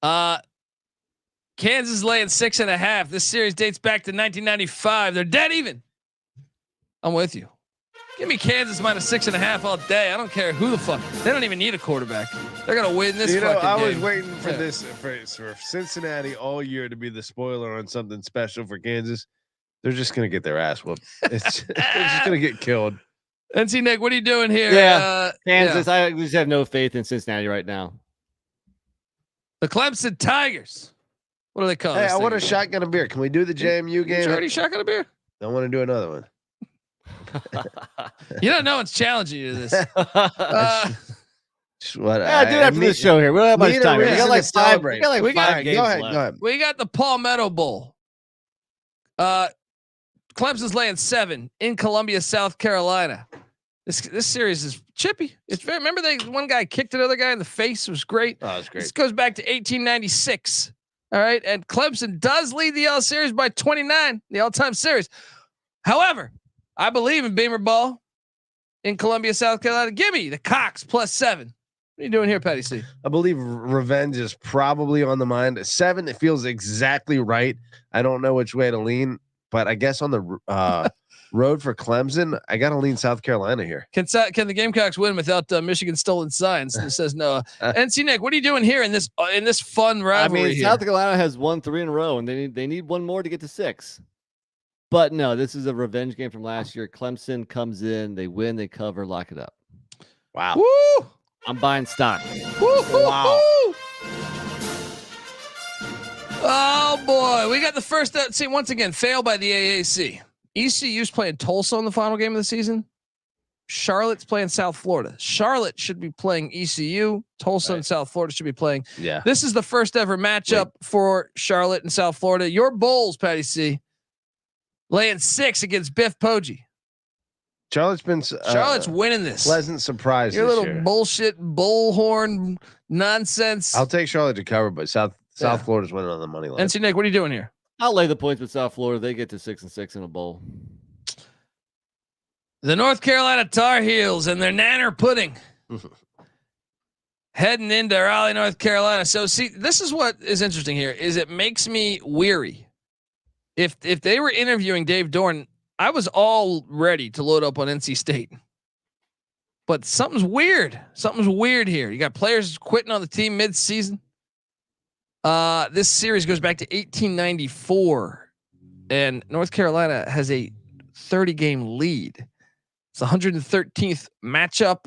Kansas laying 6.5. This series dates back to 1995. They're dead even. I'm with you. Give me Kansas minus 6.5 all day. I don't care who the fuck. They don't even need a quarterback. They're gonna win this. I was waiting for this for Cincinnati all year to be the spoiler on something special for Kansas. They're just gonna get their ass whooped. They're just gonna get killed. NC Nick, what are you doing here? Yeah, Kansas. I just have no faith in Cincinnati right now. The Clemson Tigers. What do they call? Hey, I want a shotgun a beer. Can we do the JMU game? You already shotgun a beer? I want to do another one. You don't know it's challenging you to this. What? Yeah, do after this show here. We don't have much time. We got like 5. We got like 5 games Go ahead. left. Go ahead. We got the Palmetto Bowl. Clemson's laying 7 in Columbia, South Carolina. This series is chippy. Remember one guy kicked another guy in the face. It was great. Oh, it's great. This goes back to 1896. All right, and Clemson does lead the L series by 29, the all-time series. However, I believe in Beamer ball in Columbia, South Carolina. Give me the Cox +7. What are you doing here, Patty C? I believe revenge is probably on the mind. 7, it feels exactly right. I don't know which way to lean, but I guess on the road for Clemson, I got to lean South Carolina here. Can the Gamecocks win without Michigan stolen signs? It says no. NC Nick, what are you doing here in this fun rivalry? I mean, South Carolina has won 3 in a row, and they need one more to get to 6. But no, this is a revenge game from last year. Clemson comes in, they win, they cover, lock it up. Wow. Woo! I'm buying stock. Wow. Oh boy, we got the first. See, once again, fail by the AAC. ECU's playing Tulsa in the final game of the season. Charlotte's playing South Florida. Charlotte should be playing ECU. Tulsa and South Florida should be playing. Yeah. This is the first ever matchup for Charlotte and South Florida. Your Bulls, Patty C, laying 6 against Biff Poggi. Charlotte's winning this. Pleasant surprise. Your this little year. bullshit bullhorn nonsense. I'll take Charlotte to cover, but South Florida's winning on the money line. NC Nick, what are you doing here? I'll lay the points with South Florida. They get to 6-6 in a bowl. The North Carolina Tar Heels and their nanner pudding heading into Raleigh, North Carolina. So see, this is what is interesting here is it makes me weary. If they were interviewing Dave Dorn, I was all ready to load up on NC State, but something's weird. Something's weird here. You got players quitting on the team mid-season. This series goes back to 1894, and North Carolina has a 30-game lead. It's the 113th matchup.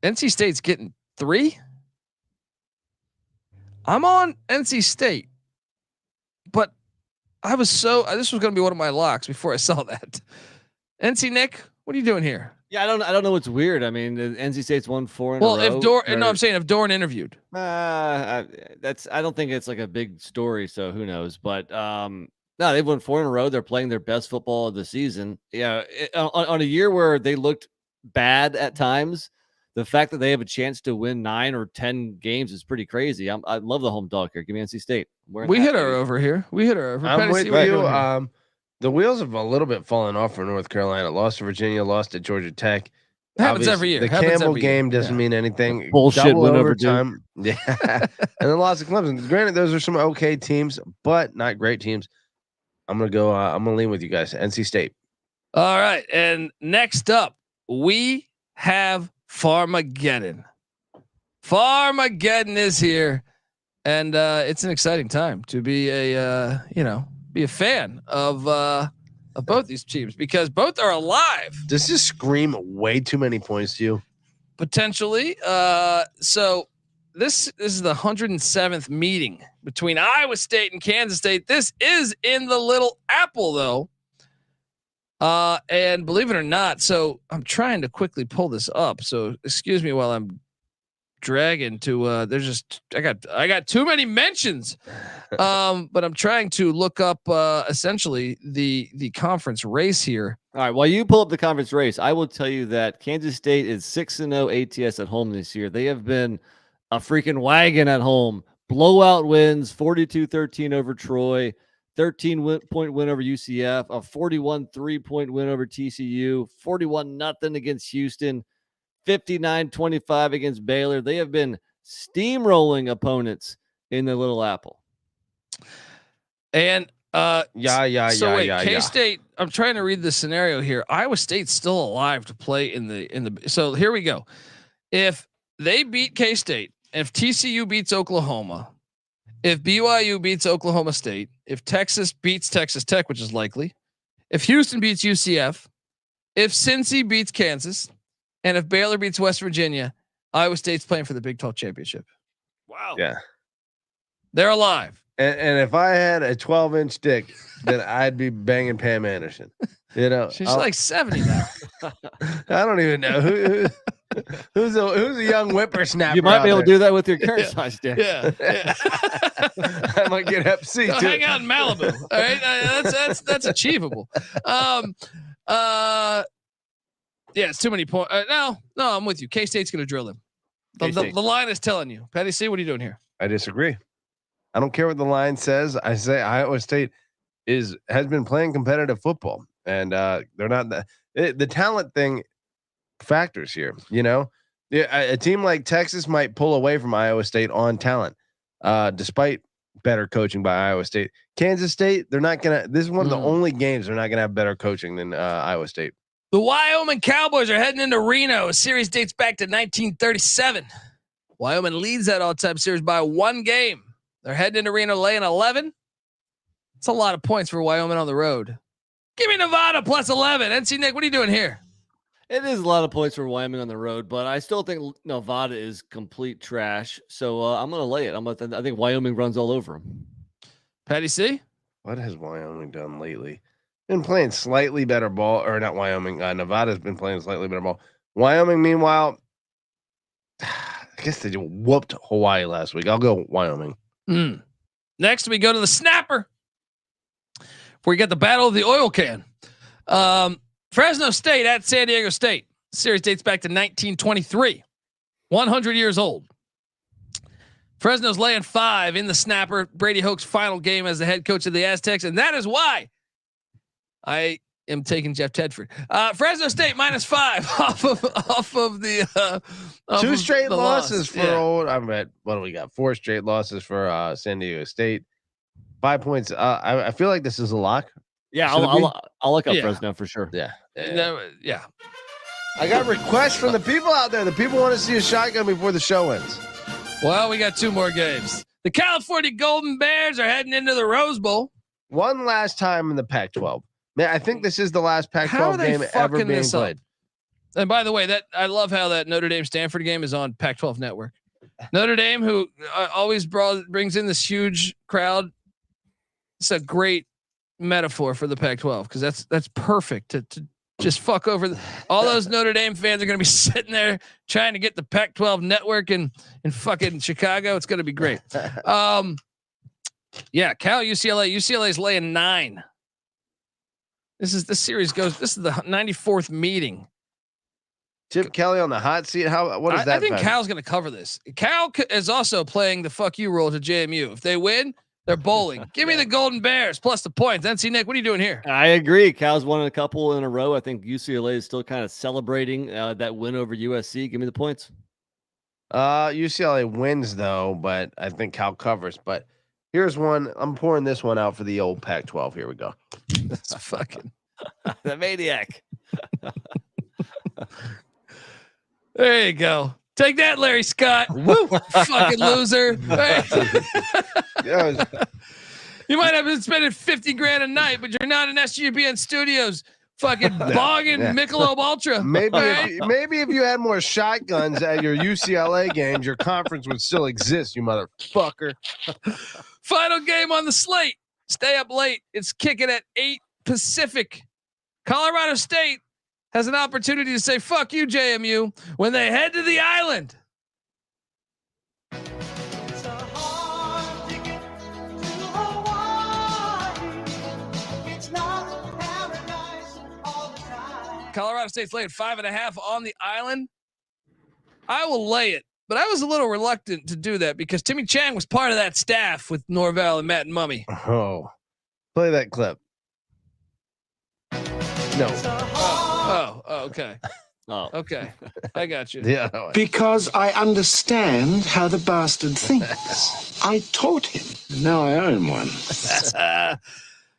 NC State's getting 3. I'm on NC State, but I was this was going to be one of my locks before I saw that. NC Nick, what are you doing here? Yeah, I don't know what's weird. I mean, NC State's won 4 in a row. Well, I'm saying if Dorn interviewed. I don't think it's like a big story, so who knows? But no, they've won 4 in a row. They're playing their best football of the season. Yeah, on a year where they looked bad at times, the fact that they have a chance to win 9 or 10 games is pretty crazy. I love the home dog here. Give me NC State. We hit her over here. I'm with you. The wheels have a little bit fallen off for North Carolina. Lost to Virginia, lost to Georgia Tech. Happens every year. The Campbell game doesn't mean anything. Bullshit Double win over overtime. Yeah. And then lost to Clemson. Granted, those are some okay teams, but not great teams. I'm gonna lean with you guys. NC State. All right. And next up, we have Farmageddon. Farmageddon is here. And it's an exciting time to be a fan of both these teams because both are alive. Does this scream way too many points to you? Potentially. So this is the 107th meeting between Iowa State and Kansas State. This is in the Little Apple, though. And believe it or not, so I'm trying to quickly pull this up. So excuse me while I'm dragging to I got too many mentions. But I'm trying to look up essentially the conference race here. All right, while you pull up the conference race, I will tell you that Kansas State is 6-0 ATS at home this year. They have been a freaking wagon at home. Blowout wins, 42-13 over Troy, 13-point win over UCF, a 41 3-point win over TCU, 41-0 against Houston, 59-25 against Baylor. They have been steamrolling opponents in the Little Apple. And K-State, I'm trying to read the scenario here. Iowa State's still alive to play in the so here we go. If they beat K-State, if TCU beats Oklahoma, if BYU beats Oklahoma State, if Texas beats Texas Tech, which is likely, if Houston beats UCF, if Cincy beats Kansas, and if Baylor beats West Virginia, Iowa State's playing for the Big 12 championship. Wow. Yeah. They're alive. And if I had a 12-inch dick, then I'd be banging Pam Anderson. You know, she's like 70 now. I don't even know who Who's a young whippersnapper? You might be able to do. do that with your current size dick. Yeah. I might get Hep C Go too. hang out in Malibu. All right, that's achievable. Yeah, it's too many points. No, I'm with you. K-State's going to drill him. The line is telling you. Patty C, what are you doing here? I disagree. I don't care what the line says. I say Iowa State has been playing competitive football, and they're not the talent thing factors here. You know, a team like Texas might pull away from Iowa State on talent, despite better coaching by Iowa State. Kansas State, they're not gonna. This is one of the only games they're not gonna have better coaching than Iowa State. The Wyoming Cowboys are heading into Reno. A series dates back to 1937. Wyoming leads that all-time series by 1 game. They're heading into Reno laying 11. It's a lot of points for Wyoming on the road. Give me Nevada plus 11. NC Nick, what are you doing here? It is a lot of points for Wyoming on the road, but I still think Nevada is complete trash. So I'm going to lay it. I think Wyoming runs all over them. Patty C? What has Wyoming done lately? Been playing slightly better ball, or not Wyoming. Nevada's been playing slightly better ball. Wyoming, meanwhile, I guess they whooped Hawaii last week. I'll go Wyoming. Next, we go to the snapper. Before we get the battle of the oil can. Fresno State at San Diego State. Series dates back to 1923. 100 years old. Fresno's laying 5 in the snapper. Brady Hoke's final game as the head coach of the Aztecs, and that is why I am taking Jeff Tedford. Fresno State -5 off of the 2 straight losses loss. for old. I'm at what do we got? 4 straight losses for San Diego State. 5 points. I feel like this is a lock. Yeah, I'll look up Fresno for sure. Yeah. Yeah. I got requests from the people out there. The people want to see a shotgun before the show ends. Well, we got 2 more games. The California Golden Bears are heading into the Rose Bowl. One last time in the Pac-12. Man, I think this is the last Pac-12 game ever being played. And by the way, that I love how that Notre Dame Stanford game is on Pac-12 Network. Notre Dame, who always brings in this huge crowd. It's a great metaphor for the Pac-12 because that's perfect to just fuck over all those Notre Dame fans are going to be sitting there trying to get the Pac-12 network in fucking Chicago. It's going to be great. Yeah, Cal UCLA is laying 9. This is the the 94th meeting. Chip Kelly on the hot seat. What is that? I think Cal's going to cover this. Cal is also playing the fuck you role to JMU. If they win, they're bowling. Give me the Golden Bears plus the points. NC Nick, what are you doing here? I agree. Cal's won a couple in a row. I think UCLA is still kind of celebrating that win over USC. Give me the points. UCLA wins though, but I think Cal covers. But here's one. I'm pouring this one out for the old Pac-12. Here we go. That's fucking the maniac. There you go. Take that, Larry Scott. Woo, fucking loser. You might have been spending $50,000 a night, but you're not in SGPN Studios. Fucking bogging Michelob Ultra. Maybe if you had more shotguns at your UCLA games, your conference would still exist, you motherfucker. Final game on the slate. Stay up late. It's kicking at 8 Pacific. Colorado State has an opportunity to say fuck you, JMU, when they head to the island. Colorado State's laying 5.5 on the island. I will lay it, but I was a little reluctant to do that because Timmy Chang was part of that staff with Norvell and Matt and Mummy. Oh, play that clip. No. Oh, okay. Oh, okay. I got you. Yeah. Because I understand how the bastard thinks. I taught him. Now I own one.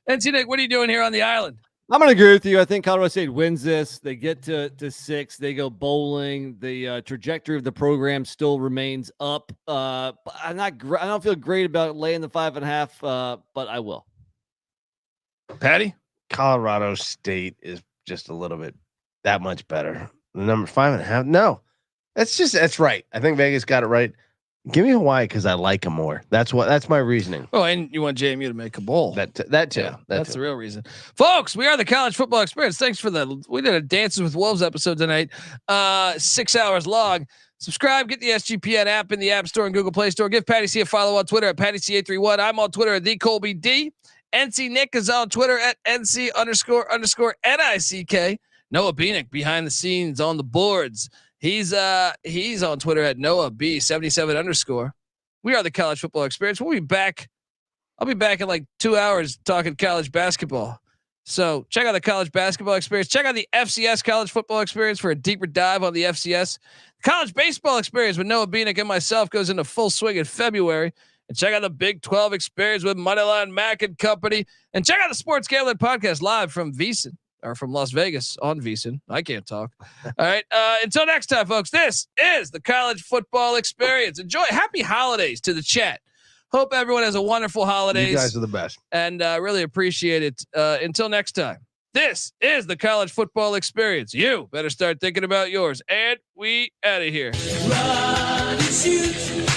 NC Nick, what are you doing here on the island? I'm going to agree with you. I think Colorado State wins this. They get to 6. They go bowling. The trajectory of the program still remains up. But I don't feel great about laying the 5.5, but I will. Patty? Colorado State is just a little bit that much better. Number 5.5. No, that's right. I think Vegas got it right. Give me Hawaii because I like them more. That's my reasoning. Oh, and you want JMU to make a bowl. That too. Yeah, that's the real reason. Folks, we are the College Football Experience. Thanks for we did a Dances with Wolves episode tonight. 6 hours long. Subscribe, get the SGPN app in the App Store and Google Play Store. Give Patty C a follow on Twitter at PattyC831. I'm on Twitter at TheColbyD. NC Nick is on Twitter at NC__NICK. Noah Beanick behind the scenes on the boards. He's on Twitter at NoahB77_. We are the College Football Experience. We'll be back. I'll be back in like 2 hours talking college basketball. So check out the College Basketball Experience. Check out the FCS College Football Experience for a deeper dive on the FCS. College Baseball Experience with Noah Beanick and myself goes into full swing in February. And check out the Big 12 Experience with Moneyline Mac and Company. And check out the Sports Gambling Podcast live from VSiN. Or from Las Vegas on VSiN. I can't talk. All right. Until next time, folks, this is the College Football Experience. Enjoy. Happy holidays to the chat. Hope everyone has a wonderful holidays. You guys are the best. And really appreciate it. Until next time, this is the College Football Experience. You better start thinking about yours. And we out of here. Run and shoot.